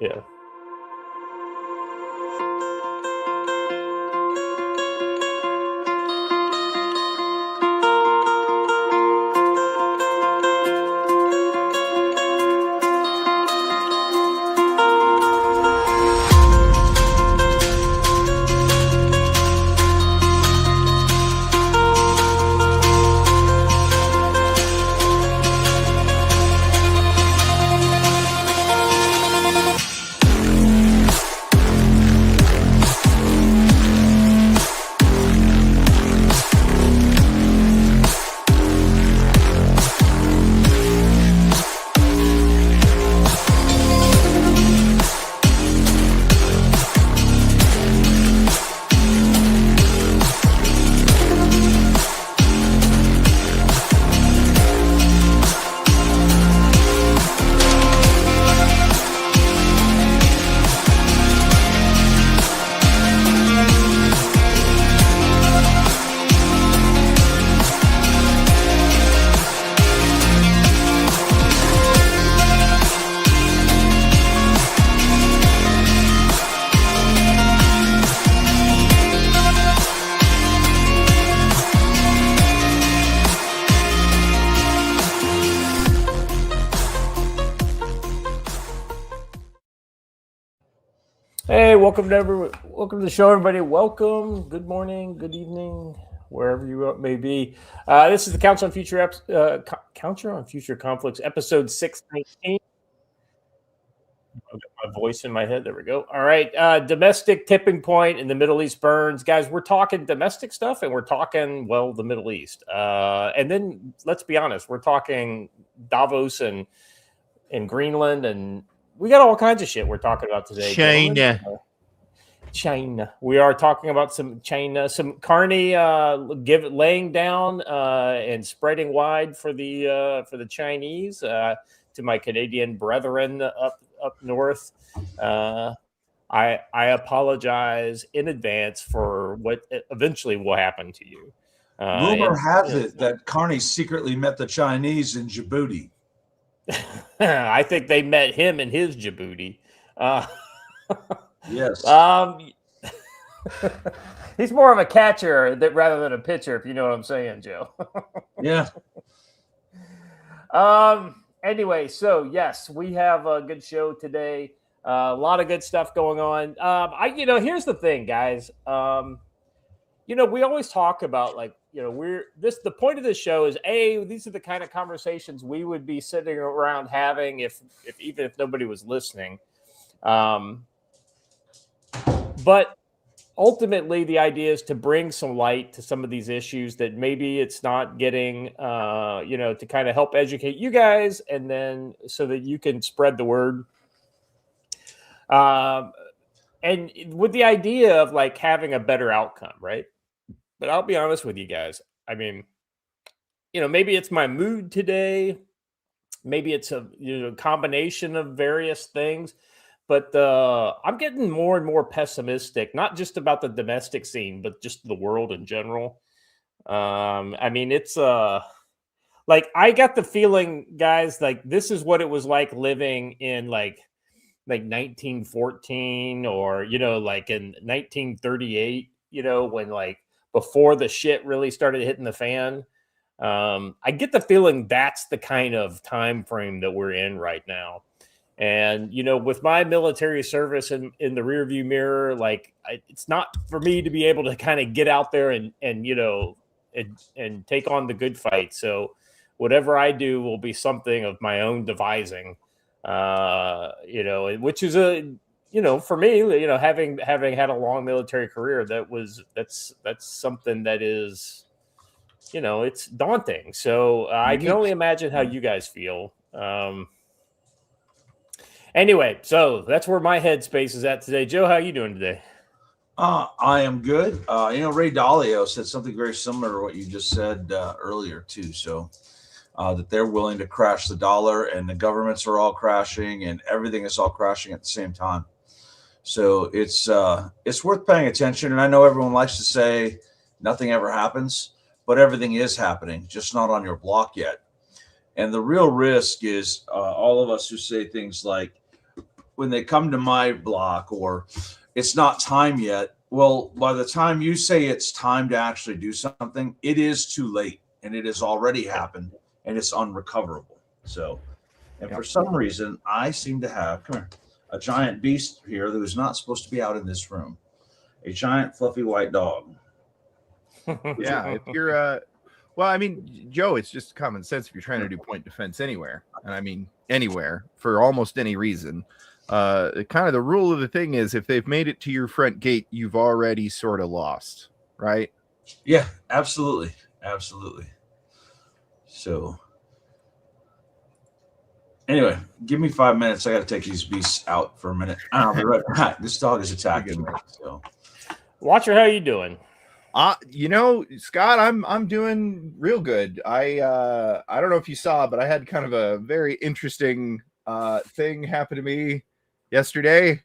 Yeah. Hey, welcome welcome to the show, everybody. Welcome. Good morning, good evening, wherever you may be. This is the Council on Future Conflicts, episode 619. I'll get my voice in my head. There we go. All right. Domestic tipping point in the Middle East burns. Guys, we're talking domestic stuff and we're talking, well, the Middle East. And then let's be honest, we're talking Davos and Greenland, and we got all kinds of shit we're talking about today. China. We are talking about some China, some Carney laying down and spreading wide for the Chinese. To my Canadian brethren up north, I apologize in advance for what eventually will happen to you. Rumor has it that Carney secretly met the Chinese in Djibouti. I think they met him in his Djibouti. Yes. He's more of a catcher rather than a pitcher, if you know what I'm saying, Joe. Yeah. Anyway, so yes, we have a good show today. A lot of good stuff going on. Here's the thing, guys. We always talk about the point of this show is these are the kind of conversations we would be sitting around having if nobody was listening. But ultimately, the idea is to bring some light to some of these issues that maybe it's not getting, to kind of help educate you guys, and then so that you can spread the word. And with the idea of having a better outcome, right? But I'll be honest with you guys. I mean, maybe it's my mood today. Maybe it's a combination of various things. But I'm getting more and more pessimistic, not just about the domestic scene, but just the world in general. It's I got the feeling, guys, this is what it was like living in 1914 or, in 1938, when before the shit really started hitting the fan. I get the feeling that's the kind of time frame that we're in right now. And, with my military service in the rearview mirror, it's not for me to be able to kind of get out there and take on the good fight. So whatever I do will be something of my own devising, which is for me, having had a long military career, that's something that is, it's daunting. So I can only imagine how you guys feel. Anyway, so that's where my headspace is at today. Joe, how are you doing today? I am good. Ray Dalio said something very similar to what you just said earlier, too. So that they're willing to crash the dollar, and the governments are all crashing, and everything is all crashing at the same time. So it's worth paying attention. And I know everyone likes to say nothing ever happens, but everything is happening, just not on your block yet. And the real risk is all of us who say things like, when they come to my block, or it's not time yet. Well, by the time you say it's time to actually do something, it is too late, and it has already happened, and it's unrecoverable. So, and for some reason, I seem to have a giant beast here that is not supposed to be out in this room. A giant fluffy white dog. Yeah, if you're well, I mean, Joe, it's just common sense if you're trying to do point defense anywhere, and I mean anywhere for almost any reason. Kind of the rule of the thing is if they've made it to your front gate, you've already sort of lost, right? Yeah, absolutely. So anyway, give me 5 minutes. I got to take these beasts out for a minute. I'll be right back. This dog is attacking me. So, Watcher, how you doing? Scott, I'm doing real good. I don't know if you saw, but I had kind of a very interesting thing happen to me yesterday.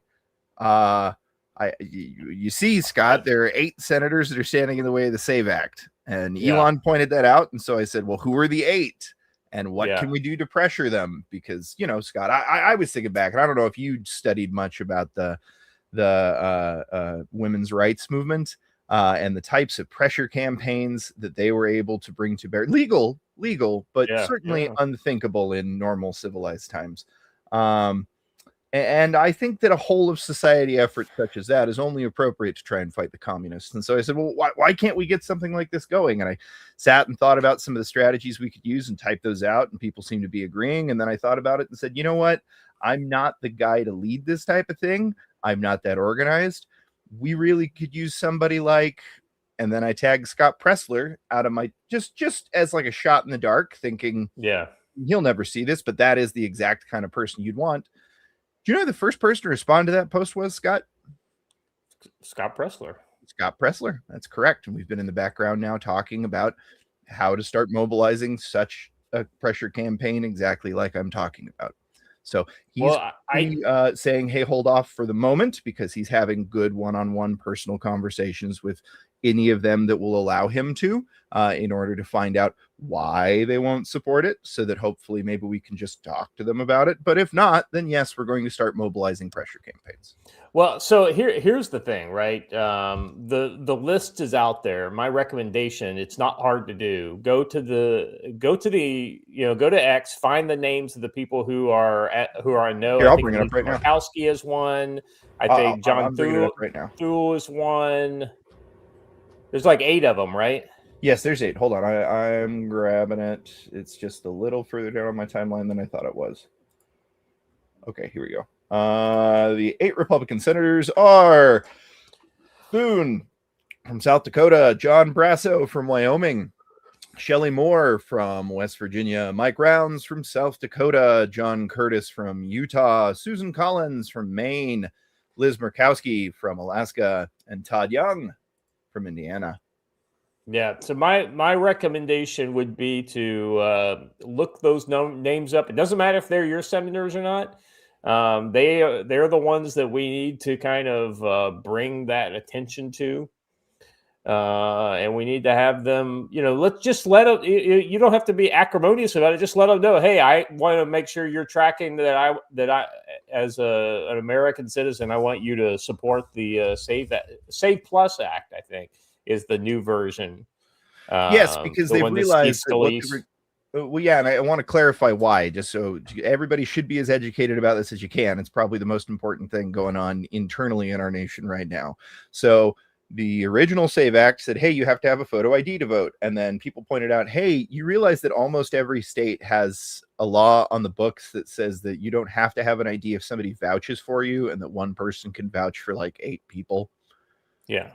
You see, Scott, there are 8 senators that are standing in the way of the SAVE Act, and Elon pointed that out, and so I said, well, who are the 8? And what can we do to pressure them? Because, Scott, I was thinking back, and I don't know if you studied much about the women's rights movement and the types of pressure campaigns that they were able to bring to bear. Legal, but certainly unthinkable in normal civilized times. And I think that a whole of society effort such as that is only appropriate to try and fight the communists. And so I said, well, why can't we get something like this going? And I sat and thought about some of the strategies we could use and typed those out, and people seemed to be agreeing. And then I thought about it and said, you know what? I'm not the guy to lead this type of thing. I'm not that organized. We really could use somebody like, and then I tagged Scott Pressler out of my, just as like a shot in the dark, thinking, he'll never see this, but that is the exact kind of person you'd want. Do you know who the first person to respond to that post was, Scott? Scott Pressler. Scott Pressler. That's correct. And we've been in the background now talking about how to start mobilizing such a pressure campaign exactly like I'm talking about. So he's saying, hey, hold off for the moment, because he's having good one-on-one personal conversations with any of them that will allow him to, in order to find out why they won't support it, so that hopefully maybe we can just talk to them about it. But if not, then yes, we're going to start mobilizing pressure campaigns. Well, so here's the thing, right? The list is out there. My recommendation, it's not hard to do. Go to X, find the names of the people who are a no. Here, I'll bring it up right now. Murkowski is one. I think John Thule is one. There's like 8 of them, right? Yes, there's 8. Hold on, I'm grabbing it. It's just a little further down on my timeline than I thought it was. Okay, here we go. The 8 Republican senators are Thune from South Dakota, John Brasso from Wyoming, Shelley Moore from West Virginia, Mike Rounds from South Dakota, John Curtis from Utah, Susan Collins from Maine, Liz Murkowski from Alaska, and Todd Young from Indiana. Yeah, so my recommendation would be to look those names up. It doesn't matter if they're your senators or not. They're the ones that we need to kind of bring that attention to, and we need to have them. Let's just let them. You don't have to be acrimonious about it. Just let them know, hey, I want to make sure you're tracking that I as an American citizen, I want you to support the Save Plus Act. I think is the new version. Yes, because they've realized that and I want to clarify why, just so everybody should be as educated about this as you can. It's probably the most important thing going on internally in our nation right now. So the original SAVE Act said, hey, you have to have a photo ID to vote. And then people pointed out, hey, you realize that almost every state has a law on the books that says that you don't have to have an ID if somebody vouches for you, and that one person can vouch for like 8 people. Yeah.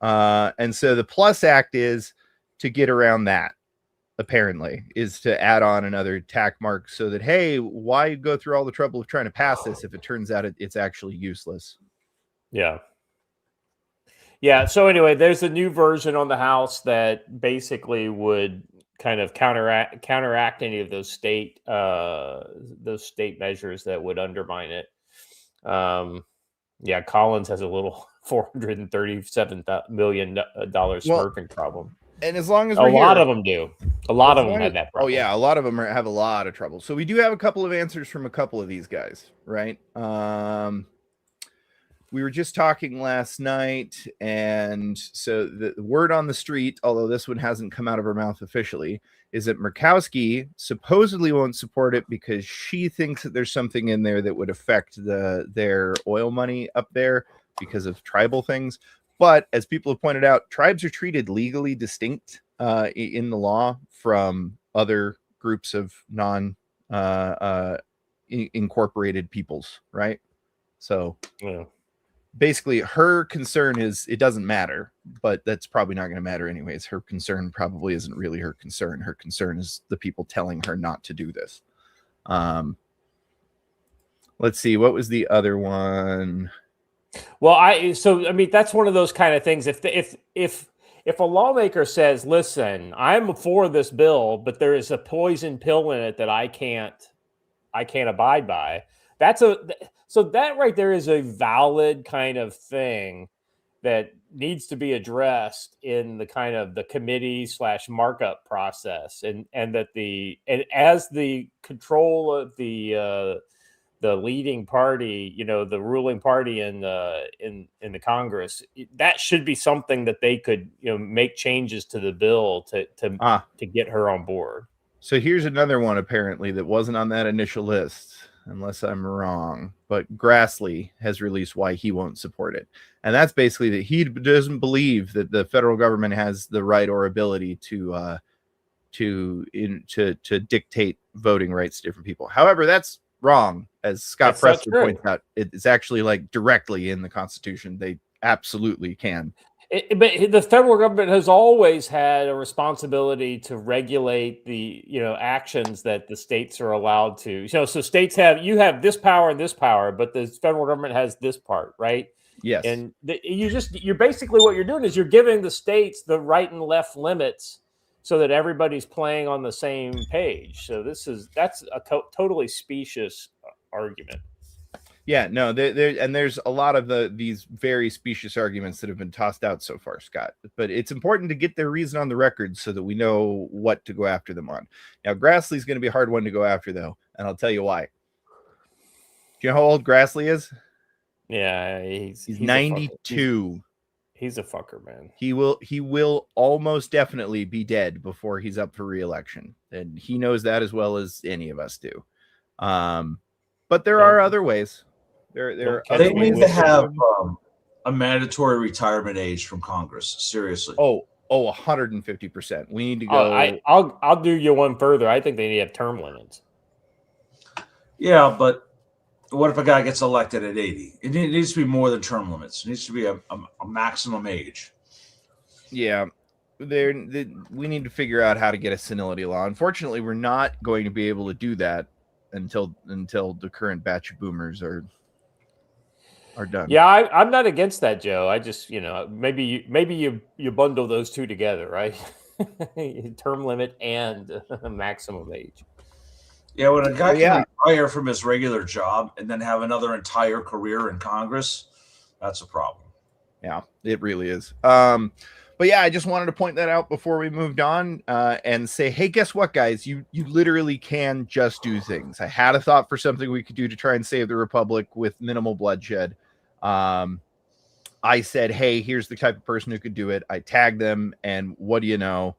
And so the Plus Act is to get around that, apparently, is to add on another tack mark so that, hey, why go through all the trouble of trying to pass this if it turns out it's actually useless? Yeah. Yeah. So anyway, there's a new version on the House that basically would kind of counteract any of those state measures that would undermine it. Collins has a little $437 million smurfing problem. And as long as A we're lot here, of them do. A lot as of them long had as- that Oh problem. yeah, a lot of them have a lot of trouble. So we do have a couple of answers from a couple of these guys, right? We were just talking last night, and so the word on the street, although this one hasn't come out of her mouth officially, is that Murkowski supposedly won't support it because she thinks that there's something in there that would affect their oil money up there because of tribal things. But as people have pointed out, tribes are treated legally distinct in the law from other groups of incorporated peoples, right? So Yeah. basically her concern is it doesn't matter, but that's probably not going to matter anyways. Her concern probably isn't really her concern. Her concern is the people telling her not to do this. Let's see, what was the other one? Well, I mean, that's one of those kind of things. If a lawmaker says, "Listen, I'm for this bill, but there is a poison pill in it that I can't abide by," so that right there is a valid kind of thing that needs to be addressed in the kind of the committee / markup process, and as the control of the leading party, the ruling party in the Congress, that should be something that they could, make changes to the bill to get her on board. So here's another one apparently that wasn't on that initial list, unless I'm wrong. But Grassley has released why he won't support it, and that's basically that he doesn't believe that the federal government has the right or ability to dictate voting rights to different people. However, that's wrong, as Scott Preston points out. It's actually like directly in the Constitution. They absolutely can. But the federal government has always had a responsibility to regulate the actions that the states are allowed to. So states have this power and this power, but the federal government has this part, right? Yes. And you're basically what you're doing is you're giving the states the right and left limits so that everybody's playing on the same page. So that's a totally specious argument. Yeah, no, there's a lot of these very specious arguments that have been tossed out so far, Scott. But it's important to get their reason on the record so that we know what to go after them on. Now, Grassley's going to be a hard one to go after, though, and I'll tell you why. Do you know how old Grassley is? Yeah, he's 92. He's a fucker, man. He will almost definitely be dead before he's up for re-election, and he knows that as well as any of us do. But there are other ways. They need to have a mandatory retirement age from Congress. Seriously. Oh, 150%. We need to go. I'll do you one further. I think they need to have term limits. Yeah, but what if a guy gets elected at 80? It needs to be more than term limits. It needs to be a maximum age. Yeah. We need to figure out how to get a senility law. Unfortunately, we're not going to be able to do that until the current batch of boomers are done. Yeah, I'm not against that, Joe. I just, maybe you bundle those two together, right? Term limit and maximum age. Yeah, when a guy can retire from his regular job and then have another entire career in Congress, that's a problem. Yeah, it really is. But yeah, I just wanted to point that out before we moved on and say, hey, guess what, guys? You literally can just do things. I had a thought for something we could do to try and save the Republic with minimal bloodshed. I said, hey, here's the type of person who could do it. I tagged them, and what do you know?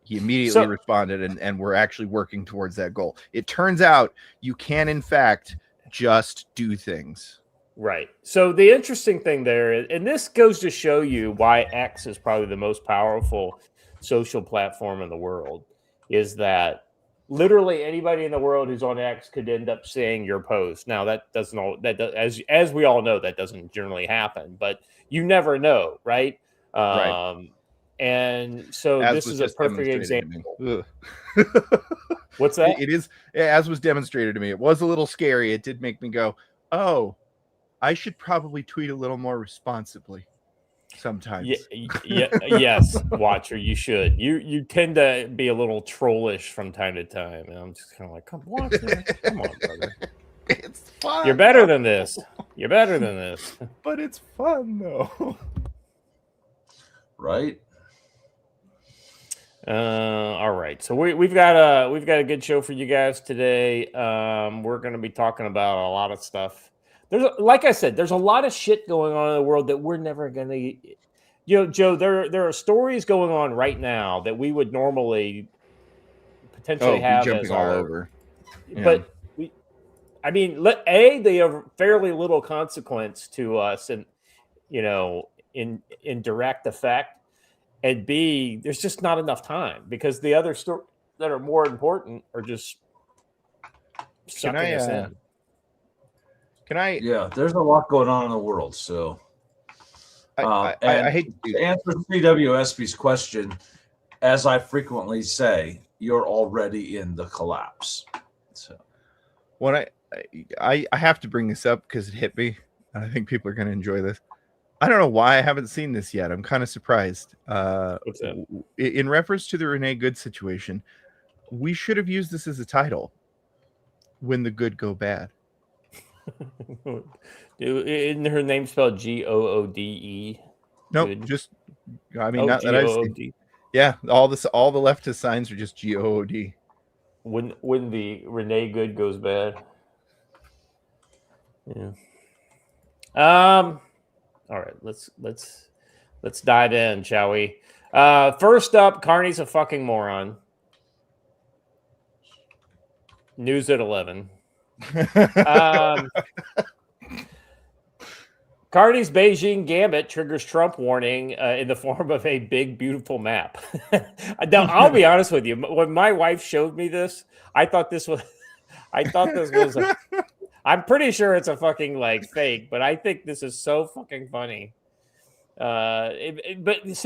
He immediately responded, and we're actually working towards that goal. It turns out you can, in fact, just do things. Right. So the interesting thing there is, and this goes to show you why X is probably the most powerful social platform in the world, is that literally anybody in the world who's on X could end up seeing your post. Now as we all know, that doesn't generally happen, but you never know, right? Right. And so this is a perfect example. What's that? It is, as was demonstrated to me. It was a little scary. It did make me go, oh, I should probably tweet a little more responsibly sometimes. Yes, Watcher, you should. You tend to be a little trollish from time to time, and I'm just kind of like, come on, brother. It's fun. You're better than this. You're better than this. But it's fun though. Right. All right, so we've got a good show for you guys today. We're going to be talking about a lot of stuff. Like I said, there's a lot of shit going on in the world that we're never going to. Joe, there are stories going on right now that we would normally potentially be have as jumping all our, over. Yeah. but they have fairly little consequence to us, and in direct effect. And B, there's just not enough time because the other stories that are more important are just sucking us in. Yeah, there's a lot going on in the world. So, I hate to answer CWSB's question, as I frequently say, you're already in the collapse. So, what I have to bring this up because it hit me. I think people are going to enjoy this. I don't know why I haven't seen this yet. I'm kind of surprised. What's that? In reference to the Renee Good situation, we should have used this as a title. When the good go bad. Isn't her name spelled Goode? No, Good? just not that I've seen. Good. Yeah, all the leftist signs are just Good. When the Renee Good goes bad. Yeah. All right, let's dive in, shall we? First up, Carney's a fucking moron. News at 11. Carney's Beijing gambit triggers Trump warning in the form of a big, beautiful map. Now, I'll be honest with you. When my wife showed me this, I thought this was. I'm pretty sure it's a fucking fake, but I think this is so fucking funny. It's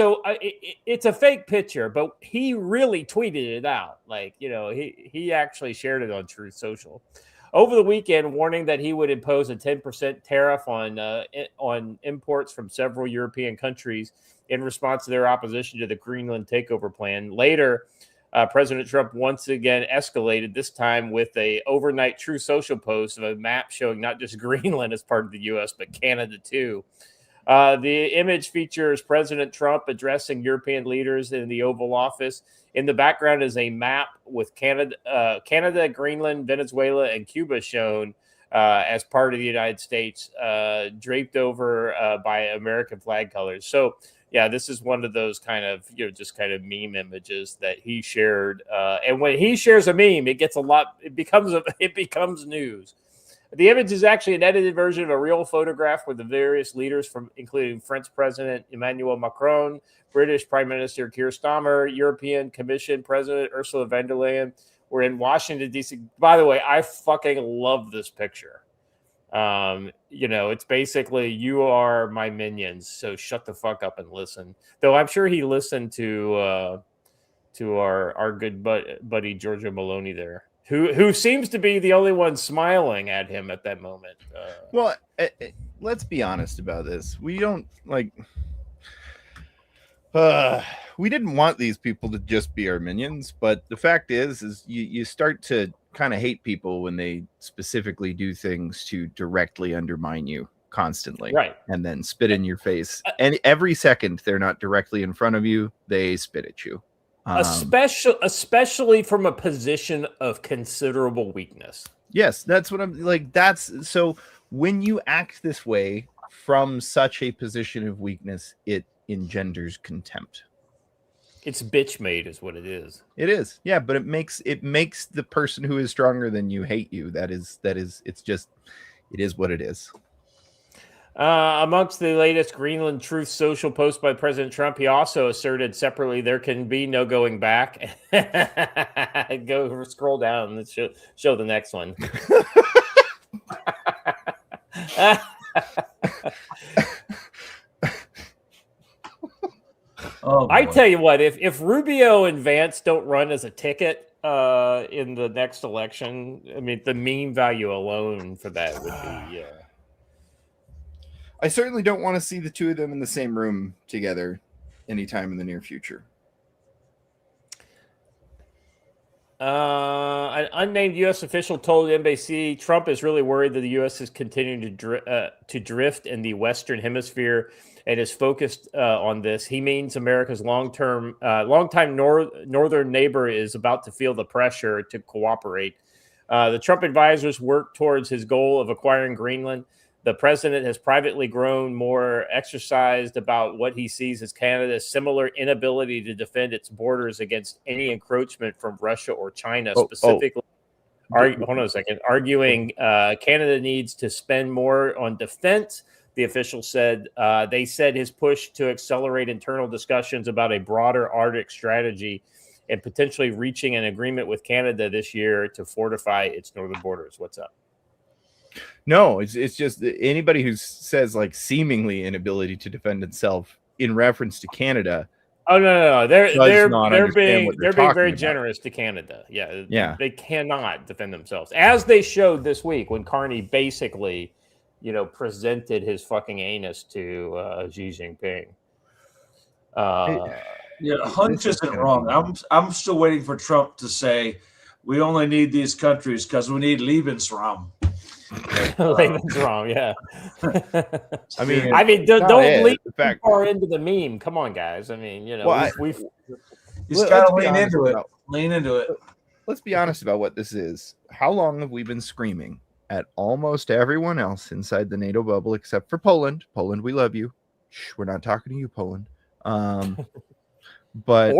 a fake picture, but he really tweeted it out. He actually shared it on Truth Social over the weekend, warning that he would impose a 10% tariff on imports from several European countries in response to their opposition to the Greenland takeover plan. Later, President Trump once again escalated, this time with a overnight Truth Social post of a map showing not just Greenland as part of the U.S., but Canada too. The image features President Trump addressing European leaders in the Oval Office. In the background is a map with Canada, Greenland, Venezuela, and Cuba shown as part of the United States, draped over by American flag colors. So, yeah, this is one of those kind of meme images that he shared. And when he shares a meme, it becomes news. The image is actually an edited version of a real photograph with the various leaders, including French President Emmanuel Macron, British Prime Minister Keir Starmer, European Commission President Ursula von der Leyen. We're in Washington, D.C. By the way, I fucking love this picture. It's basically, you are my minions, so shut the fuck up and listen. Though I'm sure he listened to our good buddy Giorgia Maloney there. Who seems to be the only one smiling at him at that moment. Let's be honest about this. We don't we didn't want these people to just be our minions, but the fact is you start to kind of hate people when they specifically do things to directly undermine you constantly, right? And then spit in your face. And every second they're not directly in front of you, they spit at you. Especially from a position of considerable weakness. Yes, that's what I'm like. That's so when you act this way from such a position of weakness, it engenders contempt. It's bitch made is what it is. It is. Yeah, but it makes the person who is stronger than you hate you. It is what it is. Amongst the latest Greenland Truth Social post by President Trump, he also asserted separately there can be no going back. Go scroll down and show the next one. I tell you what, if Rubio and Vance don't run as a ticket in the next election, I mean, the meme value alone for that would be. I certainly don't want to see the two of them in the same room together anytime in the near future. An unnamed U.S. official told NBC Trump is really worried that the U.S. is continuing to drift in the Western Hemisphere and is focused on this. He means America's longtime northern neighbor is about to feel the pressure to cooperate. The Trump advisors work towards his goal of acquiring Greenland. The president has privately grown more exercised about what he sees as Canada's similar inability to defend its borders against any encroachment from Russia or China, specifically. Hold on a second. Arguing Canada needs to spend more on defense. The official said they said his push to accelerate internal discussions about a broader Arctic strategy and potentially reaching an agreement with Canada this year to fortify its northern borders. What's up? No, it's just anybody who says like seemingly inability to defend itself in reference to Canada. Oh no. They're being very about. generous to Canada. Yeah. They cannot defend themselves, as they showed this week when Carney basically, presented his fucking anus to Xi Jinping. Hunt isn't wrong. I'm still waiting for Trump to say we only need these countries because we need Lebensraum. Lebensraum, yeah. I mean, don't lean too far into the meme. Come on, guys. I mean, he's got to lean into it. Lean into it. Let's be honest about what this is. How long have we been screaming at almost everyone else inside the NATO bubble except for Poland? Poland, we love you. Shh, we're not talking to you, Poland. But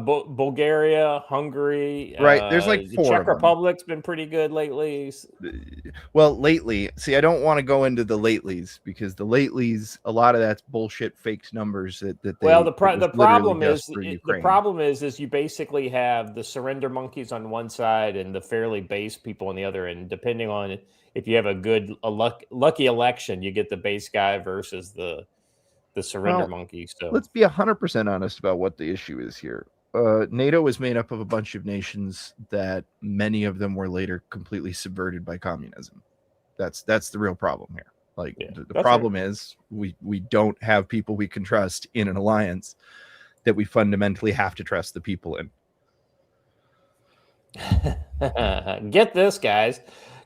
Bulgaria, Hungary, right? There's like the four. Czech Republic's been pretty good lately. Well, lately, see, I don't want to go into the latelys because the latelys, a lot of that's bullshit, faked numbers that they. Well, the problem is you basically have the surrender monkeys on one side and the fairly base people on the other, and depending on if you have a lucky election, you get the base guy versus the surrender monkeys. So let's be 100% honest about what the issue is here. NATO is made up of a bunch of nations that many of them were later completely subverted by communism. That's the real problem here. Like the problem is we don't have people we can trust in an alliance that we fundamentally have to trust the people in. Get this, guys.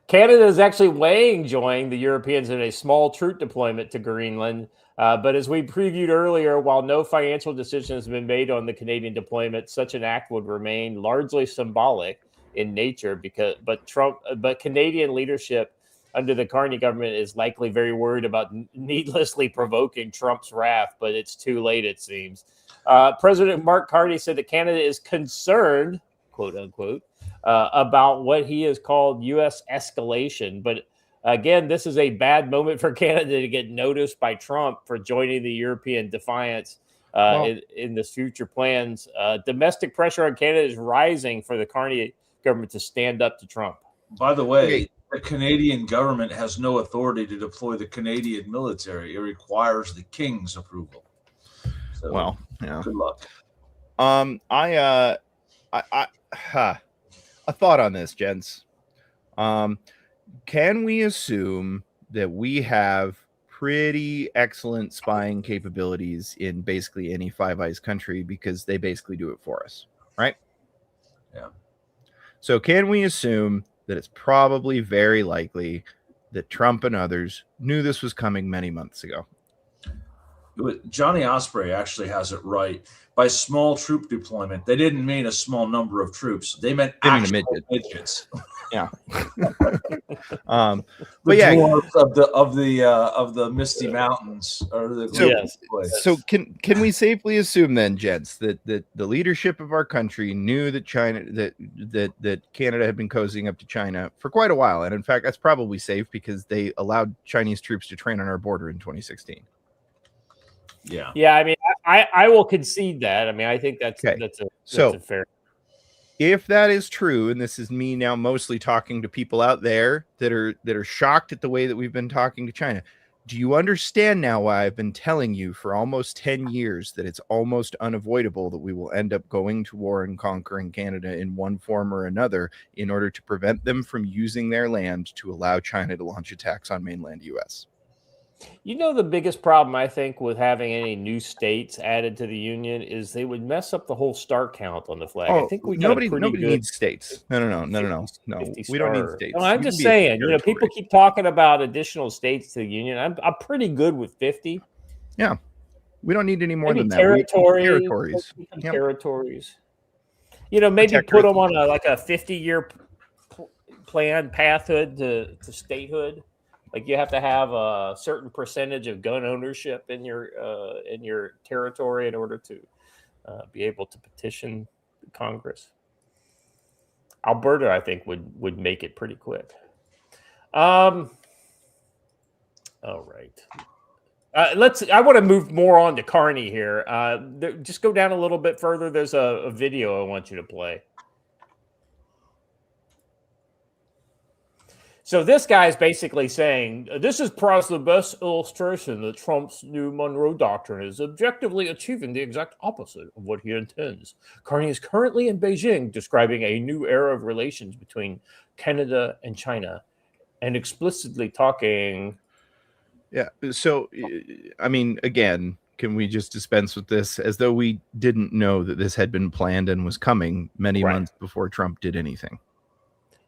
Canada is actually weighing joining the Europeans in a small troop deployment to Greenland. But as we previewed earlier, while no financial decision has been made on the Canadian deployment, such an act would remain largely symbolic in nature. But Canadian leadership under the Carney government is likely very worried about needlessly provoking Trump's wrath. But it's too late, it seems. President Mark Carney said that Canada is concerned, quote unquote, about what he has called U.S. escalation, but. Again, this is a bad moment for Canada to get noticed by Trump for joining the European defiance in the future plans. Domestic pressure on Canada is rising for the Carney government to stand up to Trump. By the way, the Canadian government has no authority to deploy the Canadian military. It requires the King's approval. So, good luck. A thought on this, gents. Can we assume that we have pretty excellent spying capabilities in basically any Five Eyes country because they basically do it for us, right? Yeah. So can we assume that it's probably very likely that Trump and others knew this was coming many months ago? Johnny Osprey actually has it right. By small troop deployment, they didn't mean a small number of troops. They meant actual midgets. Yeah. But of the Misty Mountains or the So can we safely assume then, gents, that the leadership of our country knew that that Canada had been cozying up to China for quite a while, and in fact that's probably safe because they allowed Chinese troops to train on our border in 2016. Yeah. I mean, I will concede that. I mean, I think that's a fair. If that is true, and this is me now mostly talking to people out there that are shocked at the way that we've been talking to China, do you understand now why I've been telling you for almost 10 years that it's almost unavoidable that we will end up going to war and conquering Canada in one form or another in order to prevent them from using their land to allow China to launch attacks on mainland U.S.? You know, the biggest problem I think with having any new states added to the union is they would mess up the whole star count on the flag. I Oh, think we got a pretty nobody good needs states. No. 50 We don't need star. states. No, I'm We can just be a saying, you know, people territory. keep talking about additional states to the union. I'm pretty good with 50. Yeah, we don't need any more Maybe than that. territories. Yep. Territories. You know, maybe put them on like a 50-year plan pathhood to statehood. Like you have to have a certain percentage of gun ownership in your territory in order to be able to petition Congress. Alberta, I think, would make it pretty quick. All right. I want to move more on to Carney here. Just go down a little bit further. There's a video I want you to play. So this guy is basically saying, this is perhaps the best illustration that Trump's new Monroe Doctrine is objectively achieving the exact opposite of what he intends. Carney is currently in Beijing describing a new era of relations between Canada and China and explicitly talking... Yeah. So, I mean, again, can we just dispense with this as though we didn't know that this had been planned and was coming many months before Trump did anything?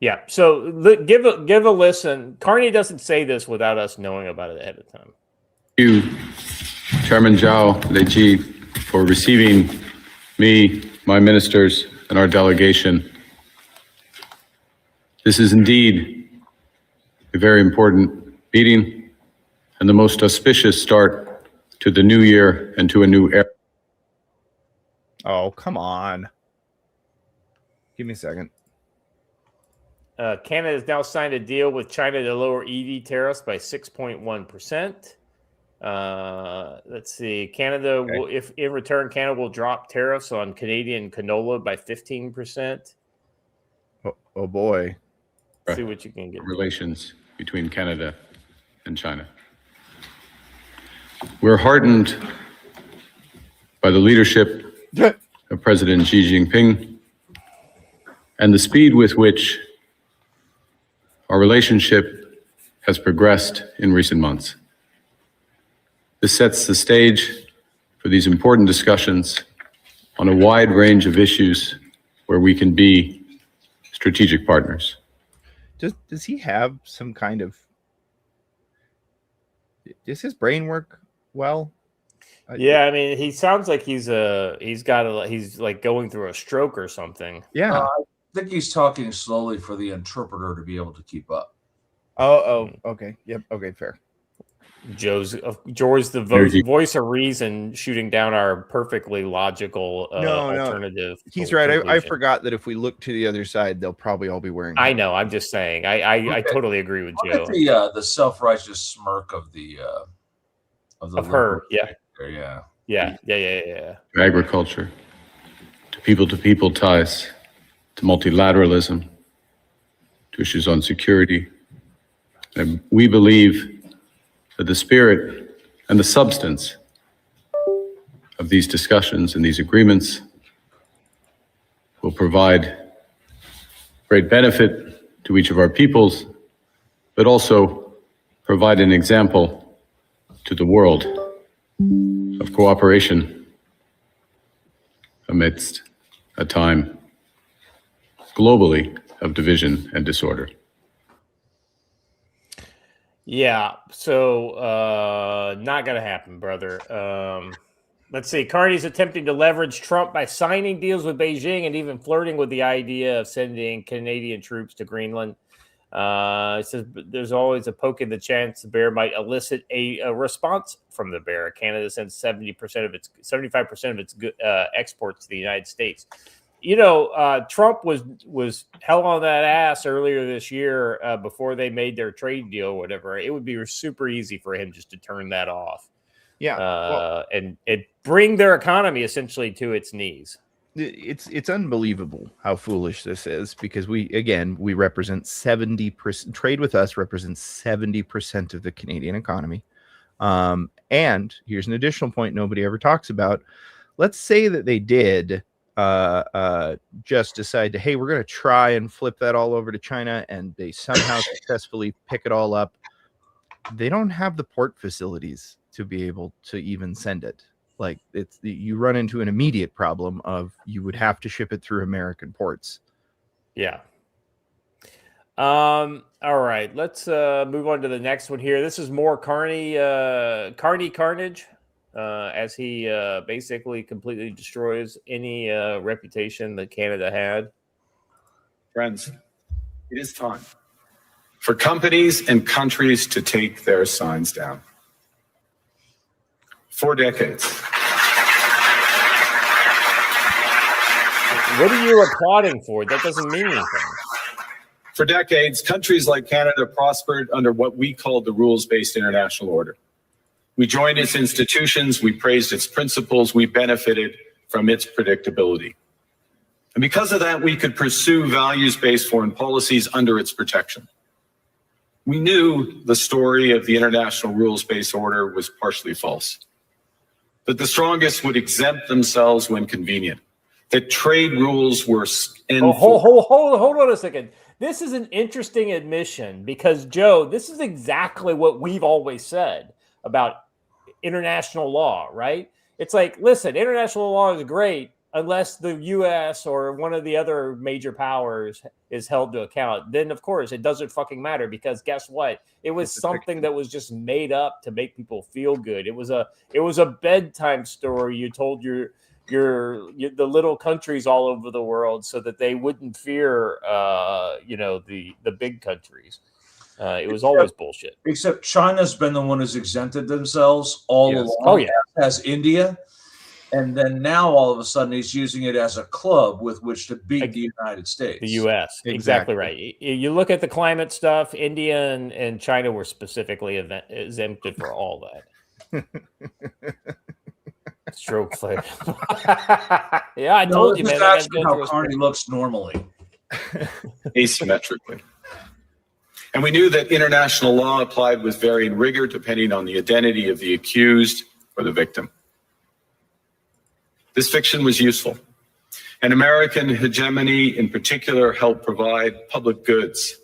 Yeah. So give a listen. Carney doesn't say this without us knowing about it ahead of time. Thank you, Chairman Zhao Leji, for receiving me, my ministers, and our delegation. This is indeed a very important meeting and the most auspicious start to the new year and to a new era. Oh, come on. Give me a second. Canada has now signed a deal with China to lower EV tariffs by 6.1%. Let's see. Canada will, if in return, Canada will drop tariffs on Canadian canola by 15%. Oh boy. See what you can get. Relations between Canada and China. We're heartened by the leadership of President Xi Jinping and the speed with which our relationship has progressed in recent months. This sets the stage for these important discussions on a wide range of issues where we can be strategic partners. Does he have some kind of... Does his brain work well? Yeah, I mean, he sounds like he's like going through a stroke or something. Yeah. I think he's talking slowly for the interpreter to be able to keep up. Oh, okay. Yep. Okay, fair. George, the voice of reason, shooting down our perfectly logical alternative. He's right. I forgot that if we look to the other side, they'll probably all be wearing. I know. I'm just saying. I totally agree with Joe. The self-righteous smirk of her. Yeah. To agriculture, to people ties, to multilateralism, to issues on security. And we believe that the spirit and the substance of these discussions and these agreements will provide great benefit to each of our peoples, but also provide an example to the world of cooperation amidst a time globally of division and disorder. Yeah, so not going to happen, brother. Let's see. Carney's attempting to leverage Trump by signing deals with Beijing and even flirting with the idea of sending Canadian troops to Greenland. It says there's always a poke in the chance the bear might elicit a response from the bear. Canada sends 75% of its exports to the United States. You know, Trump was hell on that ass earlier this year before they made their trade deal or whatever. It would be super easy for him just to turn that off. Yeah. And bring their economy essentially to its knees. It's unbelievable how foolish this is, because we represent 70%. Trade with us represents 70% of the Canadian economy. And here's an additional point nobody ever talks about. Let's say that they did just decide to, hey, we're going to try and flip that all over to China, and they somehow successfully pick it all up. they don't have the port facilities to be able to even send it. Like you run into an immediate problem of you would have to ship it through American ports. Yeah. All right, let's move on to the next one here. This is more Carney carnage, as he basically completely destroys any reputation that Canada had. Friends, it is time for companies and countries to take their signs down. For decades. What are you applauding for? That doesn't mean anything. For decades, countries like Canada prospered under what we called the rules-based international order. We joined its institutions, we praised its principles, we benefited from its predictability. And because of that, we could pursue values-based foreign policies under its protection. We knew the story of the international rules-based order was partially false, that the strongest would exempt themselves when convenient, that trade rules were... Hold on a second. This is an interesting admission because, Joe, this is exactly what we've always said about international law, right? It's like, listen, international law is great unless the U.S. or one of the other major powers is held to account. Then, of course, it doesn't fucking matter because guess what? It was something that was just made up to make people feel good. It was a bedtime story you told the little countries all over the world so that they wouldn't fear, the big countries. It was always bullshit. Except China's been the one who's exempted themselves all along. Oh, yeah. As India. And then now all of a sudden he's using it as a club with which to beat the United States. The U.S. Exactly right. You look at the climate stuff, India and China were specifically exempted for all that. Stroke flare. Yeah, I told you, man. That's how Carney looks normally. Asymmetrically. And we knew that international law applied with varying rigor depending on the identity of the accused or the victim. This fiction was useful. And American hegemony in particular helped provide public goods,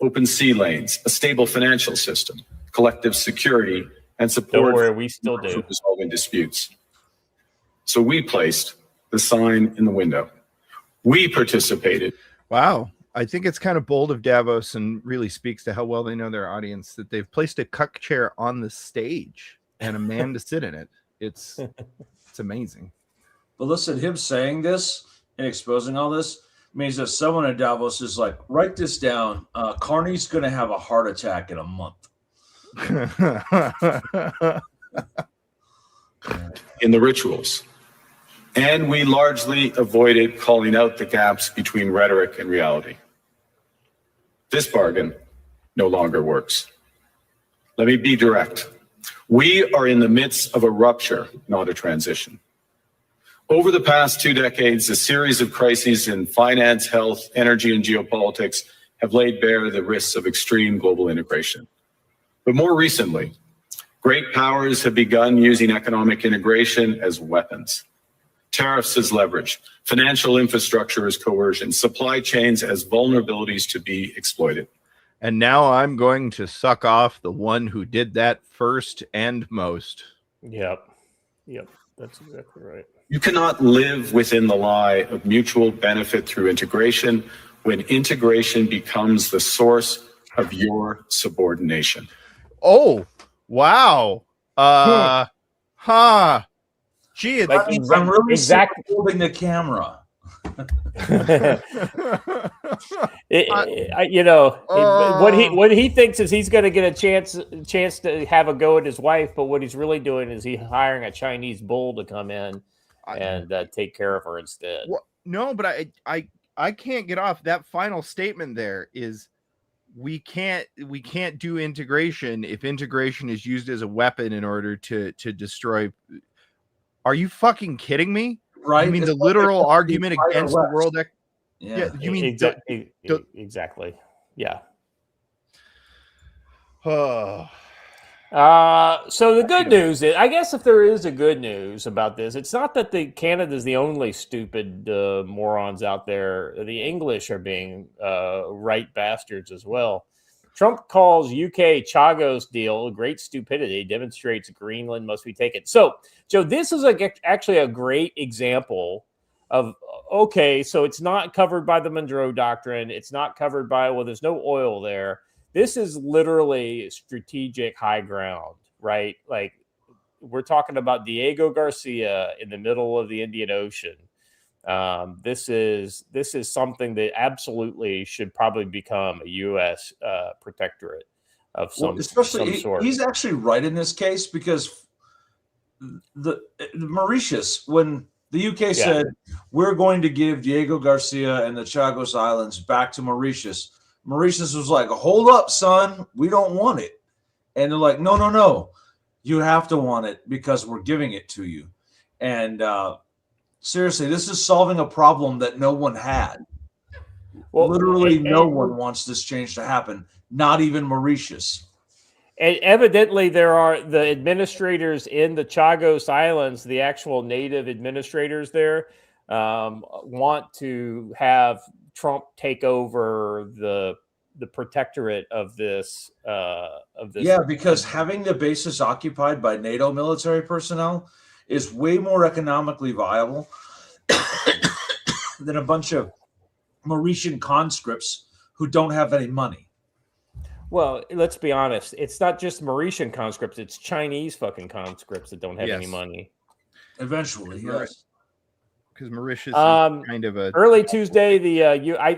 open sea lanes, a stable financial system, collective security, and support for resolving disputes. So we placed the sign in the window. We participated. Wow. I think it's kind of bold of Davos and really speaks to how well they know their audience that they've placed a cuck chair on the stage and a man to sit in it. It's amazing. But listen, him saying this and exposing all this means that someone at Davos is like, write this down. Carney's going to have a heart attack in a month. In the rituals. And we largely avoided calling out the gaps between rhetoric and reality. This bargain no longer works. Let me be direct. We are in the midst of a rupture, not a transition. Over the past 2 decades, a series of crises in finance, health, energy, and geopolitics have laid bare the risks of extreme global integration. But more recently, great powers have begun using economic integration as weapons. Tariffs as leverage, financial infrastructure as coercion, supply chains as vulnerabilities to be exploited. And now I'm going to suck off the one who did that first and most. Yep. That's exactly right. You cannot live within the lie of mutual benefit through integration when integration becomes the source of your subordination. Oh, wow. Gee, I'm really holding the camera. What he thinks is he's going to get a chance to have a go at his wife, but what he's really doing is he's hiring a Chinese bull to come in and take care of her instead. Well, no, but I can't get off that final statement. There is we can't do integration if integration is used as a weapon in order to destroy. Are you fucking kidding me? Right. I mean, the literal argument against the world. Yeah. You mean exactly? Yeah. So the good news is, I guess if there is a good news about this, it's not that Canada's the only stupid morons out there. The English are being right bastards as well. Trump calls UK Chagos deal great stupidity, demonstrates Greenland must be taken. So, Joe, this is actually a great example of, okay, so it's not covered by the Monroe Doctrine. It's not covered by, well, there's no oil there. This is literally strategic high ground, right? Like, we're talking about Diego Garcia in the middle of the Indian Ocean. This is something that absolutely should probably become a U.S. Protectorate of some sort. He's actually right in this case, because the Mauritius, when the UK said we're going to give Diego Garcia and the Chagos Islands back to Mauritius, Mauritius was like, hold up, son, we don't want it. And they're like, no, you have to want it because we're giving it to you. And seriously, this is solving a problem that no one had. Well, literally, no one wants this change to happen, not even Mauritius. And evidently, there are the administrators in the Chagos Islands, the actual native administrators there, want to have Trump take over the protectorate of this. Yeah, because having the bases occupied by NATO military personnel is way more economically viable than a bunch of Mauritian conscripts who don't have any money. Well, let's be honest. It's not just Mauritian conscripts. It's Chinese fucking conscripts that don't have any money. Eventually, yes. Because Mauritius is kind of a... Early Tuesday,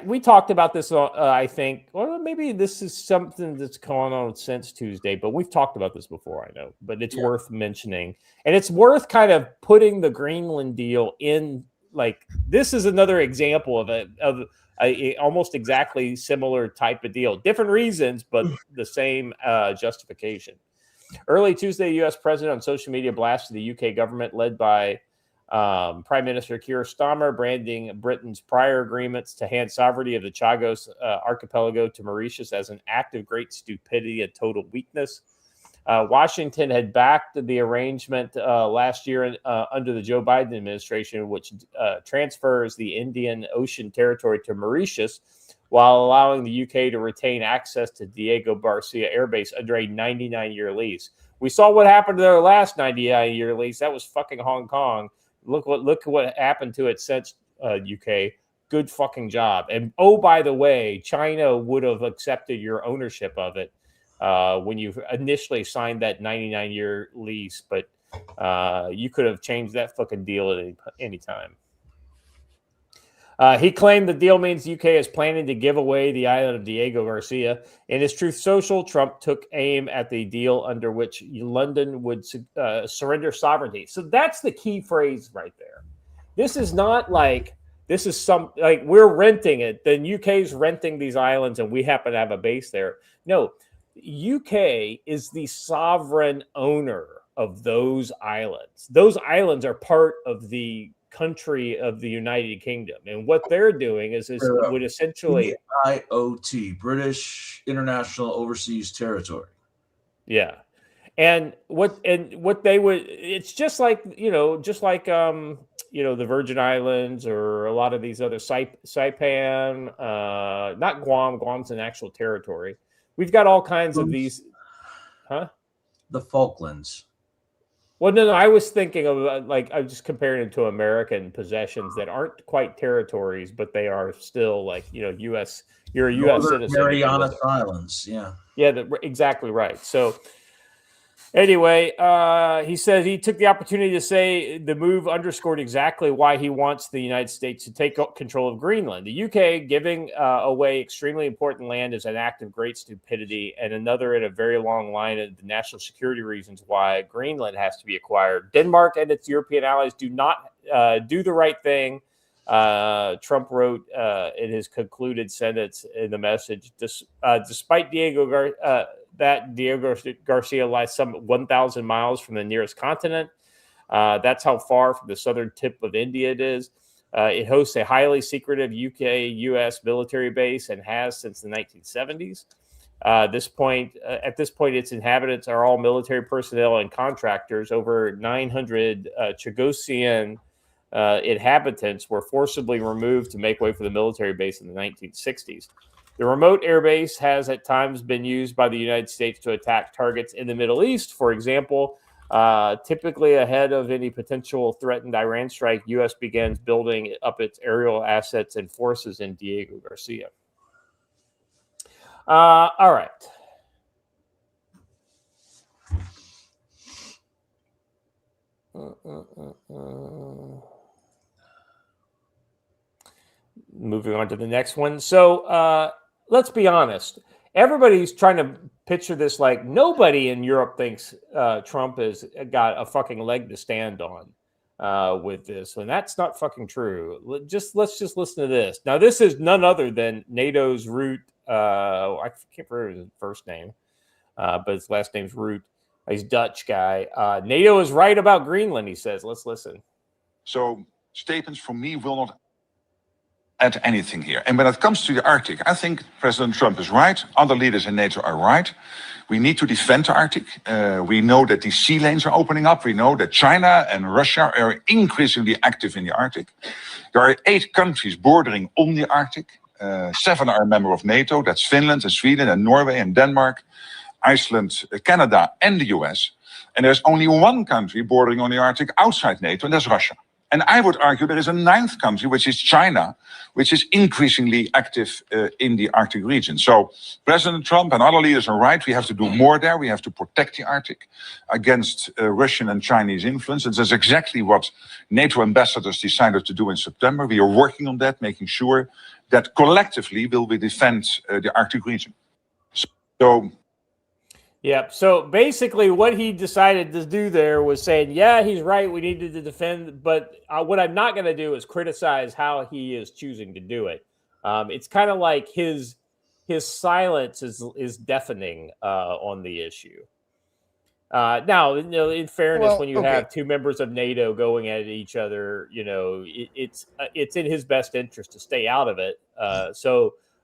we talked about this, I think, or maybe this is something that's going on since Tuesday, but we've talked about this before, I know. But it's worth mentioning. And it's worth kind of putting the Greenland deal in, like, this is another example of a almost exactly similar type of deal. Different reasons, but the same justification. Early Tuesday, U.S. president on social media blasted the UK government led by Prime Minister Keir Starmer, branding Britain's prior agreements to hand sovereignty of the Chagos archipelago to Mauritius as an act of great stupidity and total weakness. Washington had backed the arrangement last year under the Joe Biden administration, which transfers the Indian Ocean territory to Mauritius while allowing the UK to retain access to Diego Garcia Air Base under a 99-year lease. We saw what happened to their last 99-year lease. That was fucking Hong Kong. Look what happened to it since UK. Good fucking job. And oh, by the way, China would have accepted your ownership of it when you initially signed that 99-year lease, but you could have changed that fucking deal at any time. He claimed the deal means the UK is planning to give away the island of Diego Garcia. In his Truth Social, Trump took aim at the deal under which London would surrender sovereignty. So that's the key phrase right there. This is not like this is like we're renting it. The UK's renting these islands and we happen to have a base there. No, UK is the sovereign owner of those islands. Those islands are part of the country of the United Kingdom, and what they're doing is would essentially IOT, British International Overseas Territory. Yeah, and what they would, it's just like the Virgin Islands or a lot of these other Saipan, not Guam. Guam's an actual territory. We've got all kinds of these, the Falklands. Well, no, I was thinking of I was just comparing them to American possessions that aren't quite territories, but they are still U.S. You're a U.S. citizen. Mariana Islands, yeah. Yeah, exactly right. So anyway, he said he took the opportunity to say the move underscored exactly why he wants the United States to take control of Greenland. The UK giving away extremely important land is an act of great stupidity and another in a very long line of the national security reasons why Greenland has to be acquired. Denmark and its European allies do not do the right thing. Trump wrote in his concluded sentence in the message, despite Diego Garcia lies some 1,000 miles from the nearest continent. That's how far from the southern tip of India it is. It hosts a highly secretive UK-US military base and has since the 1970s. At this point, its inhabitants are all military personnel and contractors. Over 900 Chagosian inhabitants were forcibly removed to make way for the military base in the 1960s. The remote airbase has at times been used by the United States to attack targets in the Middle East. For example, typically ahead of any potential threatened Iran strike, U.S. begins building up its aerial assets and forces in Diego Garcia. All right. Moving on to the next one. So let's be honest. Everybody's trying to picture this like nobody in Europe thinks Trump has got a fucking leg to stand on with this. And that's not fucking true. Let's just listen to this. Now, this is none other than NATO's root. I can't remember his first name, but his last name's Root. He's a Dutch guy. NATO is right about Greenland, he says. Let's listen. So statements from me will not add anything here. And when it comes to the Arctic, I think President Trump is right. Other leaders in NATO are right. We need to defend the Arctic. We know that the sea lanes are opening up. We know that China and Russia are increasingly active in the Arctic. There are 8 countries bordering on the Arctic. 7 are a member of NATO. That's Finland and Sweden and Norway and Denmark, Iceland, Canada, and the US. And there's only 1 country bordering on the Arctic outside NATO, and that's Russia. And I would argue there is a 9th country, which is China, which is increasingly active in the Arctic region. So President Trump and other leaders are right. We have to do more there. We have to protect the Arctic against Russian and Chinese influence. And that's exactly what NATO ambassadors decided to do in September. We are working on that, making sure that collectively will we defend the Arctic region. So Yep. So basically what he decided to do there was saying, yeah, he's right. We needed to defend. But what I'm not going to do is criticize how he is choosing to do it. It's kind of like his silence is deafening on the issue. Now, in fairness, when you have 2 members of NATO going at each other, it's in his best interest to stay out of it.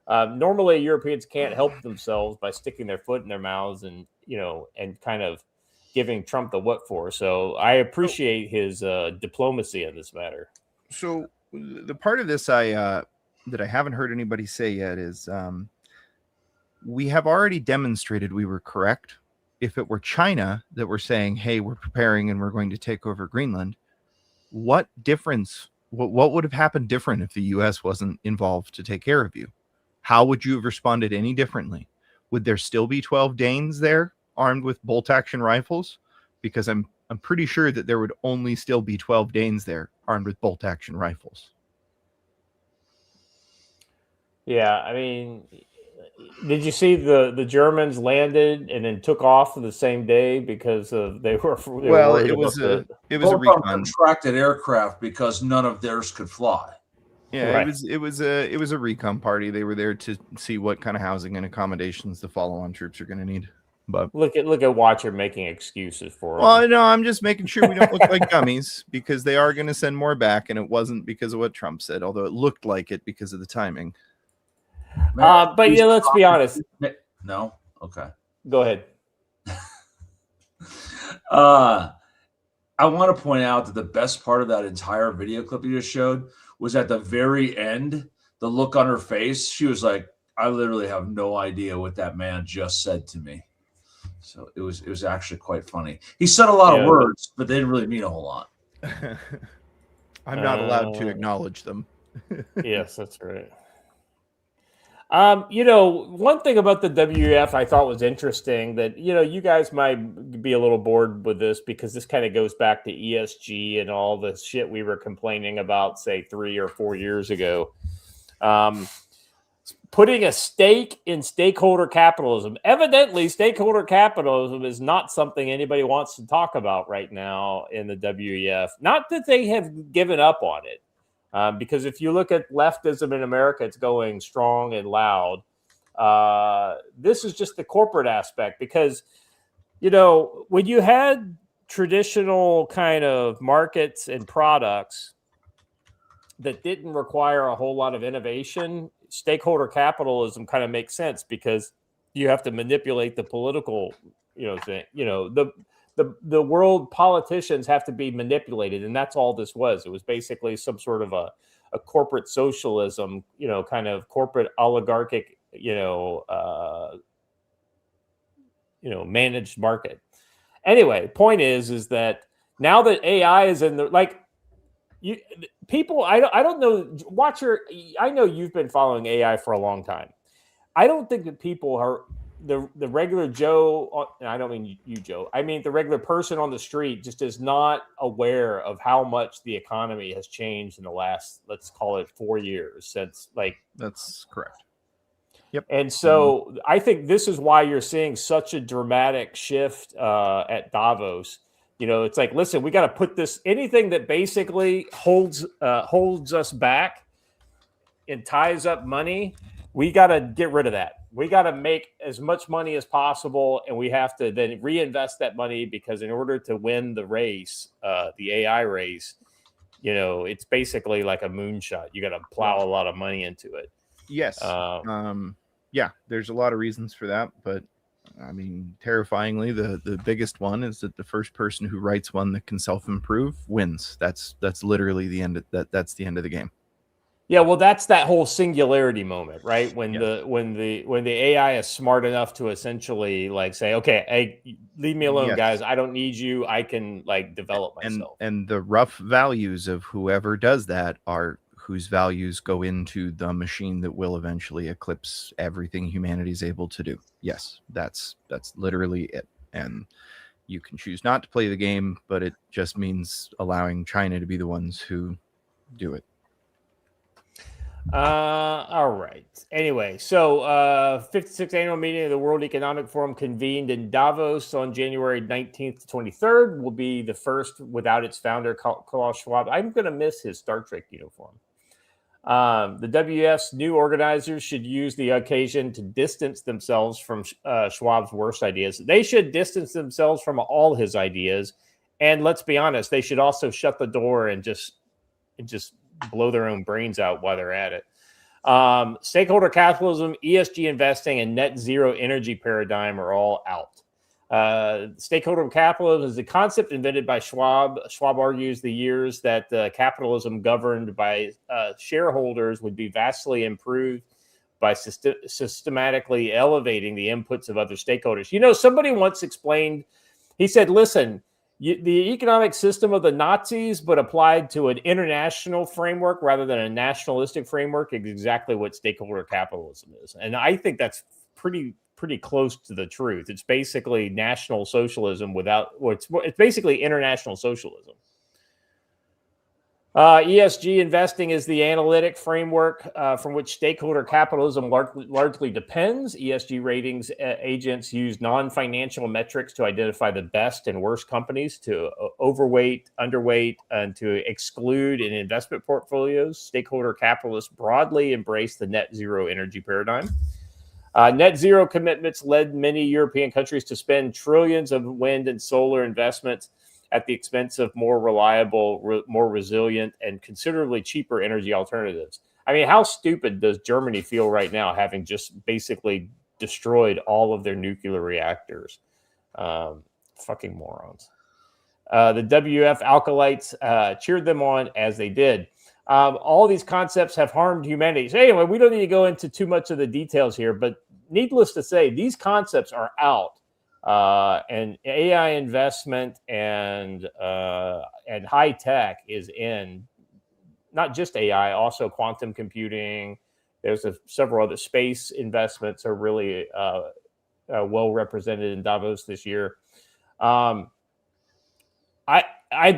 Normally Europeans can't help themselves by sticking their foot in their mouths and kind of giving Trump the what for. So I appreciate his diplomacy in this matter. So the part of this that I haven't heard anybody say yet is we have already demonstrated we were correct. If it were China that were saying, hey, we're preparing and we're going to take over Greenland, what difference, what would have happened different if the U.S. wasn't involved to take care of you? How would you have responded any differently? Would there still be 12 Danes there armed with bolt-action rifles? Because I'm pretty sure that there would only still be 12 Danes there armed with bolt-action rifles. Yeah, I mean, did you see the Germans landed and then took off the same day because they were it was a recon. Contracted aircraft because none of theirs could fly. Yeah, right. it was a recon party. They were there to see what kind of housing and accommodations the follow-on troops are going to need. But look at Watcher making excuses for well, them. no, I'm just making sure we don't look like gummies because they are going to send more back, and it wasn't because of what Trump said, although it looked like it because of the timing. But yeah, let's be honest. No, okay. Go ahead. I want to point out that the best part of that entire video clip you just showed was at the very end, the look on her face. She was like, I literally have no idea what that man just said to me. So it was actually quite funny. He said a lot of words, but they didn't really mean a whole lot. I'm not allowed to acknowledge them. Yes, that's right. One thing about the WEF I thought was interesting that, you guys might be a little bored with this because this kind of goes back to ESG and all the shit we were complaining about, say, 3 or 4 years ago. Putting a stake in stakeholder capitalism. Evidently, stakeholder capitalism is not something anybody wants to talk about right now in the WEF. Not that they have given up on it. Because if you look at leftism in America, it's going strong and loud. This is just the corporate aspect because, when you had traditional kind of markets and products that didn't require a whole lot of innovation, stakeholder capitalism kind of makes sense because you have to manipulate the political, thing. The world politicians have to be manipulated, and that's all this was. It was basically some sort of a corporate socialism, kind of corporate oligarchic managed market. Anyway, point is that now that AI is in the people, I don't know. I know you've been following AI for a long time. I don't think that people are the regular Joe. I don't mean you, Joe. I mean the regular person on the street just is not aware of how much the economy has changed in the last, let's call it 4 years since That's correct. Yep. And so I think this is why you're seeing such a dramatic shift at Davos. It's like, listen, we got to put anything that basically holds us back and ties up money. We got to get rid of that. We got to make as much money as possible, and we have to then reinvest that money, because in order to win the race, the AI race, it's basically like a moonshot. You got to plow a lot of money into it. Yes. Yeah, there's a lot of reasons for that, but I mean, terrifyingly, the biggest one is that the first person who writes one that can self-improve wins. That's literally the end. That's the end of the game. Yeah, well, that's that whole singularity moment, right? When Yeah. when the AI is smart enough to essentially say, okay, hey, leave me alone, Yes. guys. I don't need you. I can develop myself. And the rough values of whoever does that are whose values go into the machine that will eventually eclipse everything humanity is able to do. Yes, that's literally it. And you can choose not to play the game, but it just means allowing China to be the ones who do it. All right. Anyway, so 56th annual meeting of the World Economic Forum convened in Davos on January 19th to 23rd. Will be the first without its founder, Klaus Schwab. I'm going to miss his Star Trek uniform. The WEF's new organizers should use the occasion to distance themselves from Schwab's worst ideas. They should distance themselves from all his ideas. And let's be honest, they should also shut the door and just blow their own brains out while they're at it. Stakeholder capitalism, ESG investing, and net zero energy paradigm are all out. Stakeholder capitalism is a concept invented by Schwab. Schwab argues the years that capitalism governed by shareholders would be vastly improved by systematically elevating the inputs of other stakeholders. Somebody once explained, he said, listen, the economic system of the Nazis, but applied to an international framework rather than a nationalistic framework, is exactly what stakeholder capitalism is. And I think that's pretty close to the truth. It's basically national socialism it's basically international socialism. ESG investing is the analytic framework from which stakeholder capitalism largely depends. ESG ratings agents use non-financial metrics to identify the best and worst companies to overweight, underweight, and to exclude in investment portfolios. Stakeholder capitalists broadly embrace the net zero energy paradigm. Net zero commitments led many European countries to spend trillions of wind and solar investments at the expense of more reliable, more resilient, and considerably cheaper energy alternatives. I mean, how stupid does Germany feel right now, having just basically destroyed all of their nuclear reactors? Fucking morons. The WF alkalites cheered them on as they did. All these concepts have harmed humanity. So anyway, we don't need to go into too much of the details here, but needless to say, these concepts are out. And AI investment and high tech is in, not just AI, also quantum computing. There's several other space investments are really well represented in Davos this year. I'd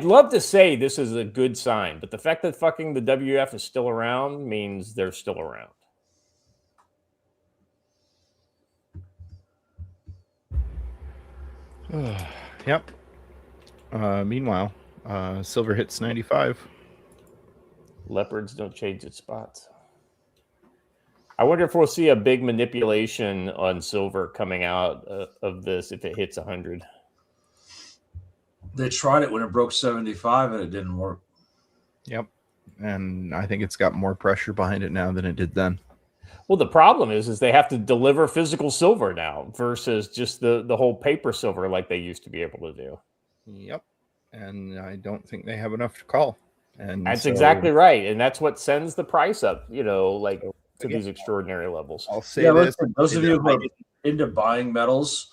love to say this is a good sign, but the fact that fucking the WF is still around means they're still around. Yep. Meanwhile, silver hits 95. Leopards don't change its spots. I wonder if we'll see a big manipulation on silver coming out of this if it hits 100. They tried it when it broke 75 and it didn't work. Yep. And I think it's got more pressure behind it now than it did then. Well, the problem is they have to deliver physical silver now versus just the whole paper silver like they used to be able to do. Yep. And I don't think they have enough to call. And that's exactly right. And that's what sends the price up, to these extraordinary levels. I'll say Yeah, this: listen, those of you who are into buying metals,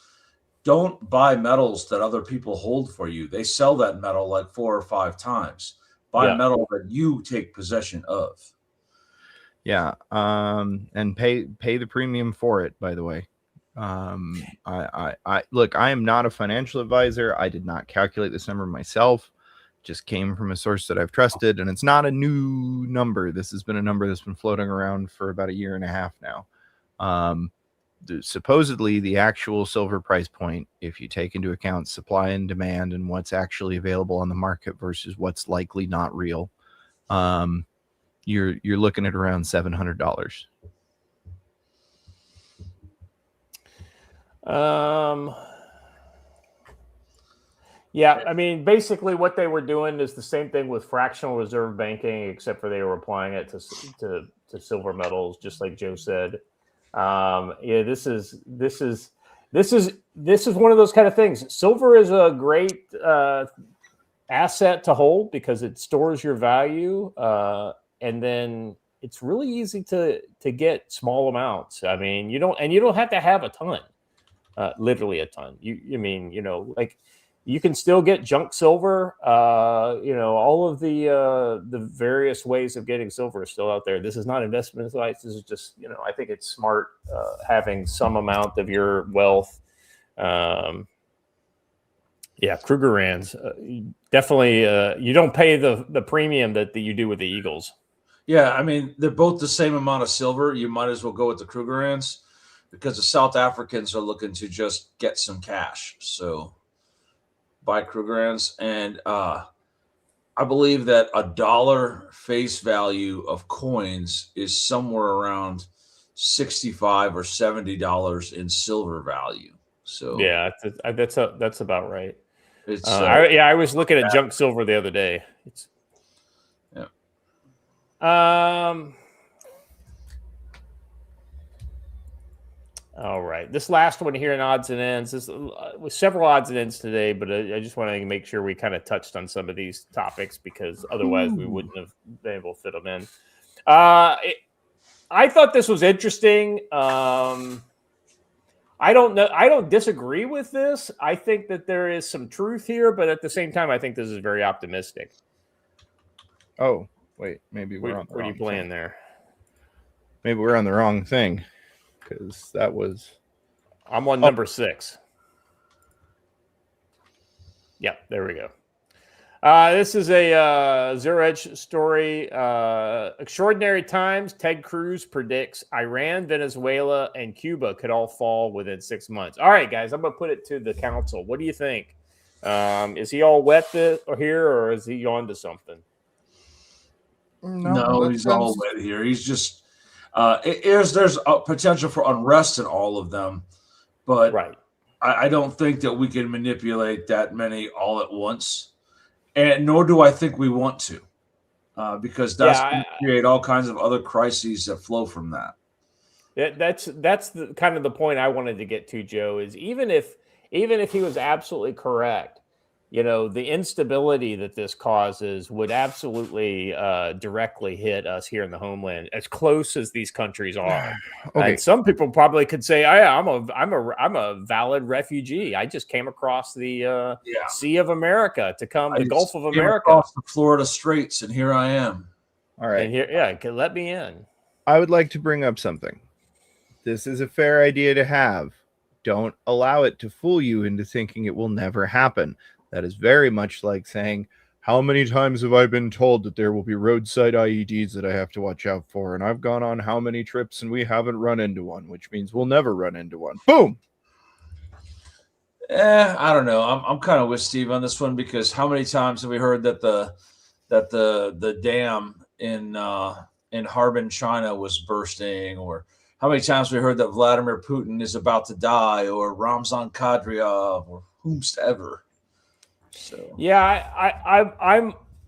don't buy metals that other people hold for you. They sell that metal like 4 or 5 times. Buy metal that you take possession of. Yeah, and pay the premium for it, by the way. I look, I am not a financial advisor. I did not calculate this number myself. Just came from a source that I've trusted, and it's not a new number. This has been a number that's been floating around for about 1.5 years now. Supposedly the actual silver price point, if you take into account supply and demand and what's actually available on the market versus what's likely not real, you're looking at around $700. Yeah, I mean, basically what they were doing is the same thing with fractional reserve banking, except for they were applying it to silver metals, just like Joe said. Yeah, this is one of those kind of things. Silver is a great asset to hold because it stores your value, and then it's really easy to get small amounts. I mean, you don't have to have a ton, literally a ton. Like you can still get junk silver. All of the various ways of getting silver is still out there. This is not investment advice. This is just, I think it's smart having some amount of your wealth. Krugerrands, definitely. You don't pay the premium that you do with the Eagles. Yeah, I mean, they're both the same amount of silver. You might as well go with the Krugerrands because the South Africans are looking to just get some cash. So buy Krugerrands. And I believe that $1 face value of coins is somewhere around $65 or $70 in silver value. So yeah, that's about right. It's I was looking at junk silver the other day. All right. This last one here in odds and ends. This with several odds and ends today, but I just want to make sure we kind of touched on some of these topics because otherwise we wouldn't have been able to fit them in. I thought this was interesting. I don't know. I don't disagree with this. I think that there is some truth here, but at the same time, I think this is very optimistic. Oh, wait, maybe we're on the wrong thing. What are you playing there? Maybe we're on the wrong thing. Because that was... I'm on number 6. Yeah, there we go. This is a Zero Edge story. Extraordinary times. Ted Cruz predicts Iran, Venezuela, and Cuba could all fall within 6 months. All right, guys, I'm going to put it to the council. What do you think? Is he all wet here, or is he on to something? No, he's all wet here. He's just... there's a potential for unrest in all of them, but right. I don't think that we can manipulate that many all at once, and nor do I think we want to, because that's going to create all kinds of other crises that flow from that. That's the kind of the point I wanted to get to, Joe. Is even if he was absolutely correct, the instability that this causes would absolutely directly hit us here in the homeland, as close as these countries are. Okay. And some people probably could say, I'm a valid refugee. I just came across the Sea of America to come, the Gulf of America, across the Florida Straits, and here I am. All right. And here, let me in. I would like to bring up something. This is a fair idea to have. Don't allow it to fool you into thinking it will never happen. That is very much like saying, how many times have I been told that there will be roadside IEDs that I have to watch out for? And I've gone on how many trips and we haven't run into one, which means we'll never run into one. Boom. I don't know. I'm kind of with Steve on this one because how many times have we heard that the dam in Harbin, China was bursting, or how many times we heard that Vladimir Putin is about to die, or Ramzan Kadyrov, or whomsoever. So yeah,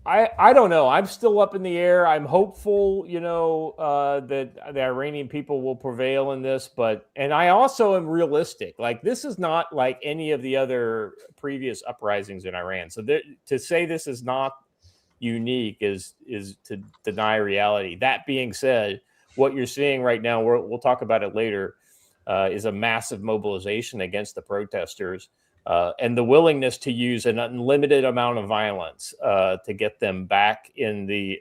I don't know. I'm still up in the air. I'm hopeful, that the Iranian people will prevail in this, and I also am realistic. Like, this is not like any of the other previous uprisings in Iran. So to say this is not unique is to deny reality. That being said, what you're seeing right now, we'll talk about it later, is a massive mobilization against the protesters and the willingness to use an unlimited amount of violence to get them back in the,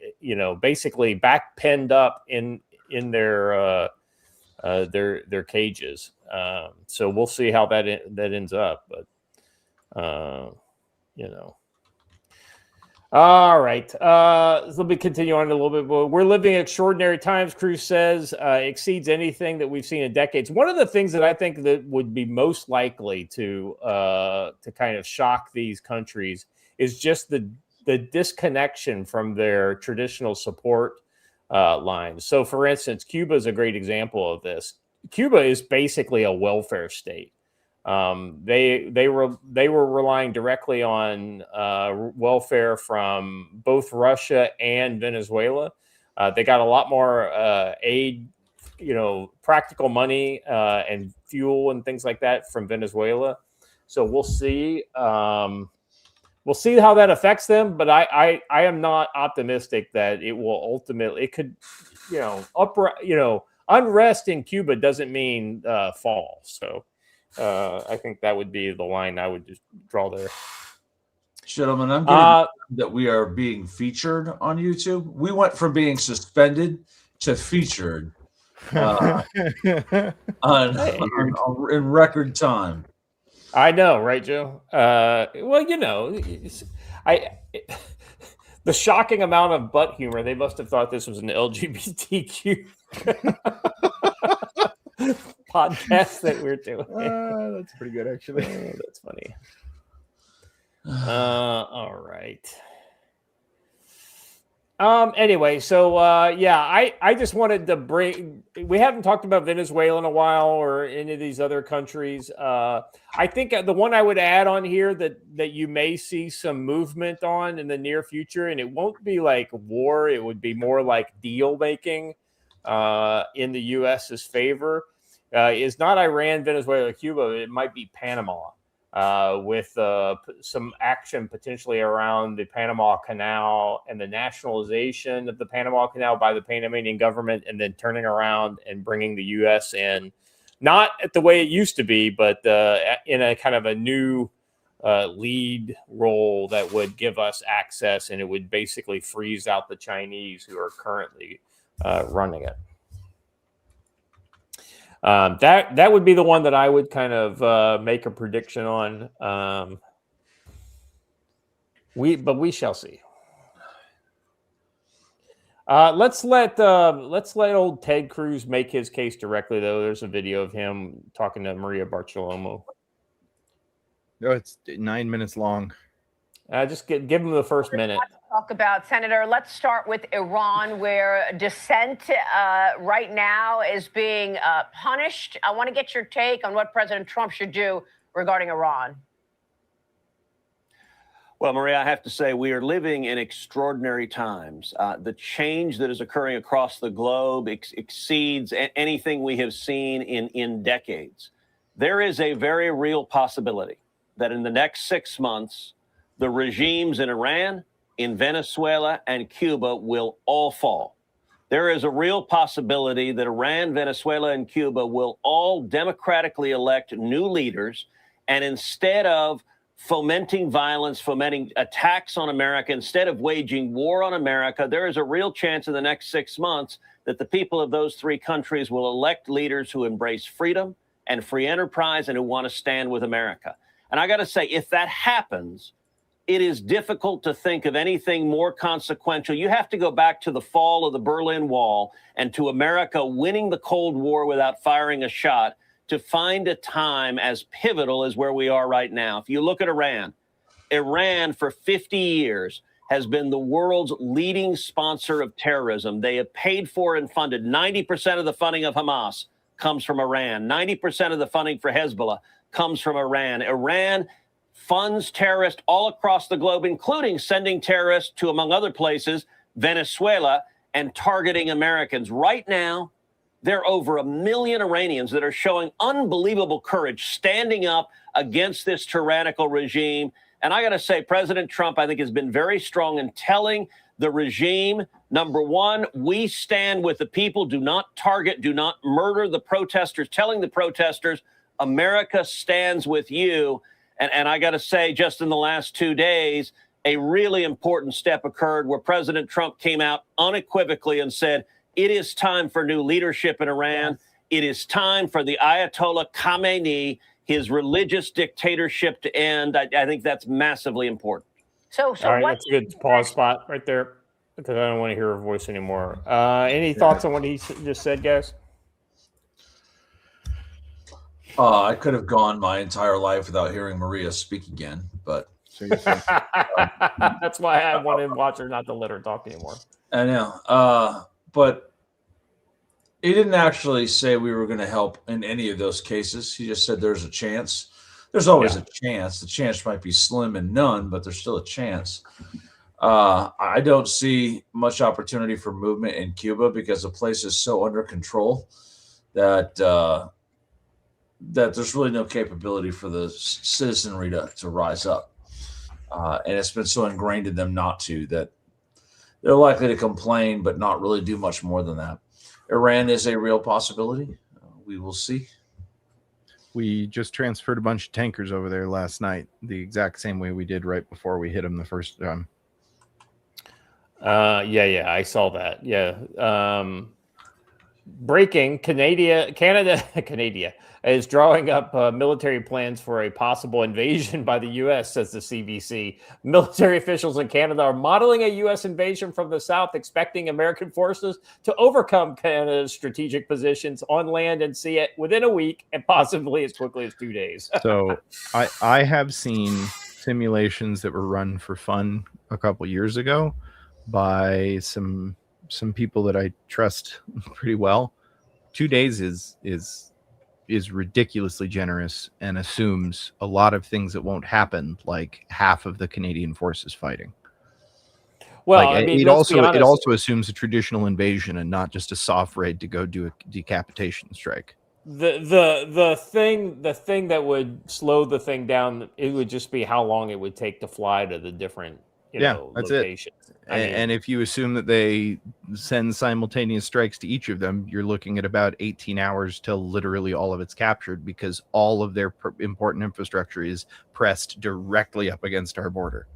basically back penned up in their cages. So we'll see how that ends up, but All right. Let me continue on a little bit more. We're living in extraordinary times, Cruz says, exceeds anything that we've seen in decades. One of the things that I think that would be most likely to kind of shock these countries is just the disconnection from their traditional support lines. So, for instance, Cuba is a great example of this. Cuba is basically a welfare state. They were relying directly on welfare from both Russia and Venezuela. They got a lot more aid, practical money and fuel and things like that from Venezuela. So we'll see. We'll see how that affects them. But I am not optimistic that it will ultimately. It could, unrest in Cuba doesn't mean fall. So. I think that would be the line I would just draw there. Gentlemen, I'm getting that we are being featured on YouTube. We went from being suspended to featured in record time. I know, right, Joe? The shocking amount of butt humor. They must have thought this was an LGBTQ podcast that we're doing. That's pretty good, actually. That's funny. All right. Anyway, so I just wanted to bring. We haven't talked about Venezuela in a while or any of these other countries. I think the one I would add on here that you may see some movement on in the near future, and it won't be like war. It would be more like deal making in the U.S.'s favor. Is not Iran, Venezuela, Cuba. It might be Panama with some action potentially around the Panama Canal and the nationalization of the Panama Canal by the Panamanian government, and then turning around and bringing the U.S. in, not at the way it used to be, but in a kind of a new lead role that would give us access, and it would basically freeze out the Chinese who are currently running it. That would be the one that I would kind of make a prediction on. We shall see. Let's let old Ted Cruz make his case directly, though. There's a video of him talking to Maria Bartiromo. No, it's 9 minutes long. Just give him the first minute. Talk about, Senator, let's start with Iran, where dissent right now is being punished. I want to get your take on what President Trump should do regarding Iran. Well, Maria, I have to say we are living in extraordinary times. The change that is occurring across the globe exceeds anything we have seen in decades. There is a very real possibility that in the next 6 months, the regimes in Iran, in Venezuela, and Cuba will all fall. There is a real possibility that Iran, Venezuela, and Cuba will all democratically elect new leaders, and instead of fomenting violence, fomenting attacks on America, instead of waging war on America, there is a real chance in the next 6 months that the people of those three countries will elect leaders who embrace freedom and free enterprise and who want to stand with America. And I got to say, if that happens, it is difficult to think of anything more consequential. You have to go back to the fall of the Berlin Wall and to America winning the Cold War without firing a shot to find a time as pivotal as where we are right now. If you look at Iran for 50 years has been the world's leading sponsor of terrorism. They have paid for and funded 90% of the funding of Hamas comes from Iran. 90% of the funding for Hezbollah comes from Iran. Iran funds terrorists all across the globe, including sending terrorists to, among other places, Venezuela, and targeting Americans. Right now, there are over 1 million Iranians that are showing unbelievable courage, standing up against this tyrannical regime. And I got to say, President Trump, I think, has been very strong in telling the regime Number one, we stand with the people. Do not target, do not murder the protesters, telling the protesters, America stands with you. And I got to say, just in the last 2 days, a really important step occurred where President Trump came out unequivocally and said, it is time for new leadership in Iran. Yes. It is time for the Ayatollah Khamenei, his religious dictatorship, to end. I think that's massively important. So all right, that's a good pause spot right there, because I don't want to hear her voice anymore. Any thoughts on what he just said, guys? I could have gone my entire life without hearing Maria speak again, but that's why I wanted to watch her, not to let her talk anymore. I know, but he didn't actually say we were going to help in any of those cases. He just said there's a chance. There's always a chance. The chance might be slim and none, but there's still a chance. I don't see much opportunity for movement in Cuba because the place is so under control that that there's really no capability for the citizenry to rise up. And it's been so ingrained in them not to, that they're likely to complain, but not really do much more than that. Iran is a real possibility. We will see. We just transferred a bunch of tankers over there last night, the exact same way we did right before we hit them the first time. Yeah, I saw that. Yeah. Breaking, Canada is drawing up military plans for a possible invasion by the U.S., says the CBC. Military officials in Canada are modeling a U.S. invasion from the south, expecting American forces to overcome Canada's strategic positions on land and sea within a week and possibly as quickly as 2 days. So I have seen simulations that were run for fun a couple years ago by some people that I trust pretty well. 2 days is ridiculously generous and assumes a lot of things that won't happen, like half of the Canadian forces fighting. Well, like, I mean, it also assumes a traditional invasion and not just a soft raid to go do a decapitation strike. The thing that would slow the thing down, it would just be how long it would take to fly to the different that's locations. And if you assume that they send simultaneous strikes to each of them, you're looking at about 18 hours till literally all of it's captured, because all of their important infrastructure is pressed directly up against our border.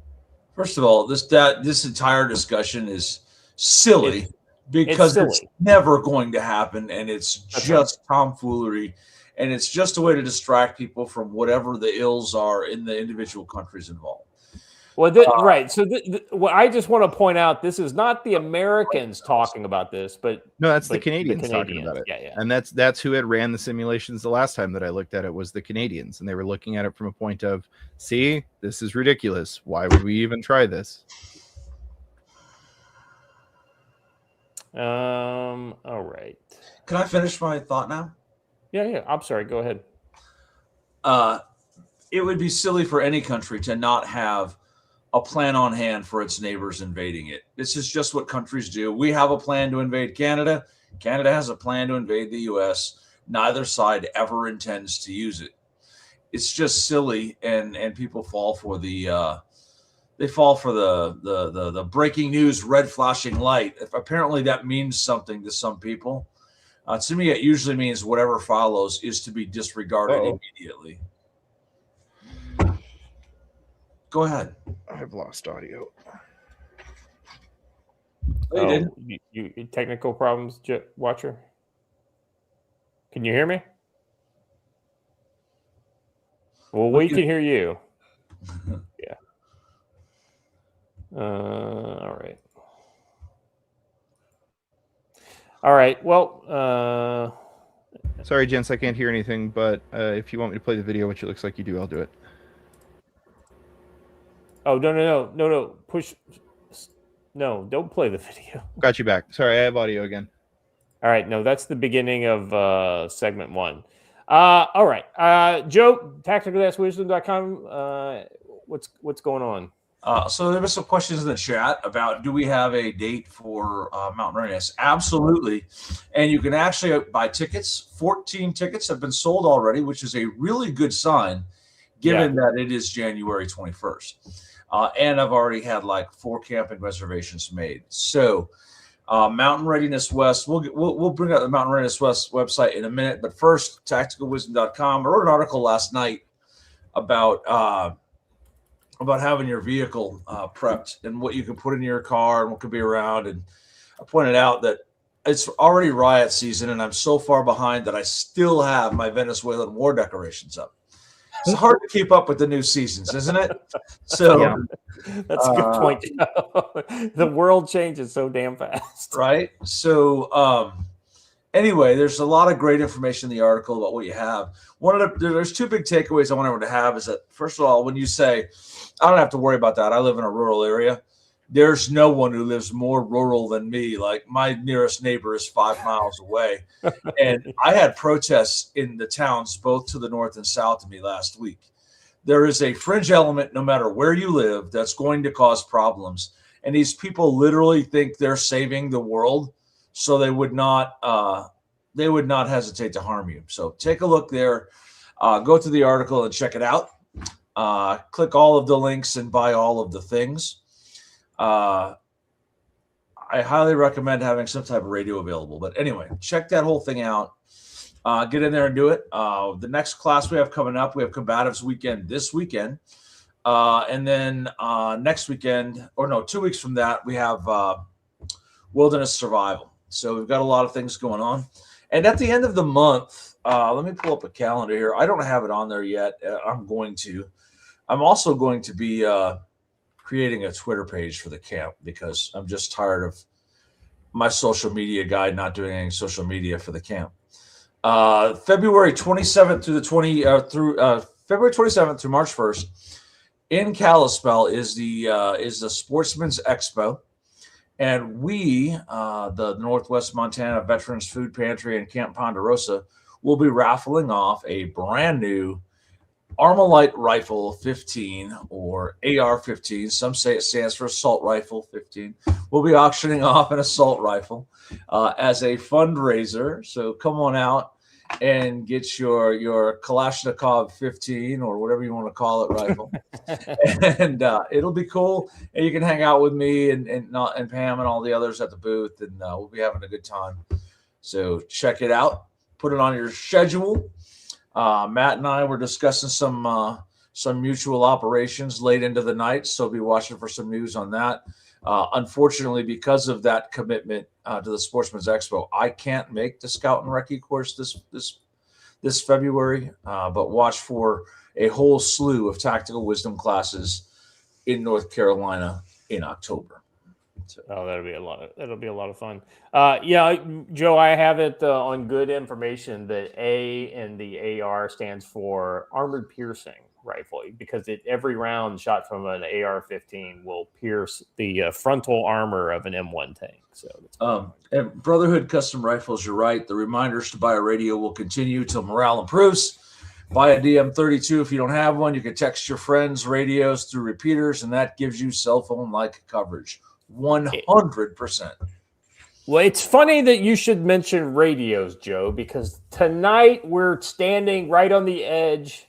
First of all, this entire discussion is silly because it's never going to happen, and it's just tomfoolery, and it's just a way to distract people from whatever the ills are in the individual countries involved. Well, right. So I just want to point out, this is not the Americans talking about this, but no, that's the Canadians talking about it. Yeah. And that's who had ran the simulations the last time that I looked at it, was the Canadians, and they were looking at it from a point of, see, this is ridiculous. Why would we even try this? All right. Can I finish my thought now? Yeah. I'm sorry. Go ahead. It would be silly for any country to not have a plan on hand for its neighbors invading it. This is just what countries do. We have a plan to invade Canada. Canada has a plan to invade the U.S. Neither side ever intends to use it. It's just silly, and people fall for the breaking news, red flashing light. If apparently that means something to some people. To me, it usually means whatever follows is to be disregarded immediately. Go ahead. I've lost audio. You technical problems, Watcher? Can you hear me? Well, we can hear you. Yeah. All right. Well, sorry, gents, I can't hear anything, but if you want me to play the video, which it looks like you do, I'll do it. Oh, no. Push. No, don't play the video. Got you back. Sorry, I have audio again. All right. No, that's the beginning of segment 1. All right. Joe, tacticalasswisdom.com. What's going on? So there were some questions in the chat about, do we have a date for Mount Readiness? Absolutely. And you can actually buy tickets. 14 tickets have been sold already, which is a really good sign, given that it is January 21st. And I've already had like 4 camping reservations made. So Mountain Readiness West. We'll bring up the Mountain Readiness West website in a minute, but first, tacticalwisdom.com. I wrote an article last night about having your vehicle prepped and what you can put in your car and what could be around. And I pointed out that it's already riot season, and I'm so far behind that I still have my Venezuelan war decorations up. It's hard to keep up with the new seasons, isn't it? So Yeah. That's a good point. The world changes so damn fast. Right. So anyway, there's a lot of great information in the article about what you have. There's two big takeaways I want everyone to have is that, first of all, when you say, I don't have to worry about that, I live in a rural area, there's no one who lives more rural than me. Like, my nearest neighbor is 5 miles away. And I had protests in the towns both to the north and south of me last week. There is a fringe element, no matter where you live, that's going to cause problems. And these people literally think they're saving the world, so they would not hesitate to harm you. So take a look there, go to the article and check it out. Click all of the links and buy all of the things. I highly recommend having some type of radio available. But anyway, check that whole thing out. Get in there and do it. The next class we have coming up, we have Combatives Weekend this weekend. And then next weekend, 2 weeks from that, we have Wilderness Survival. So we've got a lot of things going on. And at the end of the month, let me pull up a calendar here. I don't have it on there yet. I'm also going to be creating a Twitter page for the camp because I'm just tired of my social media guy not doing any social media for the camp. February 27th February 27th through March 1st in Kalispell is the Sportsman's Expo. And we, the Northwest Montana Veterans Food Pantry and Camp Ponderosa, will be raffling off a brand new Armalite Rifle 15 or AR-15. Some say it stands for Assault Rifle 15. We'll be auctioning off an assault rifle as a fundraiser. So come on out and get your Kalashnikov 15 or whatever you want to call it rifle. And it'll be cool. And you can hang out with me and Pam and all the others at the booth, and we'll be having a good time. So check it out. Put it on your schedule. Matt and I were discussing some mutual operations late into the night, so be watching for some news on that. Unfortunately, because of that commitment to the Sportsman's Expo, I can't make the Scout and Recce course this February, but watch for a whole slew of tactical wisdom classes in North Carolina in October. Oh, that'll be a lot of fun. Yeah, Joe, I have it on good information that A in the AR stands for armored piercing rifle because every round shot from an AR-15 will pierce the frontal armor of an M1 tank. So, and Brotherhood Custom Rifles, you're right. The reminders to buy a radio will continue till morale improves. Buy a DM32 if you don't have one. You can text your friends' radios through repeaters, and that gives you cell phone-like coverage. 100%. Well, it's funny that you should mention radios, Joe, because tonight we're standing right on the edge.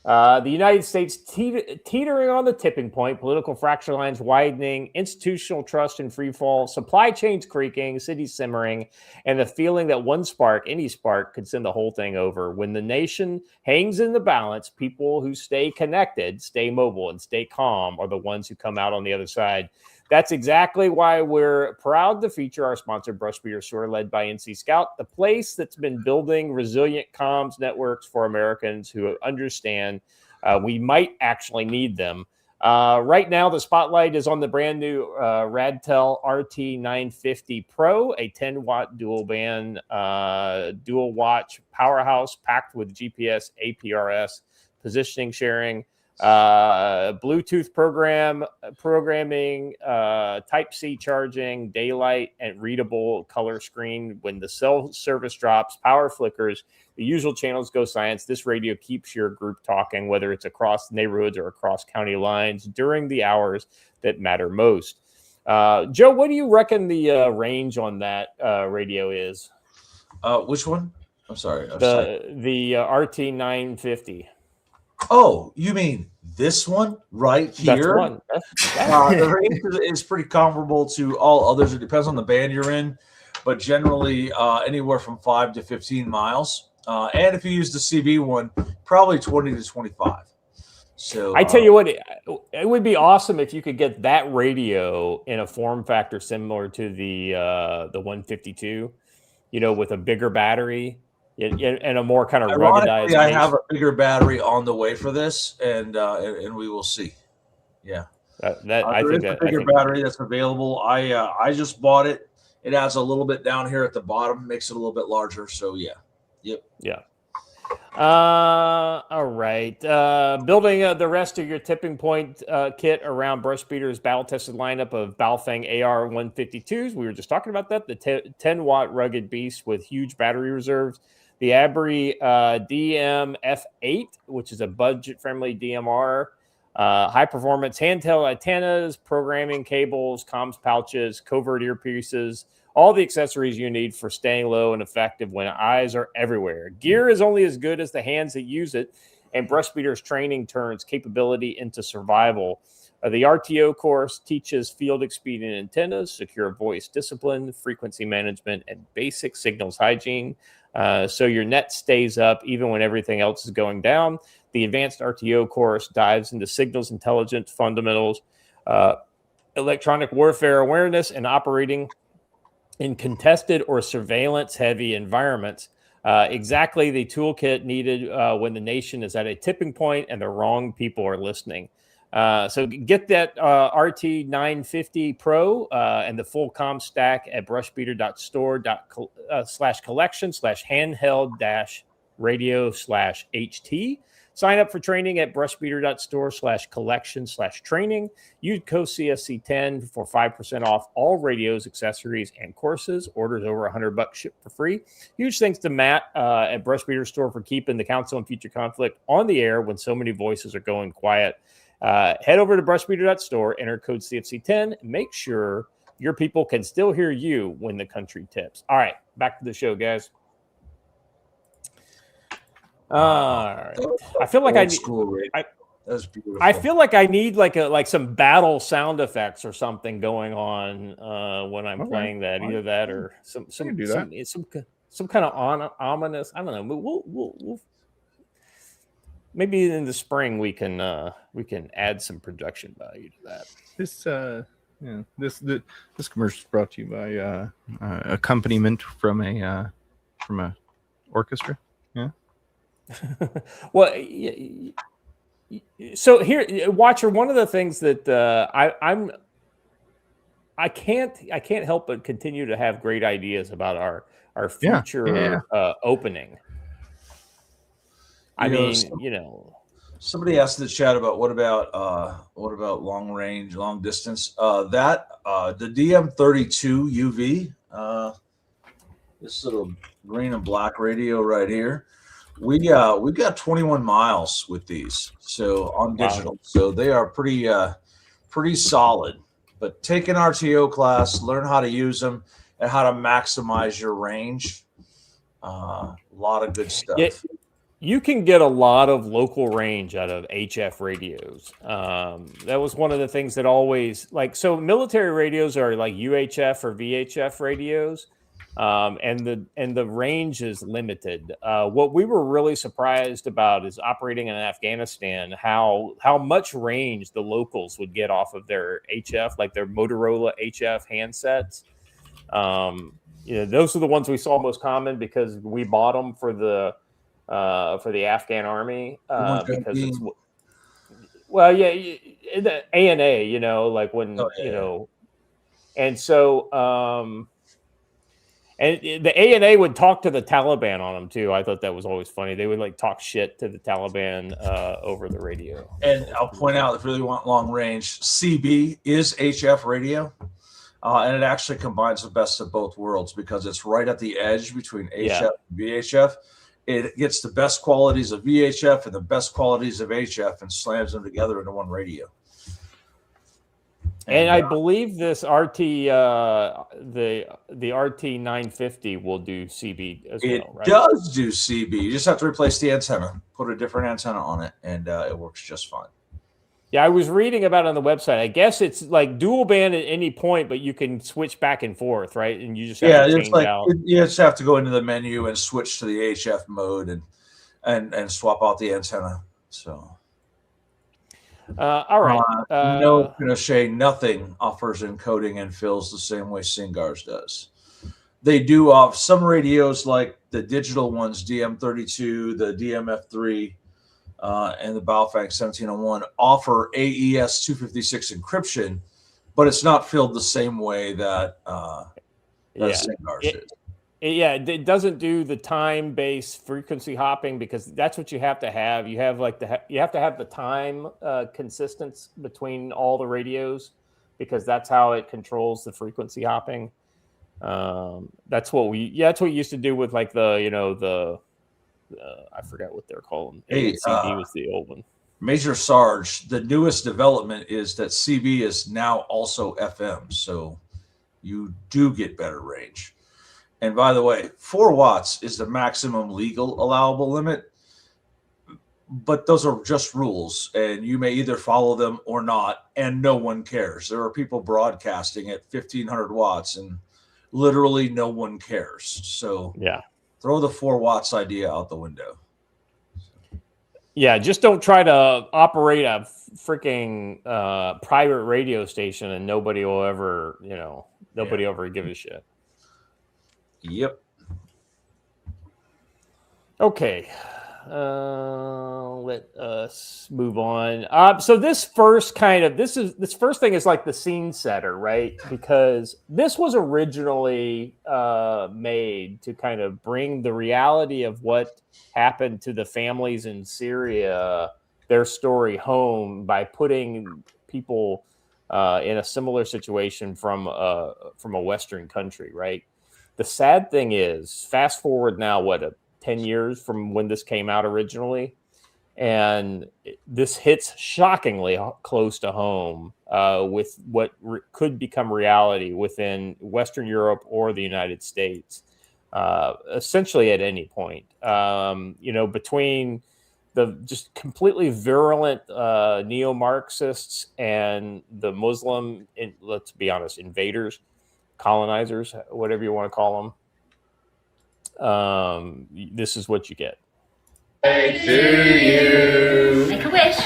The United States teetering on the tipping point, political fracture lines widening, institutional trust in free fall, supply chains creaking, cities simmering, and the feeling that one spark, any spark, could send the whole thing over. When the nation hangs in the balance, people who stay connected, stay mobile, and stay calm are the ones who come out on the other side. That's exactly why we're proud to feature our sponsor, Brush Beer Store, led by NC Scout, the place that's been building resilient comms networks for Americans who understand we might actually need them. Right now, the spotlight is on the brand new Radtel RT950 Pro, a 10-watt dual-band, dual-watch powerhouse packed with GPS, APRS, positioning sharing, Bluetooth programming, Type-C charging, daylight, and readable color screen. When the cell service drops, power flickers, the usual channels go silent. This radio keeps your group talking, whether it's across neighborhoods or across county lines during the hours that matter most. Joe, what do you reckon the range on that radio is? Which one? I'm sorry. The RT950. Oh, you mean this one right That's here? one. The range is pretty comparable to all others. It depends on the band you're in, but generally anywhere from 5 to 15 miles. And if you use the CB one, probably 20 to 25. So I tell you what, it would be awesome if you could get that radio in a form factor similar to the 152, with a bigger battery and a more kind of ruggedized. I have a bigger battery on the way for this, and we will see. Yeah, I there think is that a bigger battery that's available. I just bought it. It has a little bit down here at the bottom, makes it a little bit larger. So yeah, yep, yeah. All right. Building the rest of your tipping point kit around Brushbeater's battle-tested lineup of Baofeng AR 152s. We were just talking about that. The 10-watt rugged beast with huge battery reserves. The Abri DM-F8, which is a budget-friendly DMR. High-performance handheld antennas, programming cables, comms pouches, covert earpieces, all the accessories you need for staying low and effective when eyes are everywhere. Gear is only as good as the hands that use it, and Brushbeater's training turns capability into survival. The RTO course teaches field expedient antennas, secure voice discipline, frequency management, and basic signals hygiene, so your net stays up even when everything else is going down. The advanced RTO course dives into signals intelligence fundamentals, electronic warfare awareness, and operating in contested or surveillance-heavy environments. Exactly the toolkit needed when the nation is at a tipping point and the wrong people are listening. So get that RT950 Pro and the full comm stack at brushbeater.store/collection/handheld-radio/HT. Sign up for training at brushbeater.store/collection/training. Use code CSC10 for 5% off all radios, accessories, and courses. Orders over $100 shipped for free. Huge thanks to Matt at Brushbeater Store for keeping the Council on Future Conflict on the air when so many voices are going quiet. Head over to brushbeater.store, enter code CFC10, and make sure your people can still hear you when the country tips. All right, back to the show, guys. All right. I feel like that's beautiful. I feel like I need like some battle sound effects or something going on when I'm playing that. Either that or some kind of ominous. I don't know. We'll maybe in the spring we can add some production value to that. This commercial is brought to you by accompaniment from a orchestra. Yeah. Well, so here, Watcher, one of the things that I can't help but continue to have great ideas about our future opening. Somebody asked in the chat about what about long range, long distance. The DM32 UV, this little green and black radio right here. We've got 21 miles with these, so on digital. Wow. So they are pretty solid. But take an RTO class, learn how to use them and how to maximize your range. A lot of good stuff. Yeah, you can get a lot of local range out of HF radios. That was one of the things that always so military radios are like UHF or VHF radios. And the range is limited. What we were really surprised about is operating in Afghanistan, how much range the locals would get off of their HF, like their Motorola HF handsets. Those are the ones we saw most common because we bought them for the Afghan army because it's the ANA, like when and so. And the ANA would talk to the Taliban on them too. I thought that was always funny. They would talk shit to the Taliban over the radio. And I'll point out, if you really want long range, CB is HF radio, and it actually combines the best of both worlds because it's right at the edge between HF and VHF. It gets the best qualities of VHF and the best qualities of HF and slams them together into one radio. And I believe this RT, the RT 950 will do CB as well, right? It does do CB. You just have to replace the antenna, put a different antenna on it, and it works just fine. Yeah, I was reading about it on the website. I guess it's like dual band at any point, but you can switch back and forth, right? And you just have to change out. You just have to go into the menu and switch to the HF mode and swap out the antenna. So. All right. No Pinochet, nothing offers encoding and fills the same way Singars does. They do off some radios, like the digital ones, DM32, the DMF3, and the Baofeng 1701, offer AES 256 encryption, but it's not filled the same way that Singars is. It doesn't do the time-based frequency hopping because that's what you have to have. You have you have to have the time consistence between all the radios because that's how it controls the frequency hopping. That's what we used to do with like the I forgot what they're calling. CD was the old one. Major Sarge, the newest development is that CB is now also FM, so you do get better range. And by the way, 4 watts is the maximum legal allowable limit, but those are just rules, and you may either follow them or not, and no one cares. There are people broadcasting at 1,500 watts, and literally no one cares. So yeah, throw the 4 watts idea out the window. Yeah, just don't try to operate a freaking private radio station, and nobody will ever, nobody ever give a shit. Yep. Okay. Let us move on. So this first thing is like the scene setter, right? Because this was originally made to kind of bring the reality of what happened to the families in Syria, their story home by putting people in a similar situation from a Western country, right? The sad thing is, fast forward now, 10 years from when this came out originally, and this hits shockingly close to home with what could become reality within Western Europe or the United States, essentially at any point. Between the just completely virulent neo-Marxists and the Muslim, let's be honest, invaders, colonizers, whatever you want to call them. This is what you get. Hey, to you. Make a wish.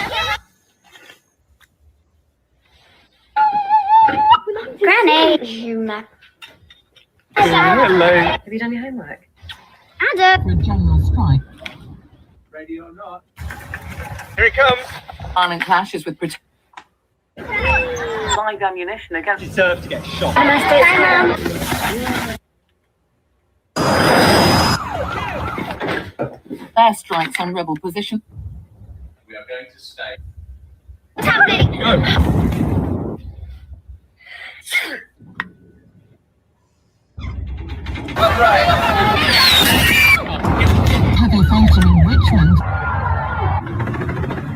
Granny. You Mac. Hello. Have you done your homework? Ada. For a general strike. Ready or not? Here it comes. Arming clashes with Britain. Live ammunition against. Deserve to get shot. Air strikes on rebel position. We are going to stay. What's happening? Go. All right. Have they function in Richmond?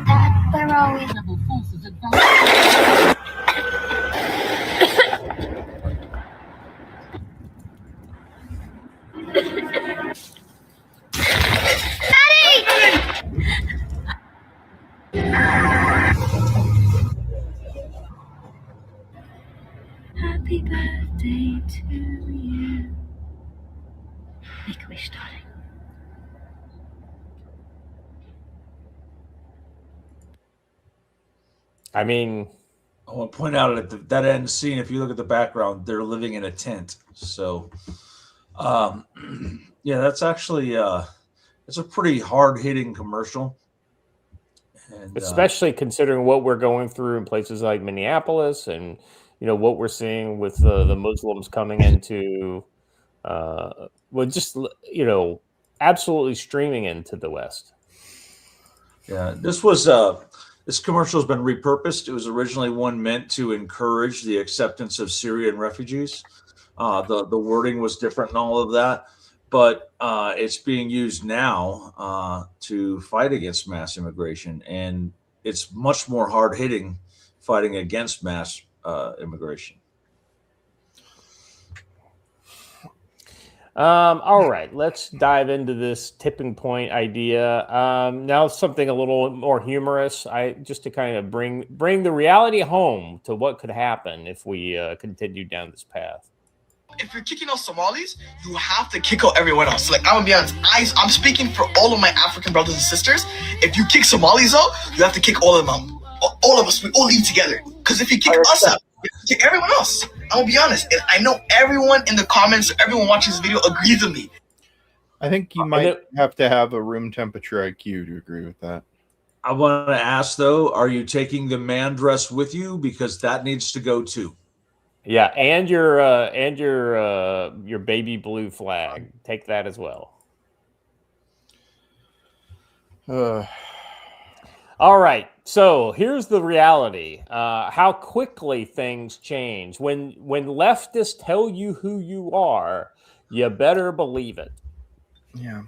Dad, where are we? Rebel forces advance. Happy birthday to you. Make a wish, darling. I mean, I want to point out at that end scene, if you look at the background, they're living in a tent. So, yeah, that's actually it's a pretty hard-hitting commercial. And, especially considering what we're going through in places like Minneapolis and, what we're seeing with the Muslims coming into, absolutely streaming into the West. Yeah, this commercial has been repurposed. It was originally one meant to encourage the acceptance of Syrian refugees. The wording was different and all of that, but it's being used now to fight against mass immigration, and it's much more hard-hitting fighting against mass immigration. All right, let's dive into this tipping point idea. Now something a little more humorous. Just to kind of bring the reality home to what could happen if we continue down this path. If you're kicking out Somalis, you have to kick out everyone else. Like, I'm gonna be honest, I'm speaking for all of my African brothers and sisters. If you kick Somalis out, you have to kick all of them out. All of us, we all leave together. Because if you kick us out, you have to kick everyone else. I'm gonna be honest, and I know everyone in the comments, everyone watching this video agrees with me. I think you might have to have a room temperature IQ to agree with that. I want to ask though, are you taking the man dress with you? Because that needs to go too. Yeah, and your baby blue flag. Take that as well. All right. So here's the reality. How quickly things change. When leftists tell you who you are, you better believe it. Yeah.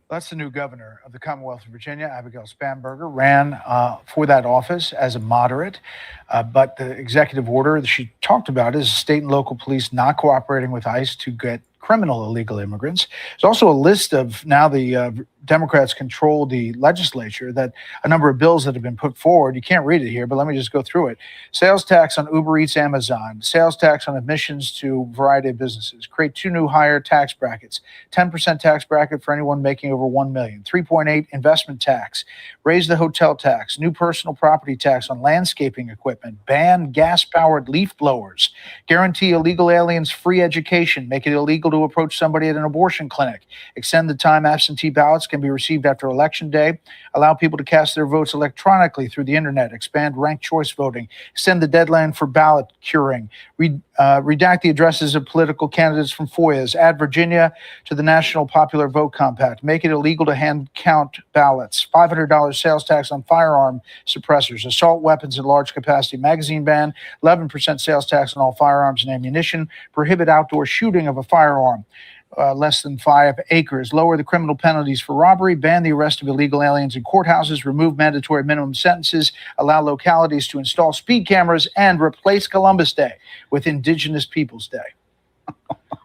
That's the new governor of the Commonwealth of Virginia, Abigail Spanberger, ran for that office as a moderate. But the executive order that she talked about is state and local police not cooperating with ICE to get criminal illegal immigrants. There's also a list of, now the Democrats control the legislature, that a number of bills that have been put forward. You can't read it here, but let me just go through it. Sales tax on Uber Eats, Amazon, sales tax on admissions to a variety of businesses, create 2 new higher tax brackets, 10% tax bracket for anyone making over $1 million, 3.8 investment tax, raise the hotel tax, new personal property tax on landscaping equipment, ban gas-powered leaf blowers, guarantee illegal aliens free education, make it illegal to approach somebody at an abortion clinic, extend the time absentee ballots can be received after Election Day, allow people to cast their votes electronically through the internet, expand ranked choice voting, extend the deadline for ballot curing, redact the addresses of political candidates from FOIAs, add Virginia to the National Popular Vote Compact, make it illegal to hand count ballots, $500 sales tax on firearm suppressors, assault weapons in large capacity magazine ban, 11% sales tax on all firearms and ammunition, prohibit outdoor shooting of a firearm less than 5 acres, lower the criminal penalties for robbery, ban the arrest of illegal aliens in courthouses, remove mandatory minimum sentences, allow localities to install speed cameras, and replace Columbus Day with Indigenous Peoples Day.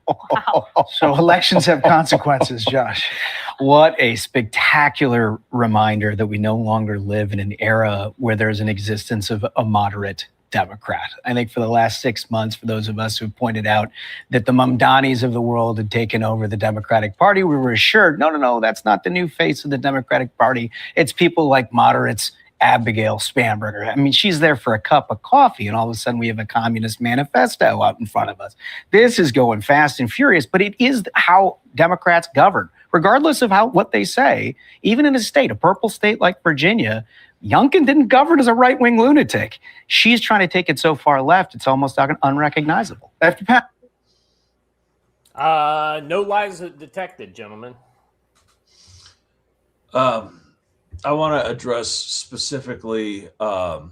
Wow. So elections have consequences, Josh. What a spectacular reminder that we no longer live in an era where there's an existence of a moderate Democrat. I think for the last 6 months, for those of us who pointed out that the Mamdanis of the world had taken over the Democratic Party, we were assured, no, that's not the new face of the Democratic Party. It's people like moderates, Abigail Spanberger. I mean, she's there for a cup of coffee, and all of a sudden we have a communist manifesto out in front of us. This is going fast and furious, but it is how Democrats govern. Regardless of what they say, even in a purple state like Virginia, Youngkin didn't govern as a right-wing lunatic. She's trying to take it so far left, it's almost unrecognizable. No lies detected, gentlemen. I want to address specifically the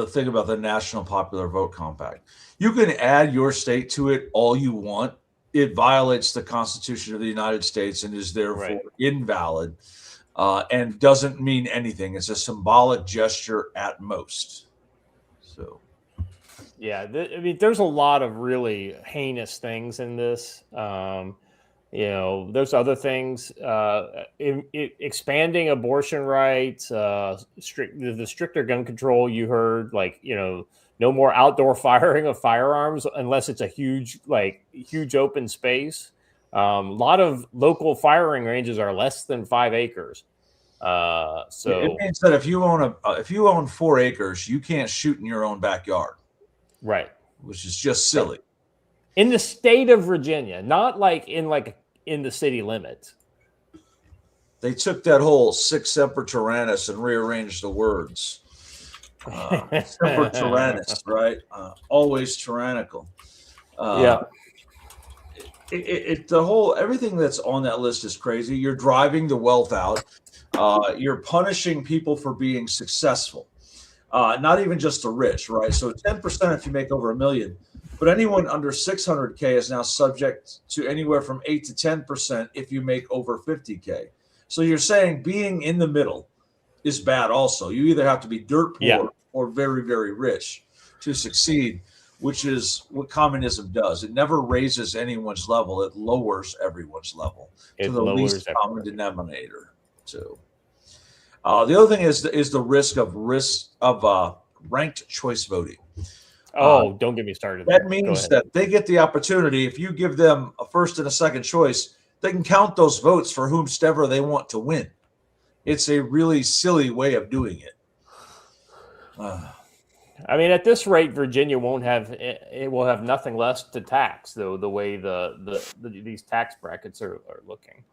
thing about the National Popular Vote Compact. You can add your state to it all you want. It violates the Constitution of the United States and is therefore invalid. And doesn't mean anything. It's a symbolic gesture at most. So, yeah, there's a lot of really heinous things in this. There's other things. Expanding abortion rights, the stricter gun control. You heard, no more outdoor firing of firearms unless it's a huge open space. A lot of local firing ranges are less than 5 acres. So it means that if you own 4 acres, you can't shoot in your own backyard, right? Which is just silly. In the state of Virginia, not in the city limits. They took that whole sic semper tyrannis and rearranged the words. Semper tyrannis, right? Always tyrannical. Yeah. Everything that's on that list is crazy. You're driving the wealth out. You're punishing people for being successful. Not even just the rich, right? So 10% if you make over $1 million, but anyone under 600K is now subject to anywhere from 8 to 10% if you make over 50K. So you're saying being in the middle is bad also. You either have to be dirt poor or very, very rich to succeed, which is what communism does. It never raises anyone's level. It lowers everyone's level to the least common denominator. So the other thing is the risk of ranked choice voting. Don't get me started. That means that they get the opportunity. If you give them a first and a second choice, they can count those votes for whomsoever they want to win. It's a really silly way of doing it. I mean, at this rate, Virginia won't have it will have nothing less to tax, though, the way these tax brackets are looking.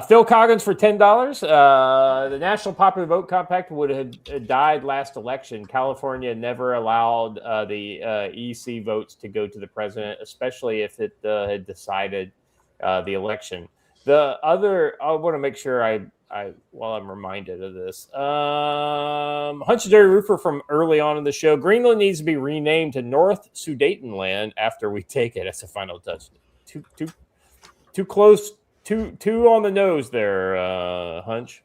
Phil Coggins for $10. The National Popular Vote Compact would have died last election. California never allowed the EC votes to go to the president, especially if it had decided the election. The other, I want to make sure while I'm reminded of this, Hunch Jerry Roofer from early on in the show, Greenland needs to be renamed to North Sudetenland after we take it. That's a final touch. Too close. Two on the nose there, Hunch.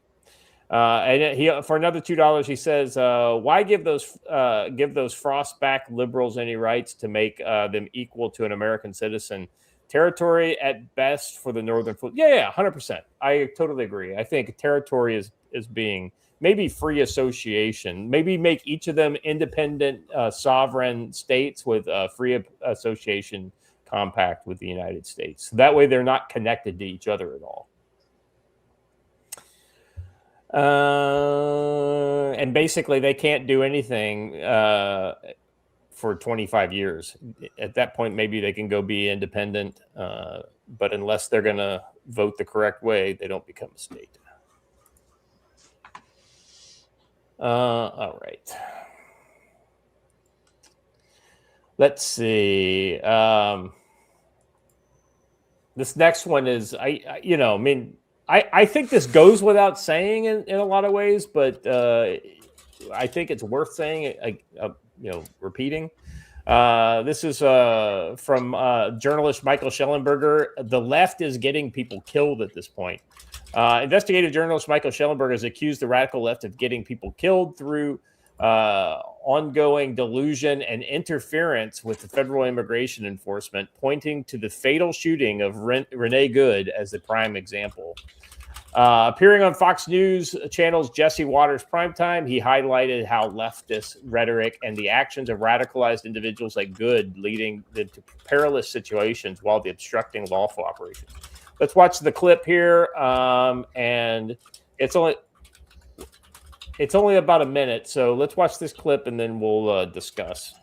And he for another $2, he says, "Why give those frost-back liberals any rights to make them equal to an American citizen? Territory at best for the northern foot." Yeah, 100%. I totally agree. I think territory is being maybe free association. Maybe make each of them independent sovereign states with free association compact with the United States. That way they're not connected to each other at all. And basically they can't do anything for 25 years. At that point, maybe they can go be independent. But unless they're going to vote the correct way, they don't become a state. All right. Let's see. This next one is, I think this goes without saying in a lot of ways, but I think it's worth saying, repeating. This is from journalist Michael Schellenberger. The left is getting people killed at this point. Investigative journalist Michael Schellenberger has accused the radical left of getting people killed through ongoing delusion and interference with the federal immigration enforcement, pointing to the fatal shooting of Renee Good as the prime example. Appearing on Fox News channel's Jesse Waters Primetime, he highlighted how leftist rhetoric and the actions of radicalized individuals like Good leading to perilous situations while the obstructing lawful operations. Let's watch the clip here, and it's only about a minute, so let's watch this clip and then we'll discuss.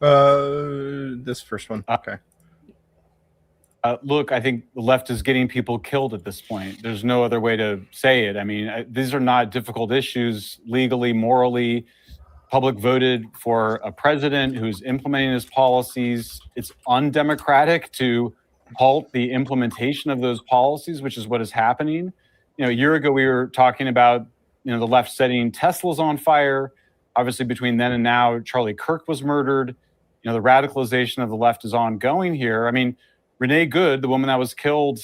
This first one. Okay. Look, I think the left is getting people killed at this point. There's no other way to say it. I mean, these are not difficult issues legally, morally. Public voted for a president who's implementing his policies. It's undemocratic to halt the implementation of those policies, which is what is happening. A year ago, we were talking about, the left setting Teslas on fire. Obviously, between then and now, Charlie Kirk was murdered. The radicalization of the left is ongoing here. I mean, Renee Good, the woman that was killed,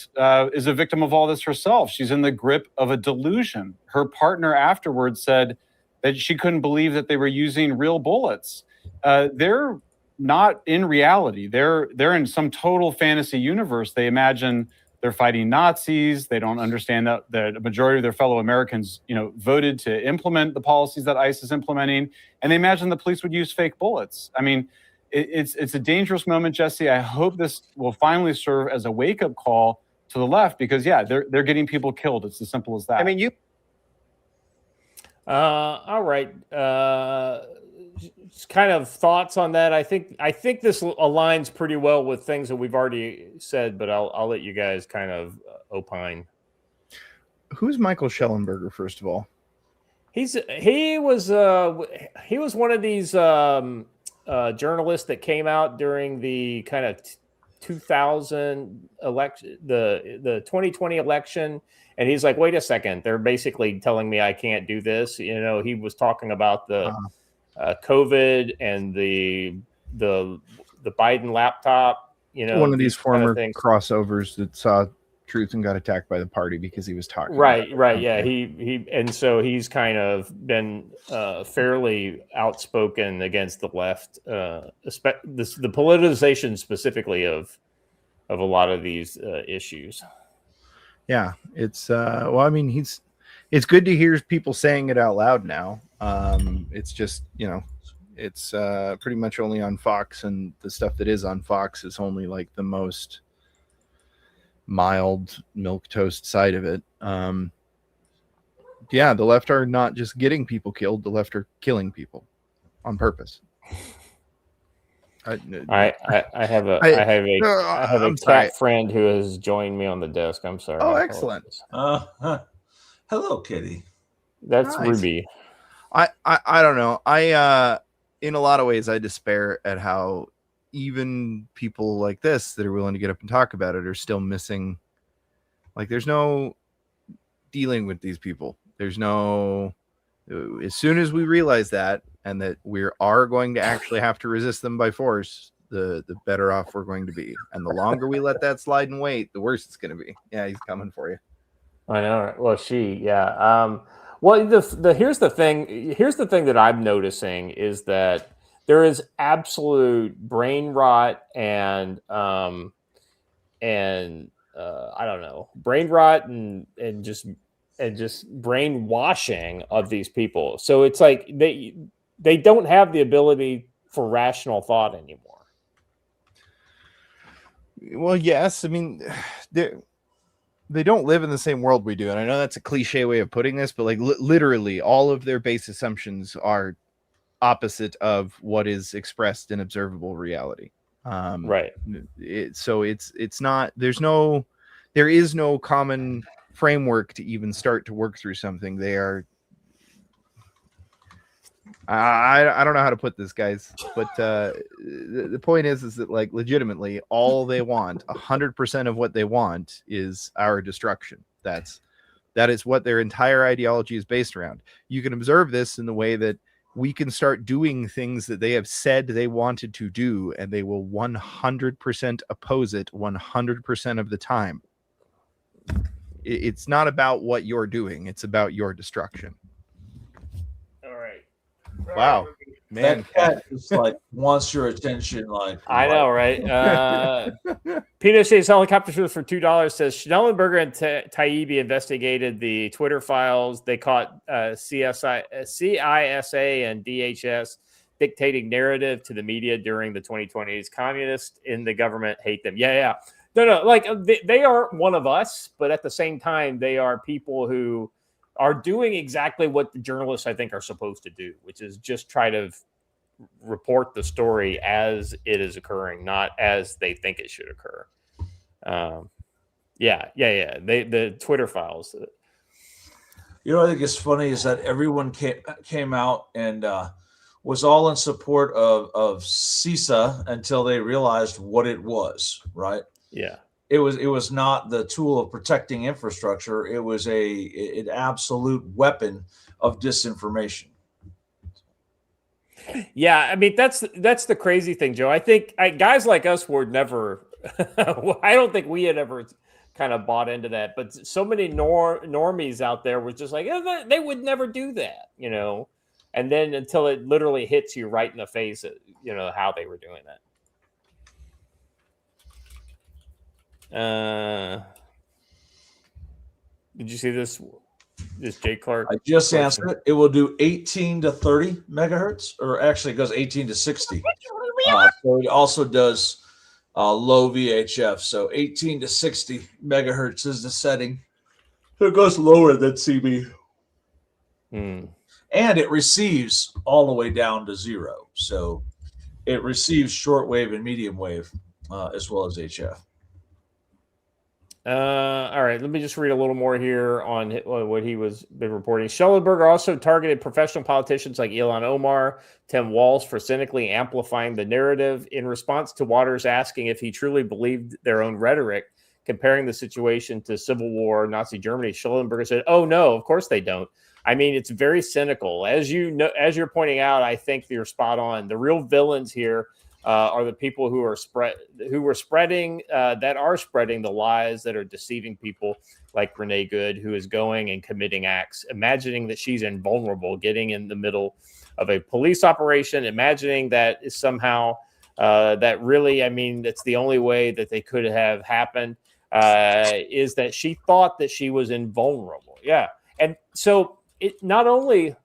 is a victim of all this herself. She's in the grip of a delusion. Her partner afterwards said that she couldn't believe that they were using real bullets. They're not in reality. They're in some total fantasy universe. They imagine they're fighting Nazis. They don't understand that the majority of their fellow Americans, voted to implement the policies that ICE is implementing, and they imagine the police would use fake bullets. I mean, it's a dangerous moment, Jesse. I hope this will finally serve as a wake-up call to the left, because they're getting people killed. It's as simple as that. I mean, all right. Just kind of thoughts on that. I think this aligns pretty well with things that we've already said, but I'll let you guys kind of opine. Who's Michael Schellenberger, first of all? He was one of these journalists that came out during the kind of 2000 election, the 2020 election, and he's like, wait a second, they're basically telling me I can't do this. He was talking about the COVID and the Biden laptop. One of these former crossovers that saw truth and got attacked by the party because he was talking. Right. about it. Yeah. Okay. And so he's kind of been fairly outspoken against the left, the politicization specifically of a lot of these issues. Yeah, it's well, I mean, it's good to hear people saying it out loud now. It's just, it's pretty much only on Fox, and the stuff that is on Fox is only like the most mild milquetoast side of it. Yeah, the left are not just getting people killed, the left are killing people on purpose. I have a cat friend who has joined me on the desk. I'm sorry. Oh, excellent. Hello, Kitty. That's nice. Ruby. I don't know. In a lot of ways, I despair at how even people like this that are willing to get up and talk about it are still missing. Like, there's no dealing with these people. There's no. As soon as we realize that, and that we are going to actually have to resist them by force, the better off we're going to be. And the longer we let that slide and wait, the worse it's going to be. Yeah, he's coming for you. I know. Well, yeah. Well, here's the thing. Here's the thing that I'm noticing is that there is absolute brain rot and I don't know, brain rot and just brainwashing of these people. So it's like they don't have the ability for rational thought anymore. Well, yes. I mean, they don't live in the same world we do. And I know that's a cliche way of putting this, but like literally all of their base assumptions are opposite of what is expressed in observable reality. Right. So it's not, there is no common framework to even start to work through something. They are, I don't know how to put this, guys, but the point is that, like, legitimately all they want, 100% of what they want, is our destruction. That is what their entire ideology is based around. You can observe this in the way that we can start doing things that they have said they wanted to do, and they will 100% oppose it 100% of the time. It's not about what you're doing. It's about your destruction. All right. Wow. Man, that cat just like wants your attention. Like, I know, right? Peter says helicopter shoes for $2 says Schnellenberger and Taibbi investigated the Twitter files. They caught CISA and DHS dictating narrative to the media during the 2020s. Communists in the government hate them. Yeah. No. Like, they are one of us, but at the same time, they are people who are doing exactly what the journalists, I think, are supposed to do, which is just try to report the story as it is occurring, not as they think it should occur. Yeah. The Twitter files. I think it's funny is that everyone came out and was all in support of CISA until they realized what it was, right? Yeah. It was not the tool of protecting infrastructure. It was an absolute weapon of disinformation. Yeah, I mean that's the crazy thing, Joe. I think guys like us were never. I don't think we had ever kind of bought into that, but so many normies out there were just like, they would never do that, And then until it literally hits you right in the face, how they were doing that. Did you see this Jay Clark? I just answered it. It will do 18 to 30 megahertz, or actually it goes 18 to 60. So it also does low VHF. So 18 to 60 megahertz is the setting. So it goes lower than CB. And it receives all the way down to 0. So it receives shortwave and medium wave as well as HF. All right, let me just read a little more here on what he been reporting. Schellenberger also targeted professional politicians like Ilhan Omar, Tim Walz for cynically amplifying the narrative. In response to Waters asking if he truly believed their own rhetoric, comparing the situation to Civil War, Nazi Germany, Schellenberger said, "Oh no, of course they don't. I mean, it's very cynical. As you know, as you're pointing out, I think you're spot on. The real villains here are the people who are spreading the lies that are deceiving people, like Renee Good, who is going and committing acts, imagining that she's invulnerable, getting in the middle of a police operation, imagining that is somehow that really, I mean, that's the only way that they could have happened, is that she thought that she was invulnerable. Yeah. And so it not only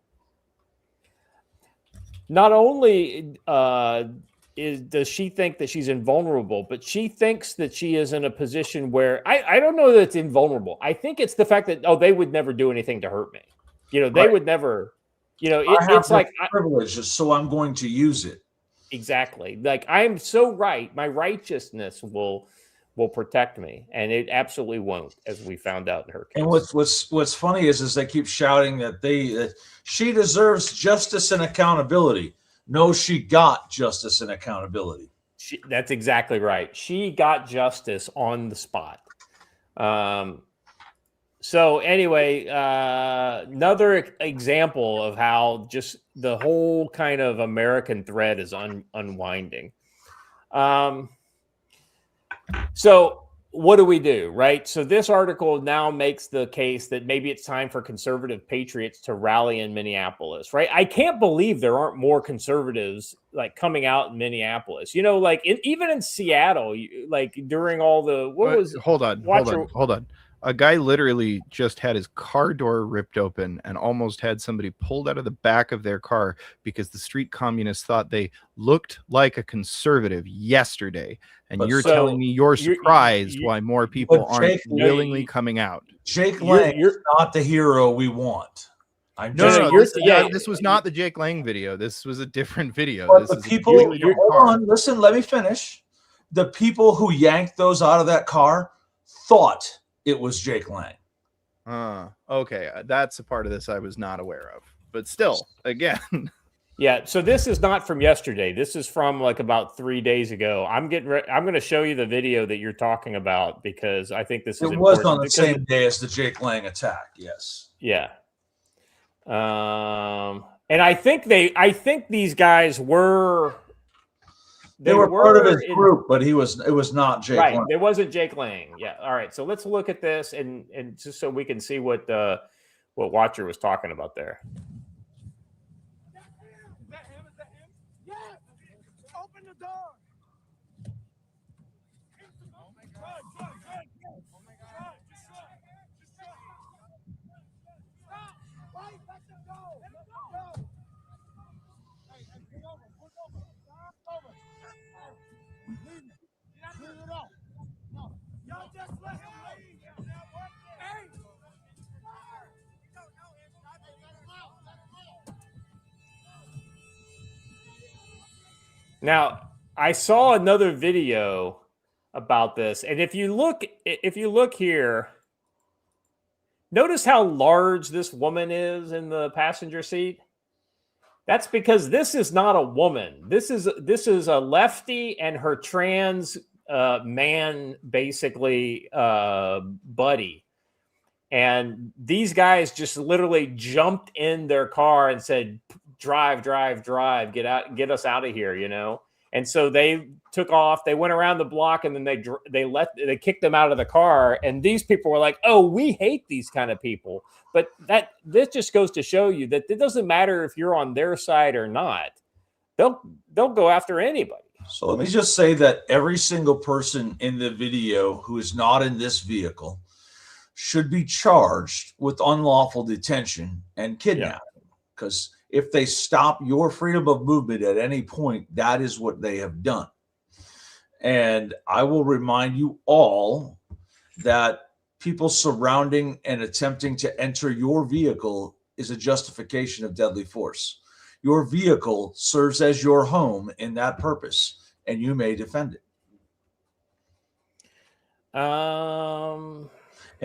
does she think that she's invulnerable, but she thinks that she is in a position where I don't know that it's invulnerable. I think it's the fact that, they would never do anything to hurt me. They would never, it's like privilege, so I'm going to use it. Exactly. Like, I am so right. My righteousness will protect me, and it absolutely won't, as we found out in her case. And what's funny is they keep shouting that she deserves justice and accountability. No, she got justice and accountability. That's exactly right. She got justice on the spot. So anyway, another example of how just the whole kind of American thread is unwinding. So what do we do, right? So this article now makes the case that maybe it's time for conservative patriots to rally in Minneapolis, right? I can't believe there aren't more conservatives like coming out in Minneapolis. Like even in Seattle, like during all the hold on. A guy literally just had his car door ripped open and almost had somebody pulled out of the back of their car because the street communists thought they looked like a conservative yesterday. And you're telling me you're surprised why more people aren't willingly coming out. Jake Lang is not the hero we want. This was not the Jake Lang video. This was a different video. But the people, hold on, listen, let me finish. The people who yanked those out of that car thought it was Jake Lang. Okay. That's a part of this I was not aware of. But still, again. Yeah, so this is not from yesterday. This is from like about 3 days ago. I'm going to show you the video that you're talking about because I think this is important. It was on the same day as the Jake Lang attack, yes. Yeah. And I think these guys were They were part of his group, but it was not Jake Lang. It wasn't Jake Lang. Yeah. All right. So let's look at this and just so we can see what Watcher was talking about there. Open the door. Now, I saw another video about this, and if you look here, notice how large this woman is in the passenger seat. That's because this is not a woman. This is a lefty and her trans man, basically, buddy. And these guys just literally jumped in their car and said, drive, get out, get us out of here, And so they took off, they went around the block, and then they kicked them out of the car. And these people were like, oh, we hate these kind of people. But this just goes to show you that it doesn't matter if you're on their side or not. They'll go after anybody. So let me just say that every single person in the video who is not in this vehicle should be charged with unlawful detention and kidnapping. Because if they stop your freedom of movement at any point, that is what they have done. And I will remind you all that people surrounding and attempting to enter your vehicle is a justification of deadly force. Your vehicle serves as your home in that purpose, and you may defend it. And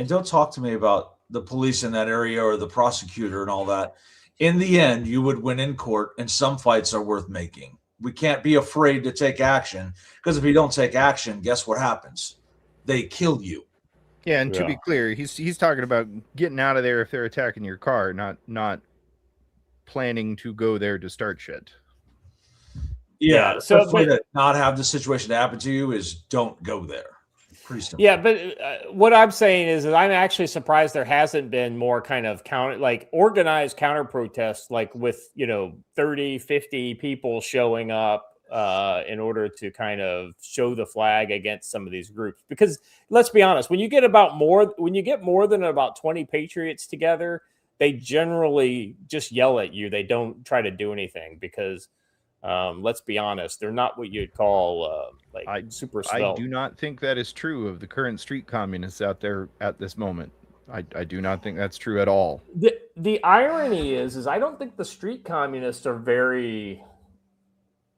don't talk to me about the police in that area or the prosecutor and all that. In the end, you would win in court, and some fights are worth making. We can't be afraid to take action, because if you don't take action, guess what happens? They kill you. Yeah, and to be clear, he's talking about getting out of there if they're attacking your car, not planning to go there to start shit. Yeah. The So, best way to not have the situation happen to you is don't go there. Pretty simple. Yeah, but what I'm saying is that I'm actually surprised there hasn't been more kind of organized counter protests, like with 30, 50 people showing up in order to kind of show the flag against some of these groups. Because let's be honest, when you get more than about 20 patriots together, they generally just yell at you. They don't try to do anything because let's be honest, they're not what you'd call super svelte. I do not think that is true of the current street communists out there at this moment. I do not think that's true at all. The irony is I don't think the street communists are very,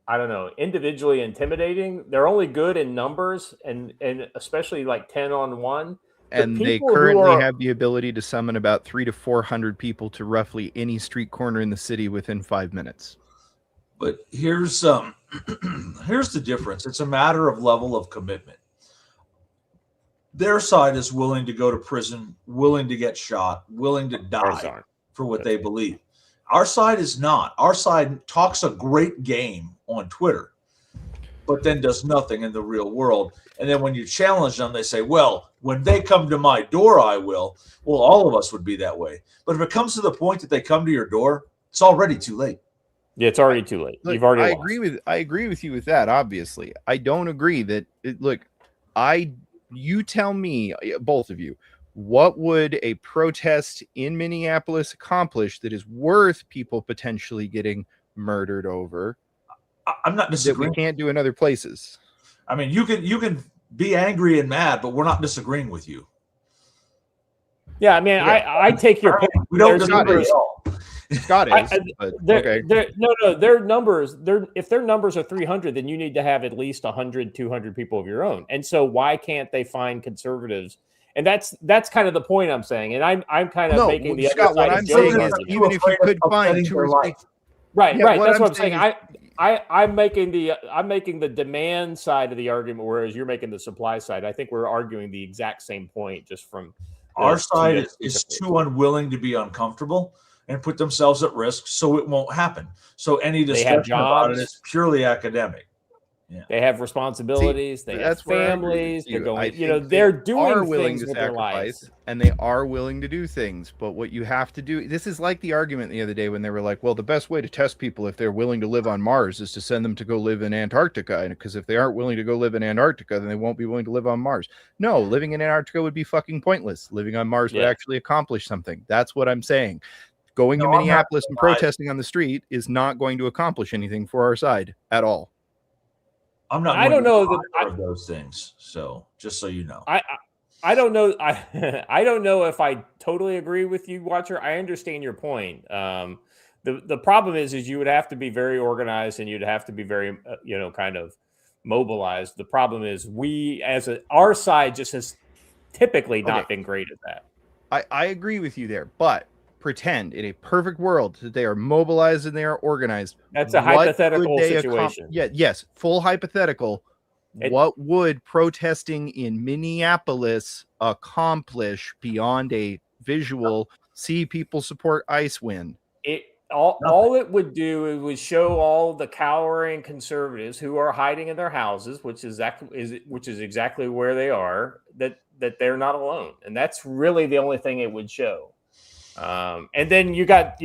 I don't know, individually intimidating. They're only good in numbers and especially like 10 on 1. And they currently have the ability to summon about 300 to 400 people to roughly any street corner in the city within 5 minutes. But here's here's the difference. It's a matter of level of commitment. Their side is willing to go to prison, willing to get shot, willing to die for what they believe. Our side is not. Our side talks a great game on Twitter, but then does nothing in the real world. And then when you challenge them, they say, well, when they come to my door, I will. Well, all of us would be that way. But if it comes to the point that they come to your door, it's already too late. Yeah, it's already too late. Look, You've already I lost. agree with you with that, obviously. I don't agree that you tell me, both of you, what would a protest in Minneapolis accomplish that is worth people potentially getting murdered over? I'm not disagreeing. That we can't do in other places. I mean, you can be angry and mad, but we're not disagreeing with you. Yeah, I mean, I take your point. We don't disagree at all. Scott is. Okay. Their numbers. If their numbers are 300, then you need to have at least 100, 200 people of your own. And so, why can't they find conservatives? And that's kind of the point I'm saying. And I'm kind of making the Scott, other side what I'm of saying Joe's is, argument. even if you could find 2 or 3, right. That's what I'm saying. Is, I'm making the demand side of the argument, whereas you're making the supply side. I think we're arguing the exact same point, just from our side is too unwilling to be uncomfortable and put themselves at risk, so it won't happen. So any discussion about it is purely academic. Yeah. They have responsibilities. They have families. They're going. They're doing things with their lives, and they are willing to do things. But what you have to do, this is like the argument the other day when they were like, "Well, the best way to test people if they're willing to live on Mars is to send them to go live in Antarctica, because if they aren't willing to go live in Antarctica, then they won't be willing to live on Mars." No, living in Antarctica would be fucking pointless. Living on Mars would actually accomplish something. That's what I'm saying. Going to Minneapolis and protesting on the street is not going to accomplish anything for our side at all. I'm not. I don't know of those things. So just so you know, I don't know. I don't know if I totally agree with you, Watcher. I understand your point. The problem is you would have to be very organized and you'd have to be very kind of mobilized. The problem is our side just has typically not been great at that. I agree with you there, but pretend in a perfect world that they are mobilized and they are organized. That's a hypothetical situation. Yes, full hypothetical. What would protesting in Minneapolis accomplish beyond a visual see people support ICE win? All it would do, it would show all the cowering conservatives who are hiding in their houses, which is exactly where they are, that they're not alone. And that's really the only thing it would show. And then you got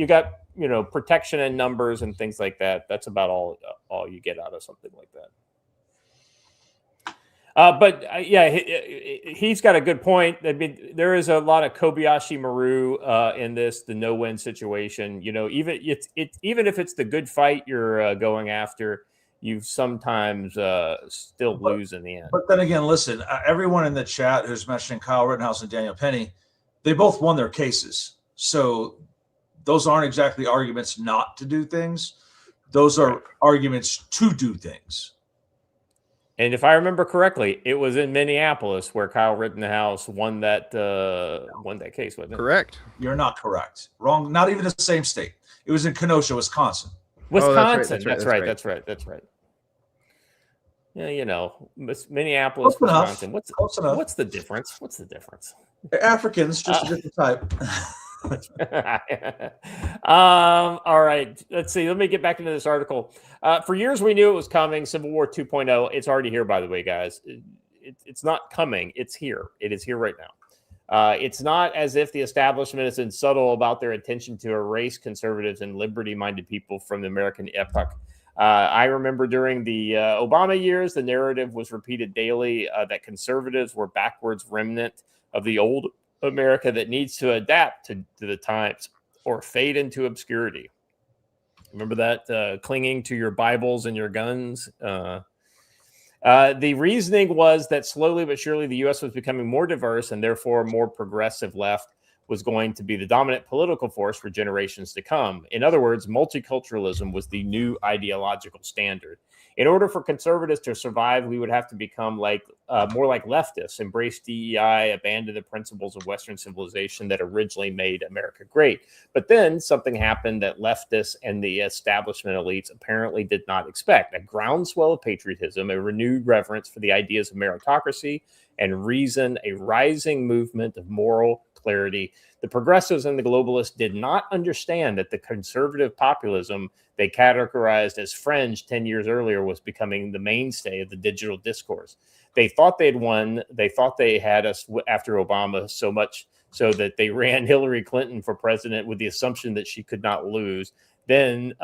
protection in numbers and things like that. That's about all you get out of something like that. He's got a good point. I mean, there is a lot of Kobayashi Maru in this, the no-win situation. Even if it's the good fight you're going after, you sometimes still lose in the end. But then again, listen, everyone in the chat who's mentioning Kyle Rittenhouse and Daniel Penny, they both won their cases. So those aren't exactly arguments not to do things. Those are arguments to do things. And if I remember correctly, it was in Minneapolis where Kyle Rittenhouse won that case, wasn't it? Correct. You're not correct. Wrong. Not even the same state. It was in Kenosha, Wisconsin. Wisconsin. That's right. Yeah, Minneapolis, Wisconsin. What's the difference? They're Africans, just a different type. All right. Let's see. Let me get back into this article. For years, we knew it was coming. Civil War 2.0. It's already here, by the way, guys. It's not coming. It's here. It is here right now. It's not as if the establishment has been subtle about their intention to erase conservatives and liberty-minded people from the American epoch. I remember during the Obama years, the narrative was repeated daily that conservatives were backwards remnant of the old America that needs to adapt to the times or fade into obscurity. Remember that clinging to your Bibles and your guns? The reasoning was that slowly but surely the U.S. was becoming more diverse and therefore more progressive left was going to be the dominant political force for generations to come. In other words, multiculturalism was the new ideological standard. In order for conservatives to survive, we would have to become more like leftists, embrace DEI, abandon the principles of Western civilization that originally made America great. But then something happened that leftists and the establishment elites apparently did not expect: a groundswell of patriotism, a renewed reverence for the ideas of meritocracy and reason, a rising movement of moral clarity. The progressives and the globalists did not understand that the conservative populism they categorized as fringe 10 years earlier was becoming the mainstay of the digital discourse. They thought they'd won. They thought they had us after Obama, so much so that they ran Hillary Clinton for president with the assumption that she could not lose. Then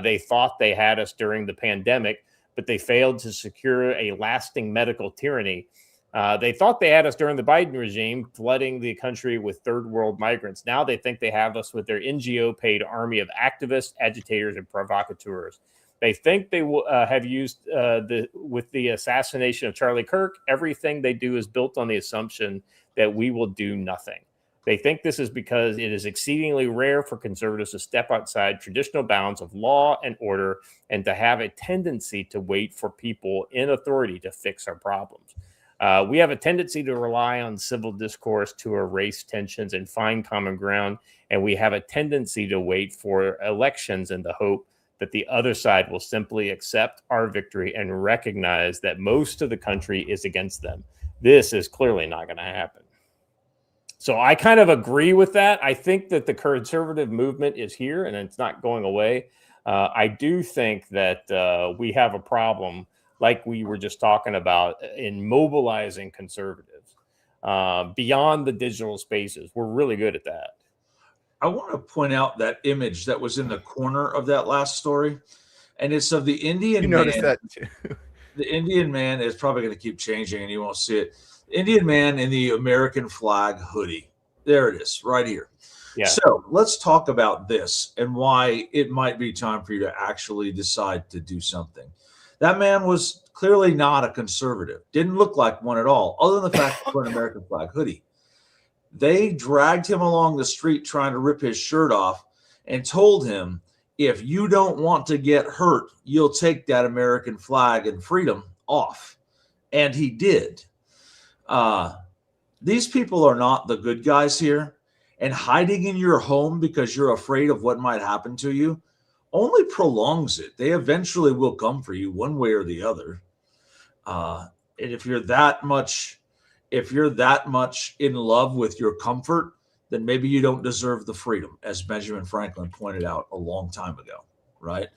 they thought they had us during the pandemic, but they failed to secure a lasting medical tyranny. They thought they had us during the Biden regime, flooding the country with third world migrants. Now they think they have us with their NGO-paid army of activists, agitators, and provocateurs. They think they have used with the assassination of Charlie Kirk. Everything they do is built on the assumption that we will do nothing. They think this is because it is exceedingly rare for conservatives to step outside traditional bounds of law and order and to have a tendency to wait for people in authority to fix our problems. We have a tendency to rely on civil discourse to erase tensions and find common ground. And we have a tendency to wait for elections in the hope that the other side will simply accept our victory and recognize that most of the country is against them. This is clearly not going to happen. So I kind of agree with that. I think that the conservative movement is here and it's not going away. I do think that we have a problem, like we were just talking about, in mobilizing conservatives beyond the digital spaces. We're really good at that. I want to point out that image that was in the corner of that last story, and it's of the Indian man. You noticed that too. The Indian man is probably going to keep changing, and you won't see it. Indian man in the American flag hoodie. There it is, right here. Yeah. So let's talk about this and why it might be time for you to actually decide to do something. That man was clearly not a conservative. Didn't look like one at all, other than the fact he wore an American flag hoodie. They dragged him along the street trying to rip his shirt off and told him, if you don't want to get hurt, you'll take that American flag and freedom off. And he did. These people are not the good guys here. And hiding in your home because you're afraid of what might happen to you only prolongs it. They eventually will come for you one way or the other. And if you're that much in love with your comfort, then maybe you don't deserve the freedom, as Benjamin Franklin pointed out a long time ago, right?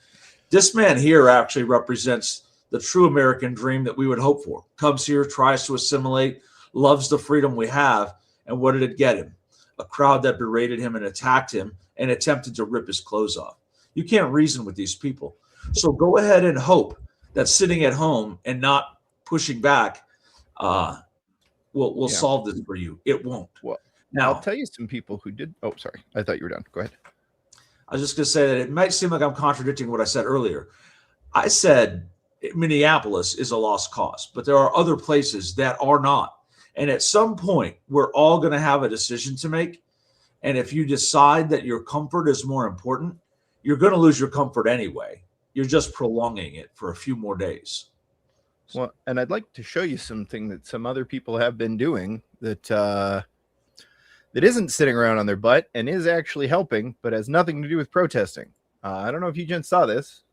This man here actually represents the true American dream that we would hope for. Comes here, tries to assimilate, loves the freedom we have. And what did it get him? A crowd that berated him and attacked him and attempted to rip his clothes off. You can't reason with these people. So go ahead and hope that sitting at home and not pushing back will solve this for you. It won't. Well, now I'll tell you some people who did. Oh, sorry. I thought you were done. Go ahead. I was just going to say that it might seem like I'm contradicting what I said earlier. I said Minneapolis is a lost cause, but there are other places that are not. And at some point, we're all going to have a decision to make. And if you decide that your comfort is more important, you're going to lose your comfort anyway. You're just prolonging it for a few more days. Well, and I'd like to show you something that some other people have been doing that isn't sitting around on their butt and is actually helping, but has nothing to do with protesting. I don't know if you gents saw this.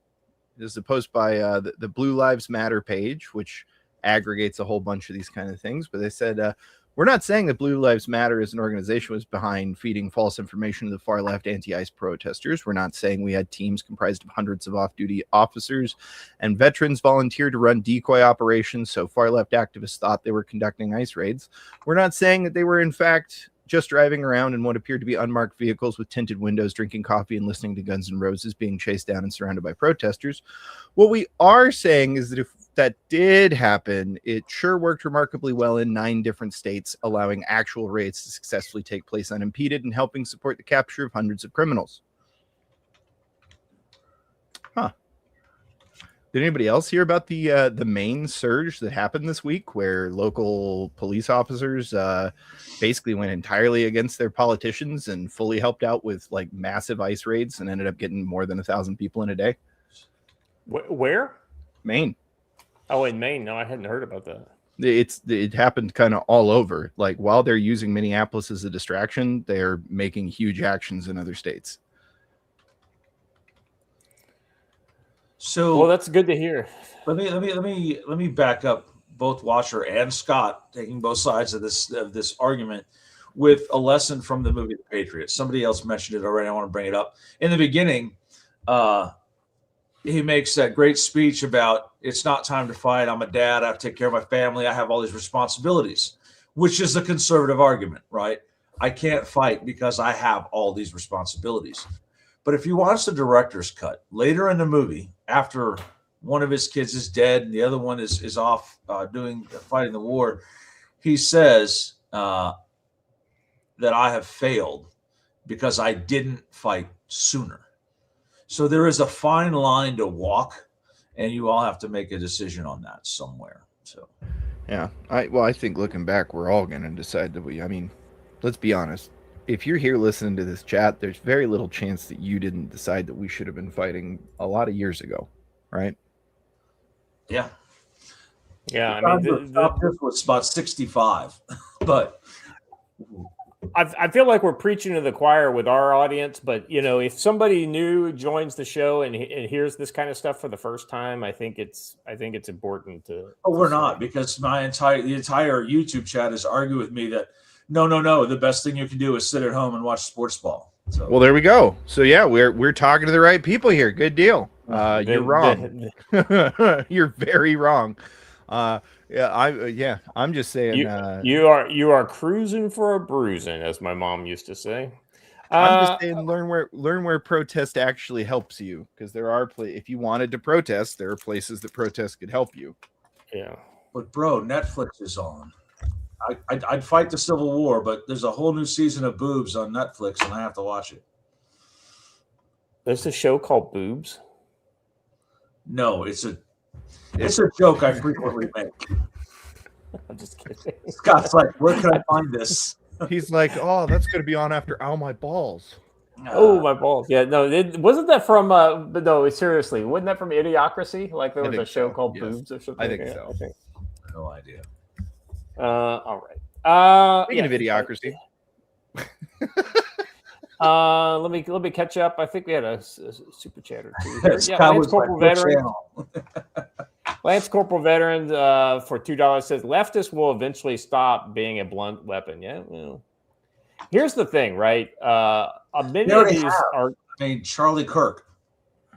This is a post by the Blue Lives Matter page, which aggregates a whole bunch of these kind of things. But they said, We're not saying that Blue Lives Matter as an organization was behind feeding false information to the far left anti-ICE protesters. We're not saying we had teams comprised of hundreds of off-duty officers and veterans volunteer to run decoy operations so far left activists thought they were conducting ICE raids. We're not saying that they were in fact just driving around in what appeared to be unmarked vehicles with tinted windows, drinking coffee and listening to Guns N' Roses, being chased down and surrounded by protesters. What we are saying is that if that did happen, it sure worked remarkably well in 9 different states, allowing actual raids to successfully take place unimpeded and helping support the capture of hundreds of criminals. Did anybody else hear about the Maine surge that happened this week, where local police officers basically went entirely against their politicians and fully helped out with like massive ICE raids and ended up getting more than 1,000 people in a day? Where? Maine. Oh, in Maine. No, I hadn't heard about that. It happened kind of all over. Like while they're using Minneapolis as a distraction, they're making huge actions in other states. So well, that's good to hear. Let me back up both Washer and Scott, taking both sides of this argument, with a lesson from the movie The Patriot. Somebody else mentioned it already. I want to bring it up. In the beginning, he makes that great speech about it's not time to fight. I'm a dad. I have to take care of my family. I have all these responsibilities, which is a conservative argument, right? I can't fight because I have all these responsibilities. But if you watch the director's cut later in the movie, after one of his kids is dead and the other one is off fighting the war, he says that I have failed because I didn't fight sooner. So there is a fine line to walk, and you all have to make a decision on that somewhere. So, yeah, I think looking back, we're all going to decide that let's be honest. If you're here listening to this chat, there's very little chance that you didn't decide that we should have been fighting a lot of years ago, right? Yeah. Yeah, this was about 65, but I feel like we're preaching to the choir with our audience, but if somebody new joins the show and hears this kind of stuff for the first time, I think it's important to. Oh, we're not, because the entire YouTube chat is arguing with me that no, the best thing you can do is sit at home and watch sports ball. So. Well, there we go. So yeah, we're talking to the right people here. Good deal. You're wrong. You're very wrong. I'm just saying. You are cruising for a bruising, as my mom used to say. I'm just saying, learn where protest actually helps you, because there are if you wanted to protest, there are places that protest could help you. Yeah. But bro, Netflix is on. I'd fight the Civil War, but there's a whole new season of Boobs on Netflix, and I have to watch it. There's a show called Boobs? No, it's a joke I frequently make. I'm just kidding. Scott's like, where can I find this? He's like, oh, that's going to be on after Ow My Balls. Oh, my balls. Yeah, no, wasn't that from, but no, seriously, wasn't that from Idiocracy? Like there was a show called Boobs or something? I think so. No idea. All right. Speaking of Idiocracy. Let me catch up. I think we had a super chat or two. Lance Corporal Veteran. Lance Corporal Veteran for $2 says leftists will eventually stop being a blunt weapon. Yeah. Well, here's the thing, right? Many of these are. Charlie Kirk.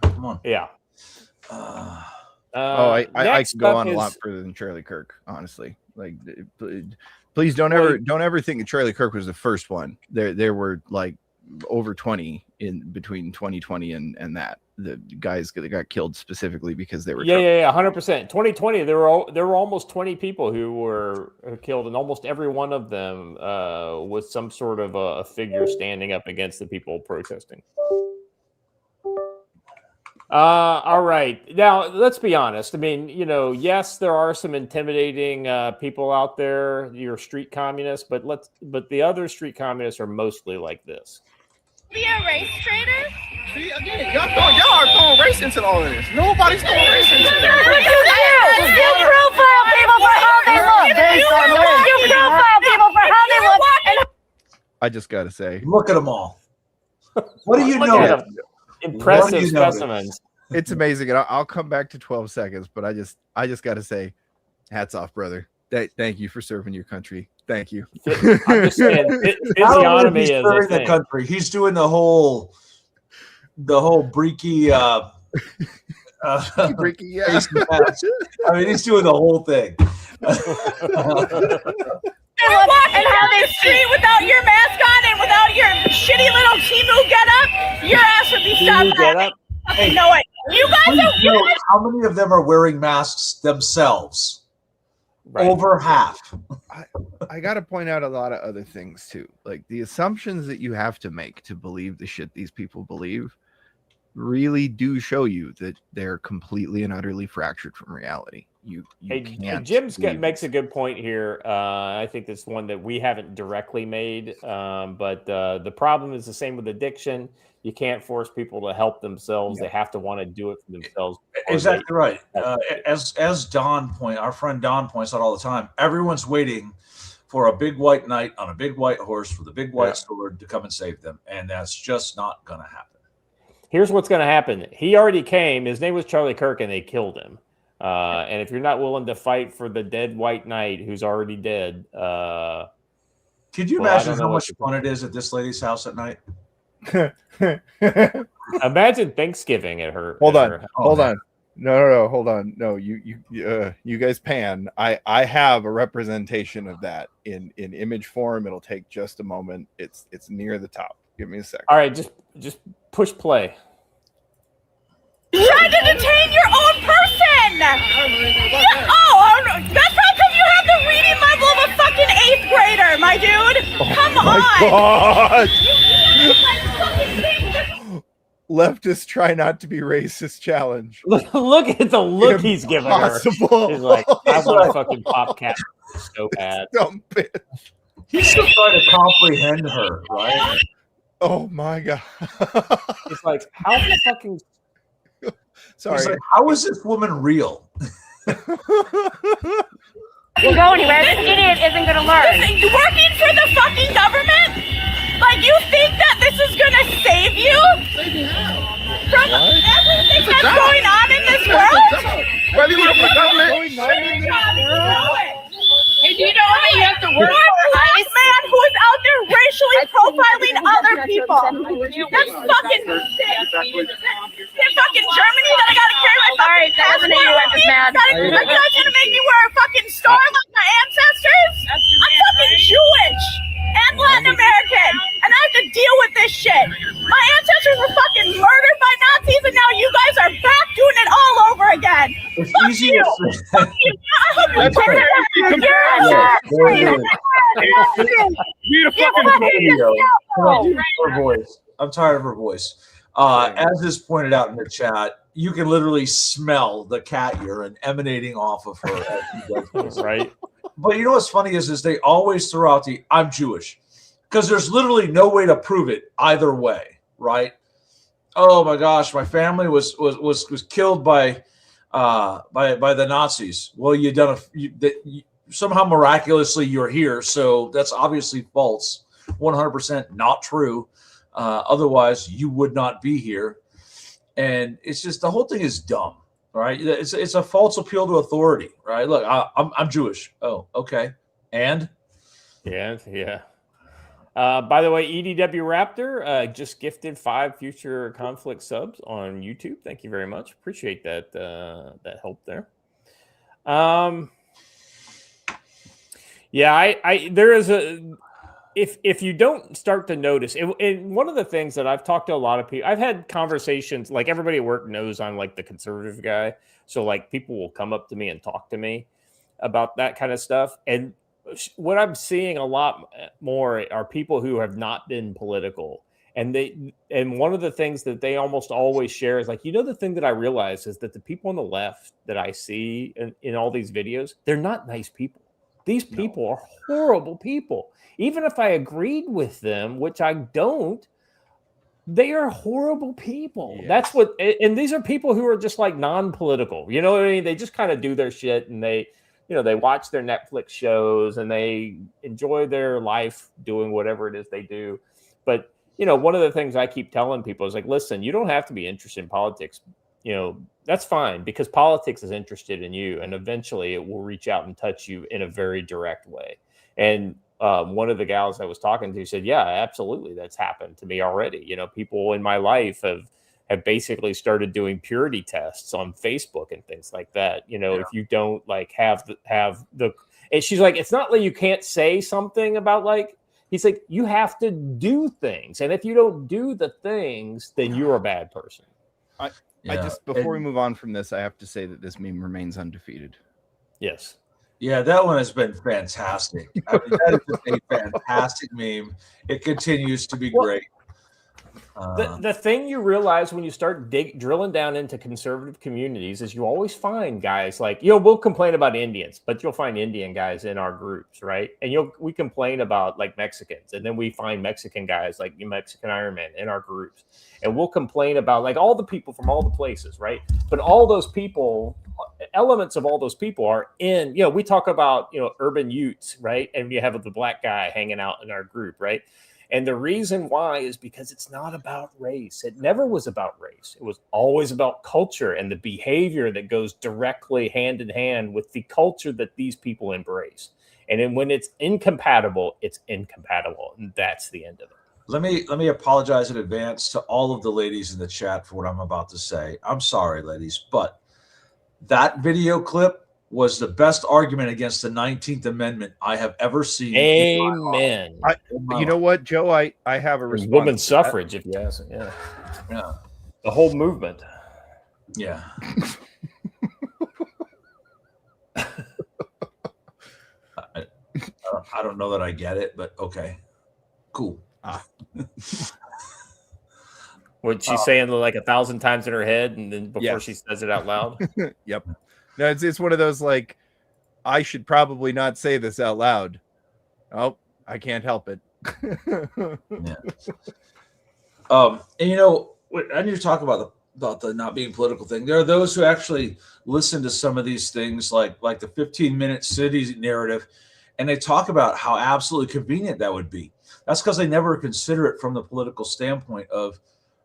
Come on. Yeah. I could go on a lot further than Charlie Kirk, honestly. Like, please don't ever think that Charlie Kirk was the first one. There were like over 20 in between 2020 and that the guys that got killed specifically because they were 100%. 2020 there were almost 20 people who were killed, and almost every one of them was some sort of a figure standing up against the people protesting. All right. Now, let's be honest. I mean, yes, there are some intimidating people out there, your street communists, but the other street communists are mostly like this. Be a race traitor? See, again, y'all are throwing race into all of this. Nobody's throwing race into it. You profile people for how they look. You profile people for how they look. I just got to say. Look at them all. What do you know? Impressive specimens. It's amazing, and I'll come back to 12 seconds. But I just got to say, hats off, brother. Thank you for serving your country. Thank you. I'm just saying, Not only physiognomy is he is a serving the thing. country, he's doing the whole breaky Freaky, yeah. face mask. I mean, he's doing the whole thing. You're walking down the street without your mask on and without your shitty little Timu getup, your ass would be stopped. Hey, know it. You guys are. You guys. How many of them are wearing masks themselves? Right. Over half. I got to point out a lot of other things too. Like the assumptions that you have to make to believe the shit these people believe really do show you that they're completely and utterly fractured from reality. You can't. Jim makes a good point here. I think it's one that we haven't directly made, but the problem is the same with addiction. You can't force people to help themselves. They have to want to do it for themselves. Exactly right. As our friend Don points out all the time, everyone's waiting for a big white knight on a big white horse with a big white sword to come and save them, and that's just not going to happen. Here's what's going to happen. He already came. His name was Charlie Kirk, and they killed him. And if you're not willing to fight for the dead white knight who's already dead, could you imagine how much fun it is at this lady's house at night? Imagine Thanksgiving at her. Hold on. No, hold on. No, you guys pan. I have a representation of that in image form. It'll take just a moment. It's near the top. Give me a second. All right, just push play. Trying to detain your own person. That's probably because you have the reading level of a fucking 8th grader, my dude. Come on. God. Leftist try not to be racist challenge. Look at the look he's giving her. He's like, I want to fucking pop cat so bad. He's still trying to comprehend her, right? Oh my God. It's like, how fucking. Sorry. He's like, how is this woman real? Can go anywhere. This idiot isn't gonna learn. Working for the fucking government? Like, you think that this is gonna save you? From everything that's going on in this world? Whether you work for the government. Hey, do you know how you have to work for ICE? Man who is out there racially profiling other people. That's fucking sick. In fucking Germany that I gotta carry my fucking passport. You guys gonna make me wear a fucking star like my ancestors? I'm fucking Jewish and Latin American, and I have to deal with this shit. My ancestors were fucking murdered by Nazis, and now you guys are back doing it all over again. Fuck you. Fuck you. I hope you take I'm tired of her voice. As is pointed out in the chat, you can literally smell the cat urine emanating off of her as she does this. Right. But you know what's funny is they always throw out the I'm Jewish, because there's literally no way to prove it either way, right? Oh my gosh, my family was killed by the Nazis. Well, somehow miraculously you're here, so that's obviously false, 100% not true. Otherwise, you would not be here. And it's just the whole thing is dumb, right? It's a false appeal to authority, right? Look, I'm Jewish. Oh, okay, and yeah. By the way, EDW Raptor just gifted 5 future conflict subs on YouTube. Thank you very much. Appreciate that help there. Yeah, there is if you don't start to notice, and one of the things that I've talked to a lot of people, I've had conversations, like everybody at work knows I'm like the conservative guy. So like people will come up to me and talk to me about that kind of stuff. And what I'm seeing a lot more are people who have not been political. And one of the things that they almost always share is like, the thing that I realize is that the people on the left that I see in all these videos, they're not nice people. These people are horrible people. Even if I agreed with them, which I don't, they are horrible people. Yes. That's what, and these are people who are just like non-political. You know what I mean? They just kind of do their shit and they watch their Netflix shows and they enjoy their life doing whatever it is they do. But, one of the things I keep telling people is like, listen, you don't have to be interested in politics. That's fine because politics is interested in you and eventually it will reach out and touch you in a very direct way. And one of the gals I was talking to said, yeah, absolutely, that's happened to me already. You know, people in my life have basically started doing purity tests on Facebook and things like that. You know, if you don't like have the and she's like, it's not like you can't say something about like, he's like, you have to do things. And if you don't do the things, then you're a bad person. I just, before we move on from this, I have to say that this meme remains undefeated. Yes. Yeah, that one has been fantastic. I mean, that is a fantastic meme. It continues to be great. The thing you realize when you start drilling down into conservative communities is you always find guys like, you know, we'll complain about Indians, but you'll find Indian guys in our groups, right? And we complain about like Mexicans, and then we find Mexican guys like Mexican Iron Man in our groups. And we'll complain about like all the people from all the places, right? But all those people, elements of all those people are in, you know, we talk about, you know, urban Utes, right? And you have the black guy hanging out in our group, right? And the reason why is because it's not about race. It never was about race. It was always about culture and the behavior that goes directly hand in hand with the culture that these people embrace. And then when it's incompatible, it's incompatible. And that's the end of it. Let me apologize in advance to all of the ladies in the chat for what I'm about to say. I'm sorry, ladies, but that video clip was the best argument against the 19th Amendment I have ever seen. Amen. You know what, Joe? I have a response. Women's suffrage, if you ask. Yeah. The whole movement. Yeah. I don't know that I get it, but okay. Cool. What she's saying like 1,000 times in her head, and then before she says it out loud. Yep. No, it's one of those like, I should probably not say this out loud. Oh, I can't help it. Yeah. And you know, I need to talk about the not being political thing. There are those who actually listen to some of these things, like the 15-minute city narrative, and they talk about how absolutely convenient that would be. That's because they never consider it from the political standpoint of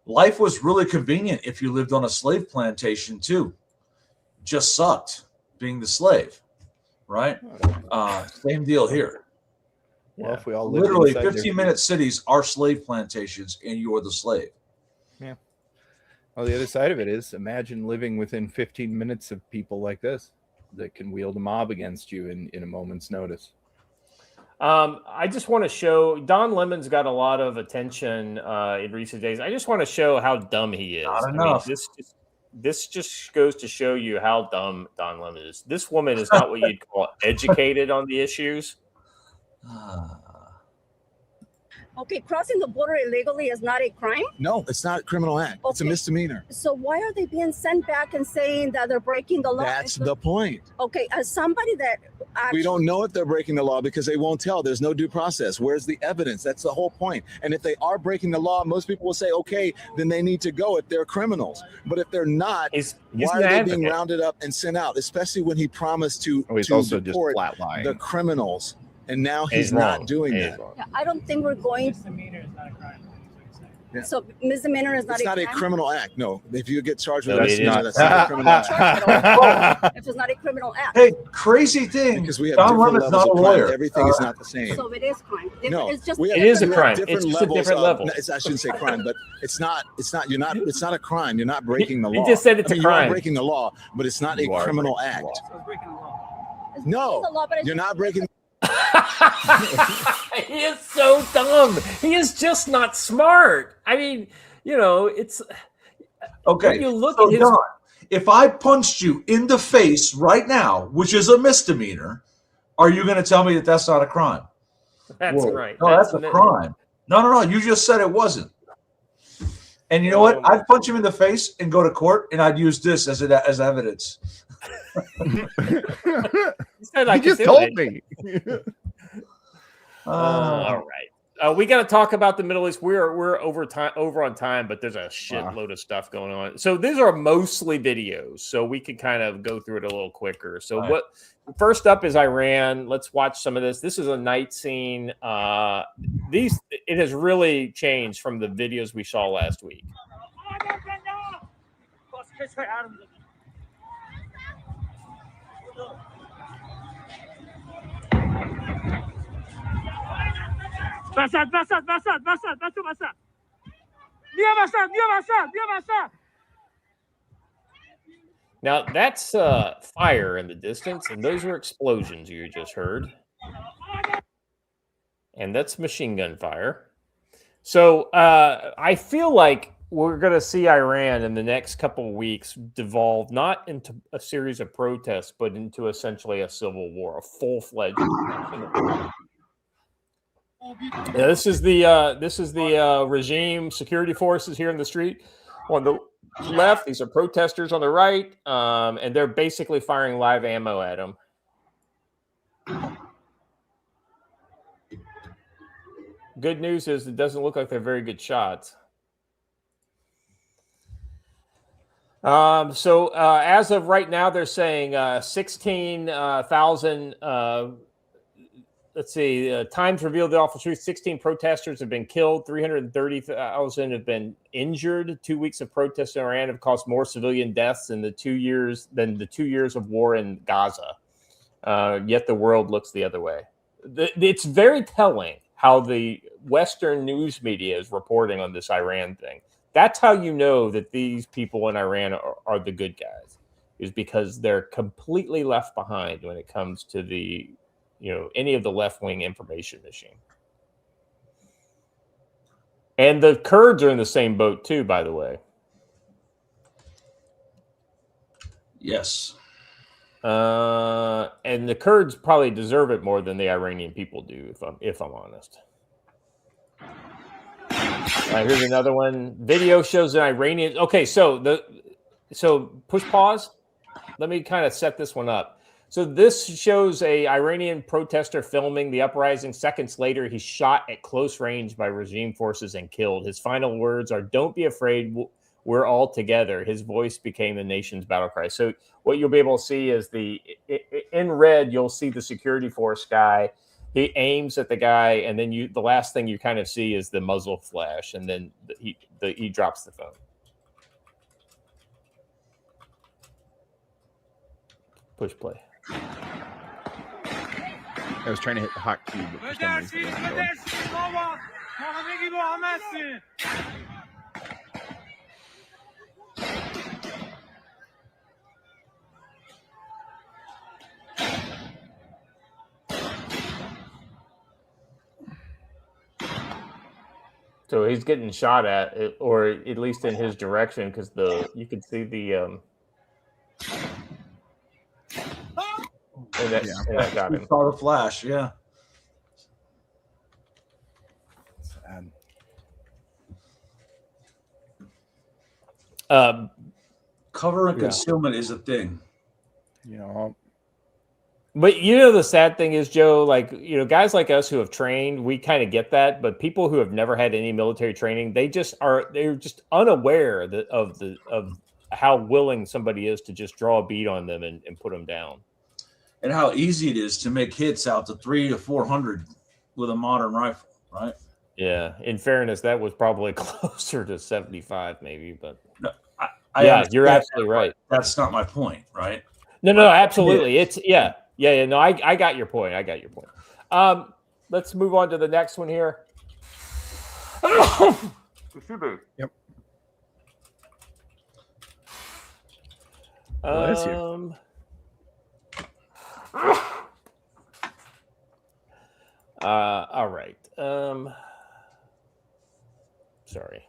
life was really convenient if you lived on a slave plantation too. Just sucked being the slave, right? Same deal here. Well, if we all literally 15-minute cities are slave plantations, and you're the slave. Yeah. Well, the other side of it is, imagine living within 15 minutes of people like this that can wield a mob against you in a moment's notice. I just want to show Don Lemon's got a lot of attention in recent days. I just want to show how dumb he is. Not enough. This just goes to show you how dumb Don Lemon is. This woman is not what you'd call educated on the issues. Okay, crossing the border illegally is not a crime? No, it's not a criminal act. Okay. It's a misdemeanor. So why are they being sent back and saying that they're breaking the law? That's the point. Okay, as somebody that we don't know if they're breaking the law because they won't tell. There's no due process. Where's the evidence? That's the whole point. And if they are breaking the law, most people will say, okay, then they need to go if they're criminals. But if they're not, why are they being rounded up and sent out? Especially when he promised to deport the criminals. And now he's not doing that. Yeah, I don't think we're going. Misdemeanor is not a crime. Yeah. So misdemeanor is not it's a not crime? a criminal act. No, if you get charged with No, a misdemeanor, that's not a criminal act. If it's not a criminal act. Hey, crazy thing. Because we have Don different Lemon's levels not of a crime. lawyer. Everything is not the same. So it is crime. No, it's just it is a crime. Different It's just levels a different level. I shouldn't say crime, but it's not. You're not. It's not a crime. You're not breaking the law. He just said it's a You crime. are breaking the law, but it's not a criminal act. No, you're not breaking. He is so dumb. He is just not smart. I mean, you know, it's okay. When you look so at his, Don, if I punched you in the face right now, which is a misdemeanor, are you going to tell me that that's not a crime? That's right. No, that's a crime. No. You just said it wasn't. And you know what? I'd punch him in the face and go to court, and I'd use this as evidence. He just told me. All right. We got to talk about the Middle East. We're over on time, but there's a shitload of stuff going on. So these are mostly videos, so we can kind of go through it a little quicker. So first up is Iran. Let's watch some of this. This is a night scene. It has really changed from the videos we saw last week. Basad, Basad, Basad, Basad, Batu Basad. Dia Basad, Dia Basad, Dia Basad. Now that's fire in the distance, and those are explosions you just heard. And that's machine gun fire. So I feel like we're going to see Iran in the next couple of weeks devolve not into a series of protests, but into essentially a civil war, a full-fledged. Yeah, this is the regime security forces here in the street. On the left, these are protesters on the right, and they're basically firing live ammo at them. Good news is it doesn't look like they're very good shots. So as of right now, they're saying 16,000. Let's see. Times revealed the awful truth. 16 protesters have been killed. 330,000 have been injured. 2 weeks of protests in Iran have caused more civilian deaths in the 2 years than the 2 years of war in Gaza. Yet the world looks the other way. It's very telling how the Western news media is reporting on this Iran thing. That's how you know that these people in Iran are the good guys, is because they're completely left behind when it comes to the, any of the left-wing information machine. And the Kurds are in the same boat too, by the way. Yes. And the Kurds probably deserve it more than the Iranian people do, if I'm honest. Here's another one. Video shows an Iranian. Okay, so push pause. Let me kind of set this one up. So this shows a Iranian protester filming the uprising. Seconds later, he's shot at close range by regime forces and killed. His final words are, "Don't be afraid. We're all together." His voice became the nation's battle cry. So what you'll be able to see is in red, you'll see the security force guy. He aims at the guy, and then the last thing you kind of see is the muzzle flash, and then he drops the phone. Push play. I was trying to hit the hot key, but for some reason it wasn't going. So he's getting shot at, or at least in his direction, because you can see the and that got him. Saw the flash, yeah. Cover and concealment is a thing. But the sad thing is, Joe, guys like us who have trained, we kind of get that. But people who have never had any military training, they're just unaware of how willing somebody is to just draw a bead on them and put them down. And how easy it is to make hits out to 300 to 400 with a modern rifle, right? Yeah. In fairness, that was probably closer to 75, maybe. But no, you're absolutely right. That's not my point, right? No, absolutely. It's Yeah. No, I got your point. Let's move on to the next one here. Yep. Bless you. All right. Sorry.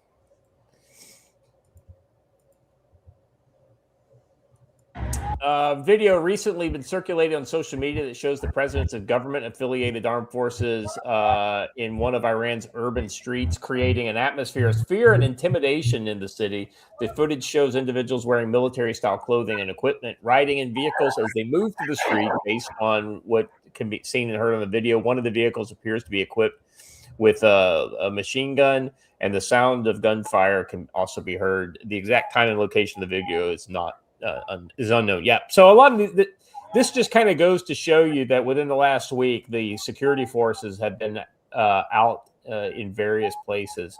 Video recently been circulated on social media that shows the presence of government-affiliated armed forces in one of Iran's urban streets, creating an atmosphere of fear and intimidation in the city. The footage shows individuals wearing military-style clothing and equipment, riding in vehicles as they move through the street. Based on what can be seen and heard on the video, one of the vehicles appears to be equipped with a machine gun, and the sound of gunfire can also be heard. The exact time and location of the video is unknown. Yeah. So a lot of this just kind of goes to show you that within the last week, the security forces have been out in various places.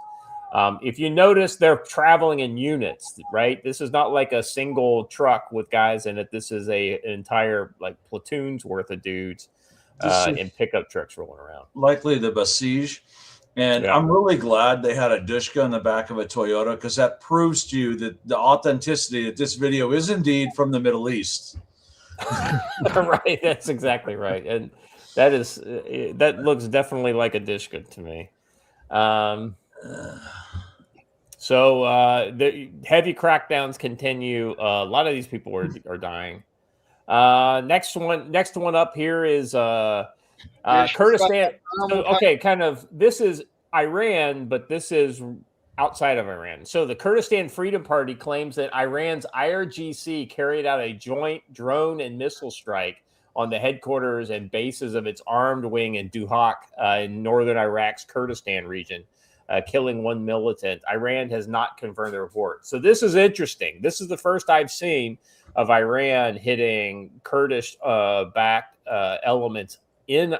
If you notice, they're traveling in units, right? This is not like a single truck with guys in it. This is an entire platoon's worth of dudes. in pickup trucks rolling around. Likely the Basij. And Yeah. I'm really glad they had a Dushka in the back of a Toyota, because that proves to you that the authenticity that this video is indeed from the Middle East. Right, that's exactly right, and that looks definitely like a Dishka to me. So the heavy crackdowns continue. A lot of these people are dying. Next one up here is Kurdistan. So, okay, kind of. This is Iran, but this is outside of Iran. So the Kurdistan Freedom Party claims that Iran's IRGC carried out a joint drone and missile strike on the headquarters and bases of its armed wing in Duhok in northern Iraq's Kurdistan region, killing one militant. Iran has not confirmed the report. So this is interesting. This is the first I've seen of Iran hitting Kurdish-backed elements in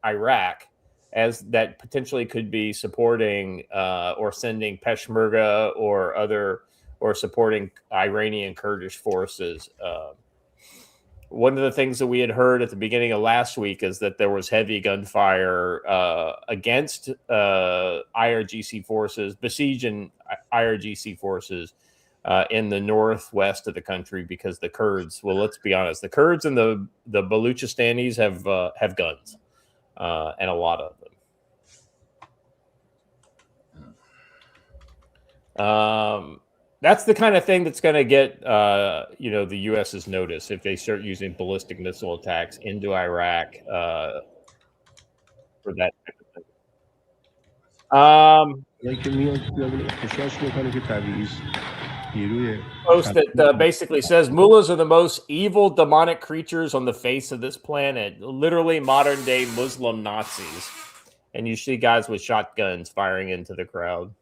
Iraq, as that potentially could be supporting or sending Peshmerga or supporting Iranian Kurdish forces. One of the things that we had heard at the beginning of last week is that there was heavy gunfire against IRGC forces, besieging IRGC forces in the northwest of the country, because the Kurds, well, let's be honest, the Kurds and the Baluchistanis have guns, and a lot of them. That's the kind of thing that's going to get, the U.S.'s notice if they start using ballistic missile attacks into Iraq for that type of thing. Post that basically says mullahs are the most evil demonic creatures on the face of this planet, literally modern day Muslim Nazis. And you see guys with shotguns firing into the crowd.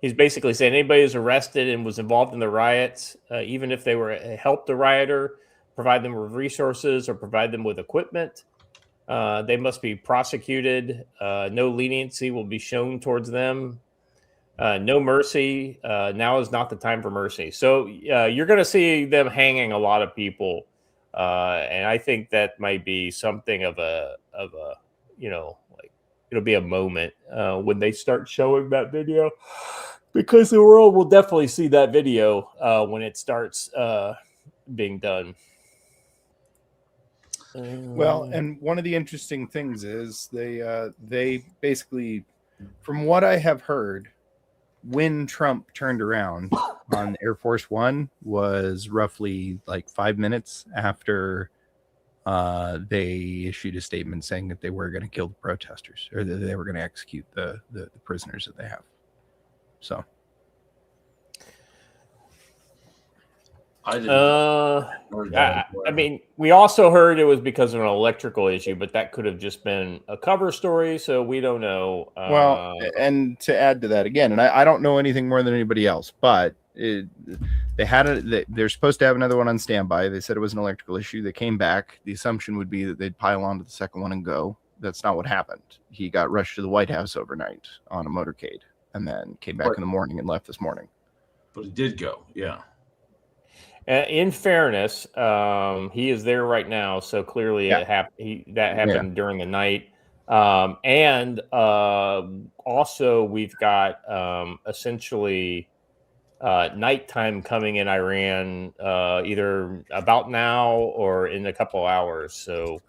He's basically saying anybody who's arrested and was involved in the riots, even if they helped the rioter, provide them with resources or provide them with equipment, they must be prosecuted. No leniency will be shown towards them. No mercy. Now is not the time for mercy. So you're going to see them hanging a lot of people, and I think that might be something of a like it'll be a moment when they start showing that video, because the world will definitely see that video when it starts being done. Well, and one of the interesting things is they basically, from what I have heard, when Trump turned around on Air Force One was roughly like 5 minutes after they issued a statement saying that they were going to kill the protesters, or that they were going to execute the prisoners that they have. So I mean, we also heard it was because of an electrical issue, but that could have just been a cover story, so we don't know. Well, and to add to that again, and I don't know anything more than anybody else, but they're supposed to have another one on standby. They said it was an electrical issue. They came back. The assumption would be that they'd pile onto the second one and go. That's not what happened. He got rushed to the White House overnight on a motorcade and then came back in the morning and left this morning. But he did go, yeah. In fairness, he is there right now, so clearly that happened during the night. And also we've got essentially nighttime coming in Iran either about now or in a couple hours. So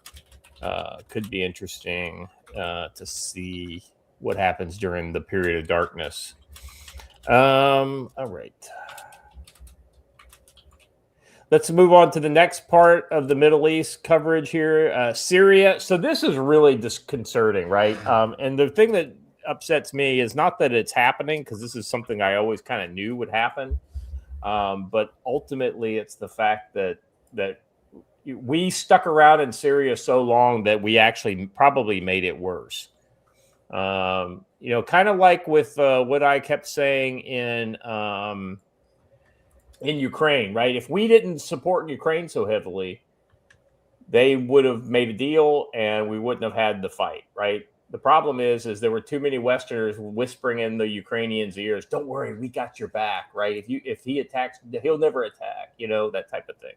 could be interesting to see what happens during the period of darkness. All right. Let's move on to the next part of the Middle East coverage here. Syria. So this is really disconcerting, right? And the thing that upsets me is not that it's happening, because this is something I always kind of knew would happen. But ultimately, it's the fact that we stuck around in Syria so long that we actually probably made it worse. Kind of like with what I kept saying in Ukraine, right? If we didn't support Ukraine so heavily, they would have made a deal and we wouldn't have had the fight, right? The problem is there were too many Westerners whispering in the Ukrainians' ears, "Don't worry, we got your back." Right? If he attacks, he'll never attack. That type of thing.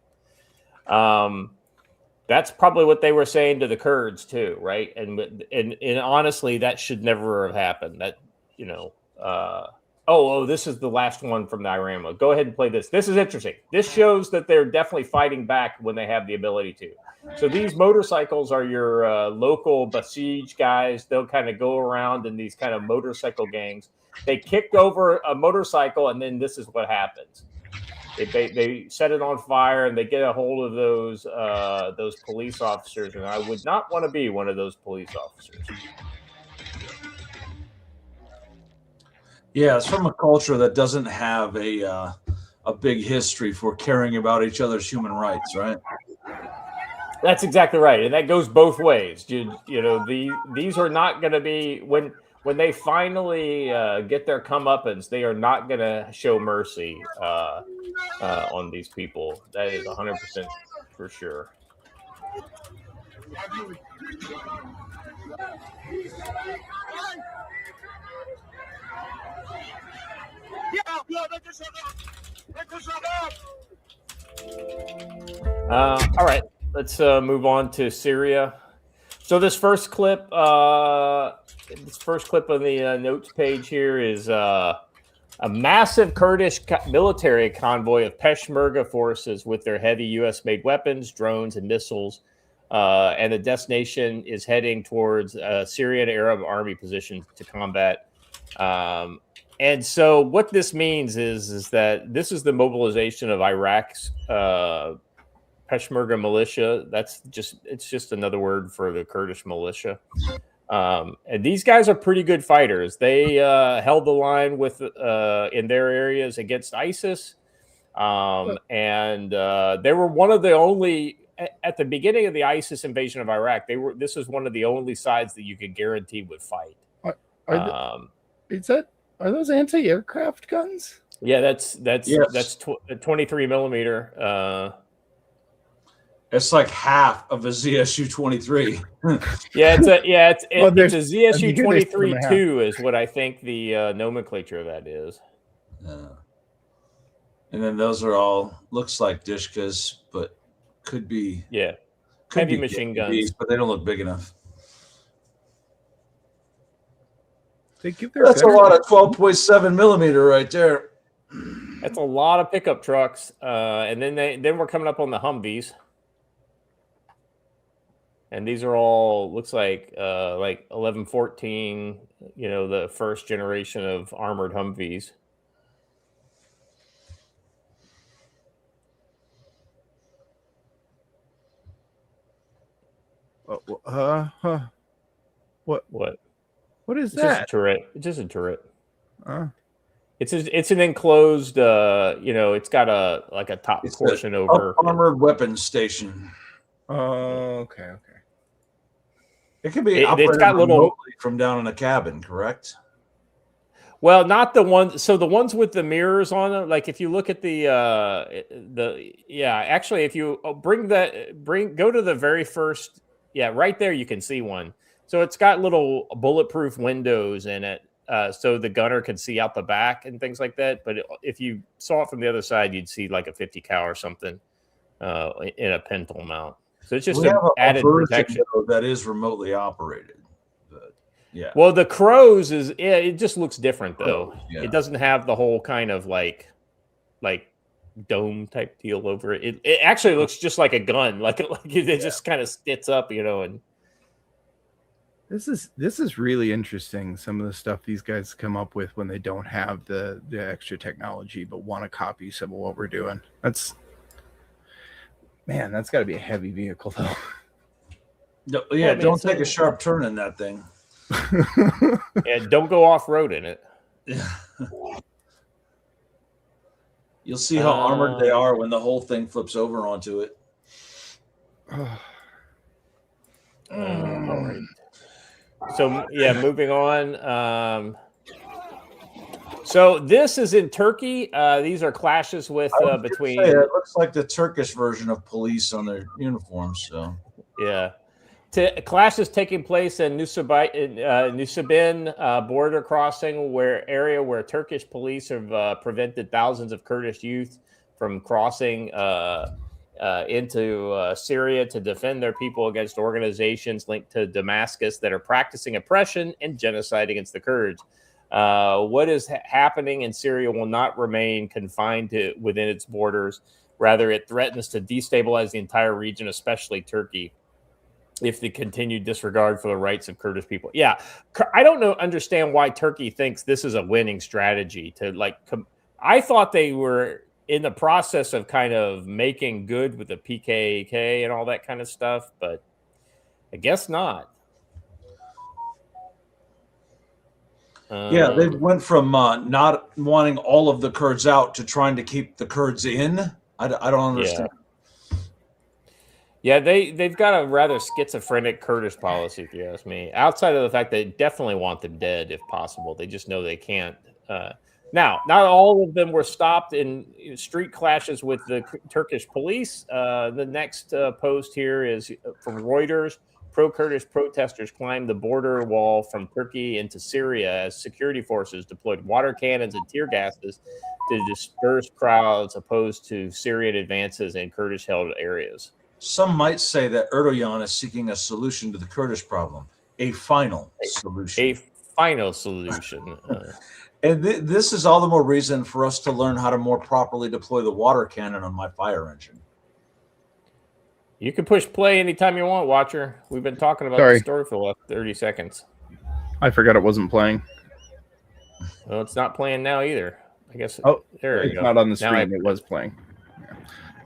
That's probably what they were saying to the Kurds too, right? And honestly, that should never have happened. That this is the last one from the Iran. Go ahead and play this. This is interesting. This shows that they're definitely fighting back when they have the ability to. So these motorcycles are your local Basij guys. They'll kind of go around in these kind of motorcycle gangs. They kick over a motorcycle, and then this is what happens. They set it on fire, and they get a hold of those police officers. And I would not want to be one of those police officers. Yeah, it's from a culture that doesn't have a big history for caring about each other's human rights, right? That's exactly right, and that goes both ways. These are not going to be when they finally get their comeuppance. They are not going to show mercy on these people. That is 100% for sure. All right, let's move on to Syria. So this first clip on the notes page here is a massive Kurdish military convoy of Peshmerga forces with their heavy U.S.-made weapons, drones, and missiles, and the destination is heading towards Syrian Arab army positions to combat. And so what this means is that this is the mobilization of Iraq's Peshmerga militia. It's just another word for the Kurdish militia. And these guys are pretty good fighters. They held the line in their areas against ISIS. And they were one of the only at the beginning of the ISIS invasion of Iraq. This was one of the only sides that you could guarantee would fight. Are those anti-aircraft guns? Yeah, that's 23 millimeter. It's like half of a ZSU 23. Yeah, it's a ZSU 23-2 is what I think the nomenclature of that is. And then those are all looks like Dishkas, but could be heavy machine guns, but they don't look big enough. That's a lot of 12.7 millimeter right there. That's a lot of pickup trucks, and then we're coming up on the Humvees, and these are all looks like 1114. The first generation of armored Humvees. What is it's that? Just a turret. It's just a turret. It's an enclosed. It's got a top portion over armored weapons station. Oh, okay. It could be it's got remotely from down in a cabin, correct? Well, not the ones. So the ones with the mirrors on them. Like if you look at actually, if you go to the very first. Yeah, right there you can see one. So it's got little bulletproof windows in it, so the gunner can see out the back and things like that. But if you saw it from the other side, you'd see like a 50 cal or something in a pintle mount. So it's just an added protection that is remotely operated. But yeah. Well, the Crows it just looks different though. Yeah. It doesn't have the whole kind of like dome type deal over it. It actually looks just like a gun, like it just kind of stits up, and. This is really interesting. Some of the stuff these guys come up with when they don't have the extra technology, but want to copy some of what we're doing. That's got to be a heavy vehicle, though. No, yeah, don't take a sharp turn in that thing. Yeah, don't go off road in it. You'll see how armored they are when the whole thing flips over onto it. All right. So yeah, moving on. So this is in Turkey. These are clashes with between. It looks like the Turkish version of police on their uniforms. So yeah, clashes taking place in Nusaybin border crossing, where Turkish police have prevented thousands of Kurdish youth from crossing into Syria to defend their people against organizations linked to Damascus that are practicing oppression and genocide against the Kurds. What is happening in Syria will not remain confined to within its borders. Rather, it threatens to destabilize the entire region, especially Turkey, if the continued disregard for the rights of Kurdish people. Yeah, I don't understand why Turkey thinks this is a winning strategy to I thought they were in the process of kind of making good with the PKK and all that kind of stuff, but I guess not. Yeah, they went from not wanting all of the Kurds out to trying to keep the Kurds in. I don't understand. Yeah, they've got a rather schizophrenic Kurdish policy, if you ask me. Outside of the fact they definitely want them dead if possible. They just know they can't. Now, not all of them were stopped in street clashes with the Turkish police. The next post here is from Reuters. Pro-Kurdish protesters climbed the border wall from Turkey into Syria as security forces deployed water cannons and tear gases to disperse crowds opposed to Syrian advances in Kurdish-held areas. Some might say that Erdogan is seeking a solution to the Kurdish problem, a final solution. A final solution. And this is all the more reason for us to learn how to more properly deploy the water cannon on my fire engine. You can push play anytime you want, Watcher. We've been talking about the story for the last 30 seconds. I forgot it wasn't playing. Well, it's not playing now either. I guess. Oh, there we it's go. not on the stream. It was playing. Yeah.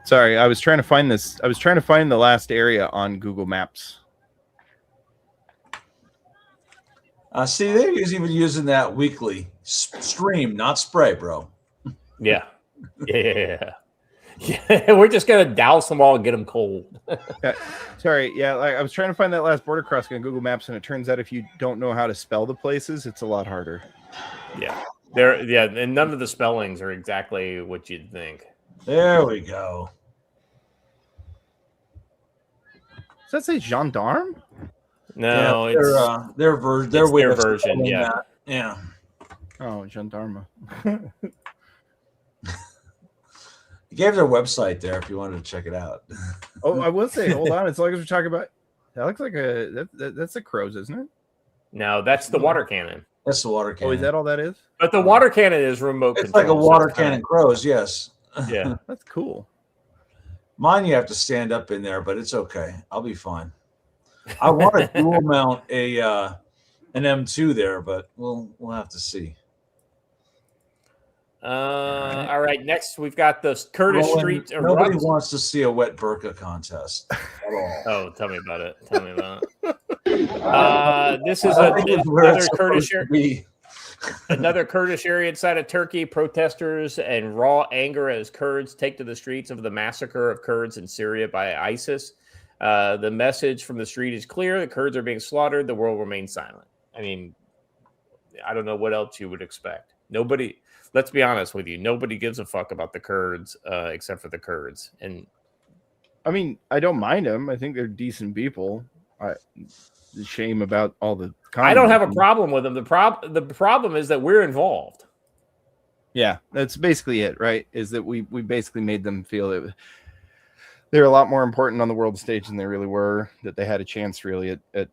Sorry, I was trying to find this. I was trying to find the last area on Google Maps. See, they're even using that weekly stream, not spray, bro. Yeah. Yeah. Yeah, we're just gonna douse them all and get them cold. Sorry, yeah, I was trying to find that last border crossing on Google Maps, and it turns out if you don't know how to spell the places, it's a lot harder. Yeah, and none of the spellings are exactly what you'd think. There we go. Does that say gendarme? No, yeah, it's their version. Yeah, that. Yeah. Oh, gendarme. You gave their website there if you wanted to check it out. Oh, I will say, hold on. As long as we're talking about, that looks like that's a crows, isn't it? No, that's the water cannon. That's the water cannon. Oh, is that all that is? But the water cannon is remote It's control. like a water cannon crows, yes. Yeah. That's cool. Mine you have to stand up in there, but it's okay. I'll be fine. I want to dual mount an M2 there, but we'll have to see. All right. Next, we've got the Kurdish street. Nobody wants to see a wet burqa contest at all. Oh, tell me about it. Tell me about it. This is another Kurdish area inside of Turkey. Protesters and raw anger as Kurds take to the streets of the massacre of Kurds in Syria by ISIS. The message from the street is clear. The Kurds are being slaughtered. The world remains silent. I mean, I don't know what else you would expect. Nobody... Let's be honest with you. Nobody gives a fuck about the Kurds except for the Kurds. And I mean, I don't mind them. I think they're decent people. The shame about all the. I don't have a problem with them. The problem is that we're involved. Yeah, that's basically it, right? Is that we basically made them feel that they're a lot more important on the world stage than they really were. That they had a chance really at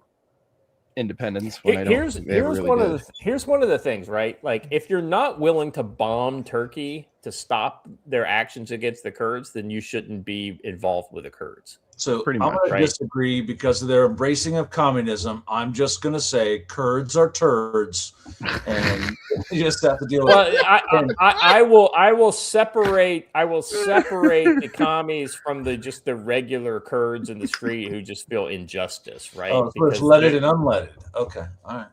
independence. When here's one of the things, right? Like, if you're not willing to bomb Turkey to stop their actions against the Kurds, then you shouldn't be involved with the Kurds. So I'm going to disagree because of their embracing of communism. I'm just going to say Kurds are turds, and you just have to deal with it. I will separate the commies from the regular Kurds in the street who just feel injustice, right? Oh, first leaded and unleaded. Okay, all right.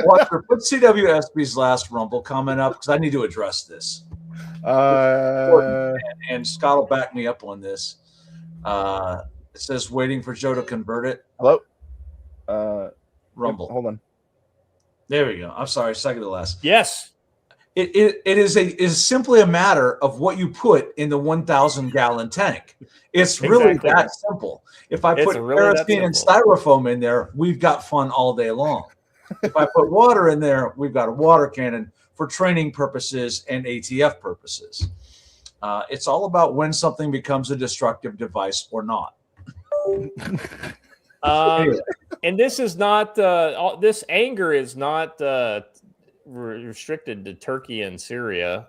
Watcher, put CWSB's last Rumble comment up because I need to address this. And Scott will back me up on this. It says waiting for Joe to convert it. Hello? Rumble. Hold on. There we go. I'm sorry, second to last. Yes. It is simply a matter of what you put in the 1,000 gallon tank. It's really Exactly. that simple. If I It's put really that kerosene and simple. styrofoam in there, we've got fun all day long. If I put water in there, we've got a water cannon for training purposes and ATF purposes. It's all about when something becomes a destructive device or not. And this is not this anger is not restricted to Turkey and Syria.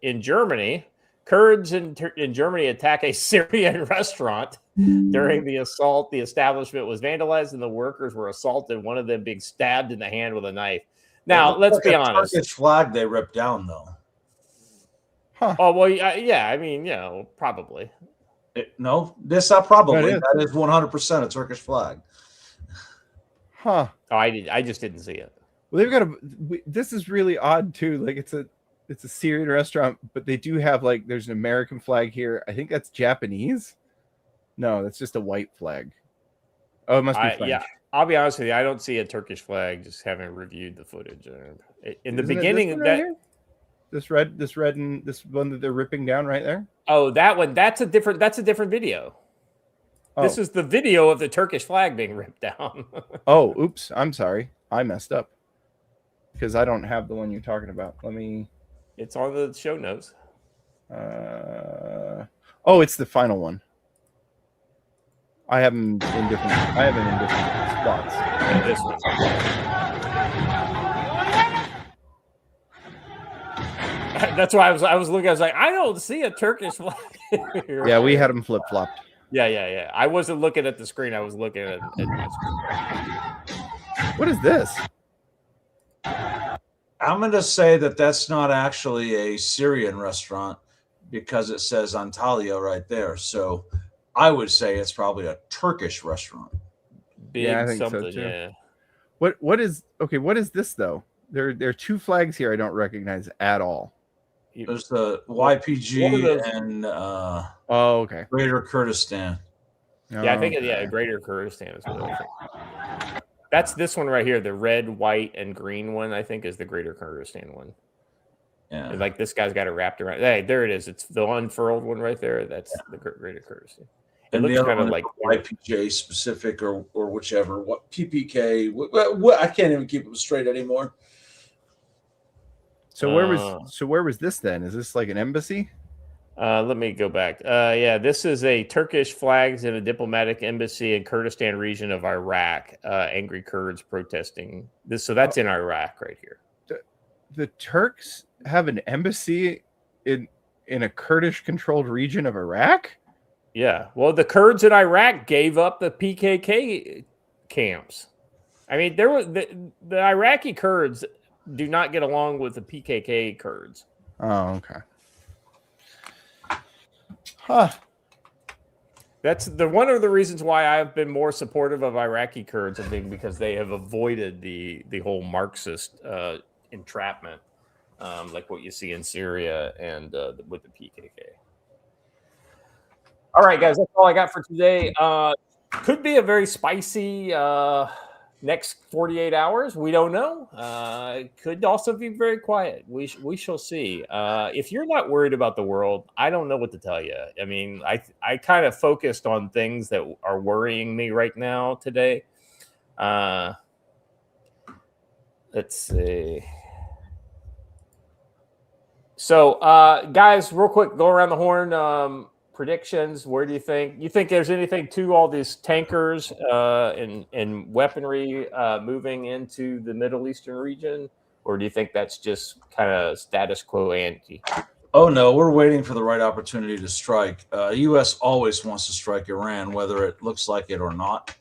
In Germany, Kurds in Germany attack a Syrian restaurant. During the assault, the establishment was vandalized and the workers were assaulted, one of them being stabbed in the hand with a knife. Now, let's be honest. Turkish flag they ripped down, though. Oh, well, yeah, I mean, probably. No, that's not probably. That That is 100% a Turkish flag. Huh. Oh, I just didn't see it. Well, they've got this is really odd too. Like it's a Syrian restaurant, but they do have there's an American flag here. I think that's Japanese. No, that's just a white flag. Oh, it must be French. Yeah, I'll be honest with you. I don't see a Turkish flag. Just having reviewed the footage in the beginning. This red and this one that they're ripping down right there. Oh, that one. That's a different video. Oh. This is the video of the Turkish flag being ripped down. Oh, oops. I'm sorry. I messed up because I don't have the one you're talking about. Let me. It's on the show notes. Oh, it's the final one. I have them in different spots. And this one. That's why I was looking. I was like, I don't see a Turkish flag here. Yeah, we had them flip flopped. Yeah. I wasn't looking at the screen. I was looking at my screen. What is this? I'm going to say that that's not actually a Syrian restaurant because it says Antalya right there. So I would say it's probably a Turkish restaurant. Yeah, I think so too. Yeah. What is this though? There are two flags here I don't recognize at all. There's the YPG and okay. Greater Kurdistan. Yeah, I think Greater Kurdistan is what I think. That's this one right here, the red, white, and green one. I think is the Greater Kurdistan one. Yeah, and like this guy's got it wrapped around. Hey, there it is. It's the unfurled one right there. That's the Greater Kurdistan. It looks kind of like YPJ specific or whichever. What PPK? What I can't even keep them straight anymore. So where was this then? Is this like an embassy? Let me go back. Yeah, this is a Turkish flags in a diplomatic embassy in Kurdistan region of Iraq. Angry Kurds protesting this. So that's in Iraq right here. The Turks have an embassy in a Kurdish-controlled region of Iraq? Yeah. Well, the Kurds in Iraq gave up the PKK camps. I mean, there were the Iraqi Kurds do not get along with the PKK Kurds. Oh, okay. Huh. That's one of the reasons why I've been more supportive of Iraqi Kurds, I think, because they have avoided the whole Marxist entrapment, like what you see in Syria and with the PKK. All right, guys, that's all I got for today. Could be a very spicy next 48 hours. We don't know. It could also be very quiet. We shall see. If you're not worried about the world, I don't know what to tell you. I mean, I kind of focused on things that are worrying me right now today. Let's see. So, guys, real quick, go around the horn. Predictions. Where do you think there's anything to all these tankers and weaponry moving into the Middle Eastern region, or do you think that's just kind of status quo ante? Oh no, we're waiting for the right opportunity to strike. U.S. always wants to strike Iran, whether it looks like it or not.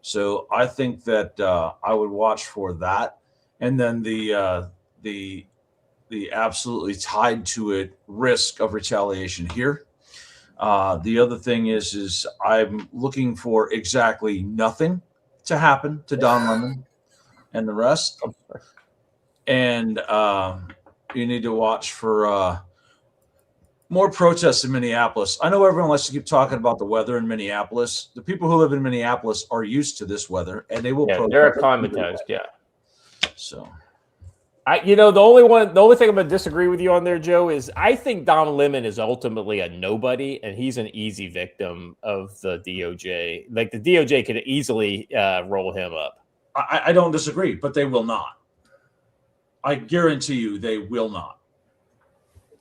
So I think that I would watch for that, and then the absolutely tied to it risk of retaliation here. The other thing is I'm looking for exactly nothing to happen to Don Lemon and the rest. And you need to watch for more protests in Minneapolis. I know everyone likes to keep talking about the weather in Minneapolis. The people who live in Minneapolis are used to this weather, and they will protest. They're acclimatized, yeah. So. The only thing I'm going to disagree with you on there, Joe, is I think Don Lemon is ultimately a nobody, and he's an easy victim of the DOJ. Like the DOJ could easily roll him up. I don't disagree, but they will not. I guarantee you, they will not.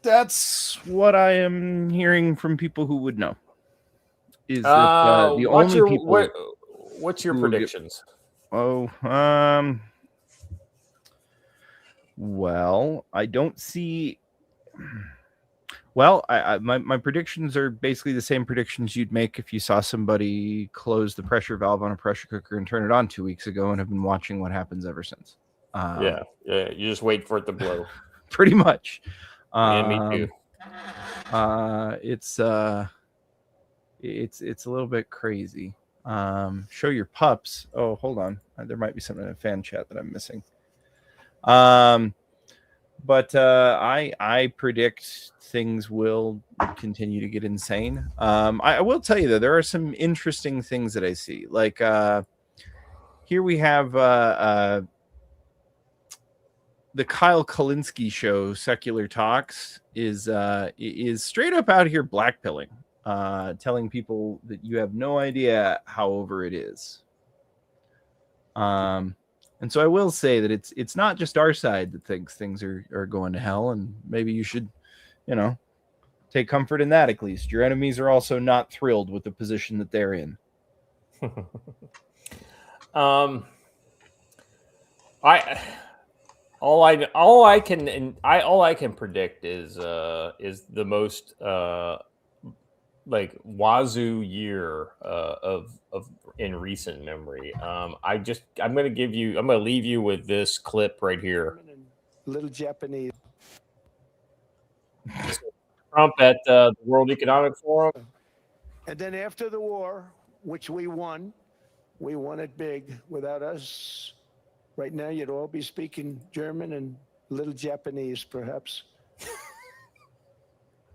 That's what I am hearing from people who would know. Is that the only people? What's your predictions? Well, I don't see. Well, my predictions are basically the same predictions you'd make if you saw somebody close the pressure valve on a pressure cooker and turn it on 2 weeks ago and have been watching what happens ever since. Yeah. You just wait for it to blow. Pretty much. Yeah, me too. It's a little bit crazy. Show your pups. Oh, hold on. There might be something in a fan chat that I'm missing. But I predict things will continue to get insane. I will tell you though, there are some interesting things that I see. Like here we have the Kyle Kulinski show, Secular Talks, is straight up out here blackpilling, telling people that you have no idea how over it is. And so I will say that it's not just our side that thinks things are going to hell, and maybe you should, take comfort in that at least. Your enemies are also not thrilled with the position that they're in. All I can predict is the most wazoo year of in recent memory. I'm going to leave you with this clip right here. Little Japanese. Trump at the World Economic Forum. And then after the war, which we won it big. Without us, right now you'd all be speaking German and little Japanese, perhaps.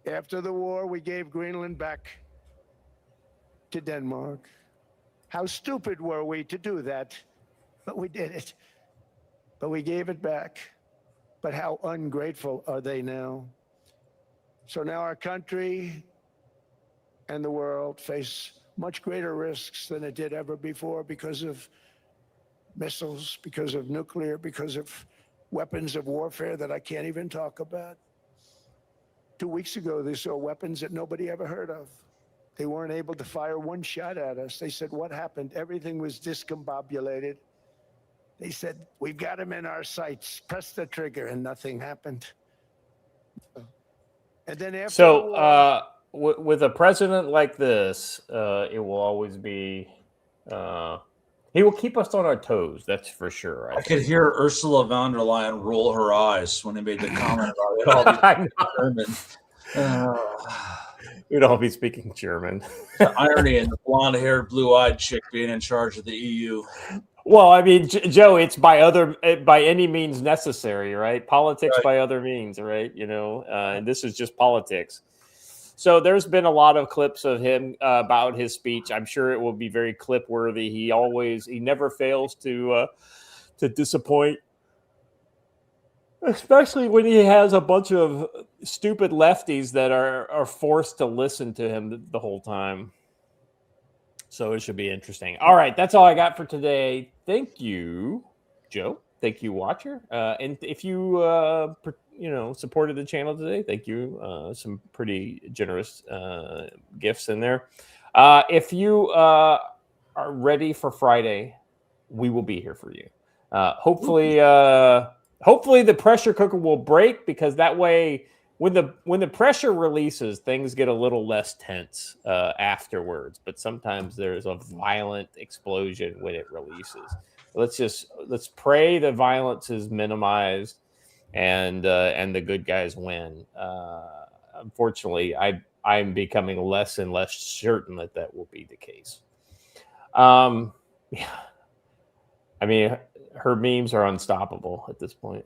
After the war, we gave Greenland back to Denmark. How stupid were we to do that? But we did it. But we gave it back. But how ungrateful are they now? So now our country and the world face much greater risks than it did ever before because of missiles, because of nuclear, because of weapons of warfare that I can't even talk about. 2 weeks ago, they saw weapons that nobody ever heard of. They weren't able to fire one shot at us. They said, what happened? Everything was discombobulated. They said, we've got them in our sights. Press the trigger, and nothing happened. And then after with a president like this, it will always be he will keep us on our toes. That's for sure. I could hear Ursula von der Leyen roll her eyes when they made the comment about it all being German. We'd all be speaking German. The irony in the blonde-haired, blue-eyed chick being in charge of the EU. Well, I mean, Joe, it's by any means necessary, right? Politics by other means, right? And this is just politics. So there's been a lot of clips of him about his speech. I'm sure it will be very clip worthy. He never fails to disappoint, especially when he has a bunch of stupid lefties that are forced to listen to him the whole time. So it should be interesting. All right, that's all I got for today. Thank you, Joe. Thank you, watcher. And if you supported the channel today, thank you. Some pretty generous gifts in there. If you are ready for Friday, we will be here for you. Hopefully the pressure cooker will break, because that way, when the pressure releases, things get a little less tense afterwards. But sometimes there's a violent explosion when it releases. Let's pray the violence is minimized and the good guys win. Unfortunately, I'm becoming less and less certain that will be the case. Yeah. I mean, her memes are unstoppable at this point.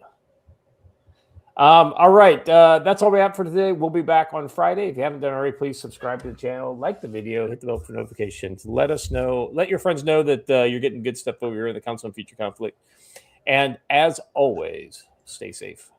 All right. That's all we have for today. We'll be back on Friday. If you haven't done already, please subscribe to the channel, like the video, hit the bell for notifications. Let your friends know that you're getting good stuff over here in the Council on Future Conflict. And as always, Stay safe.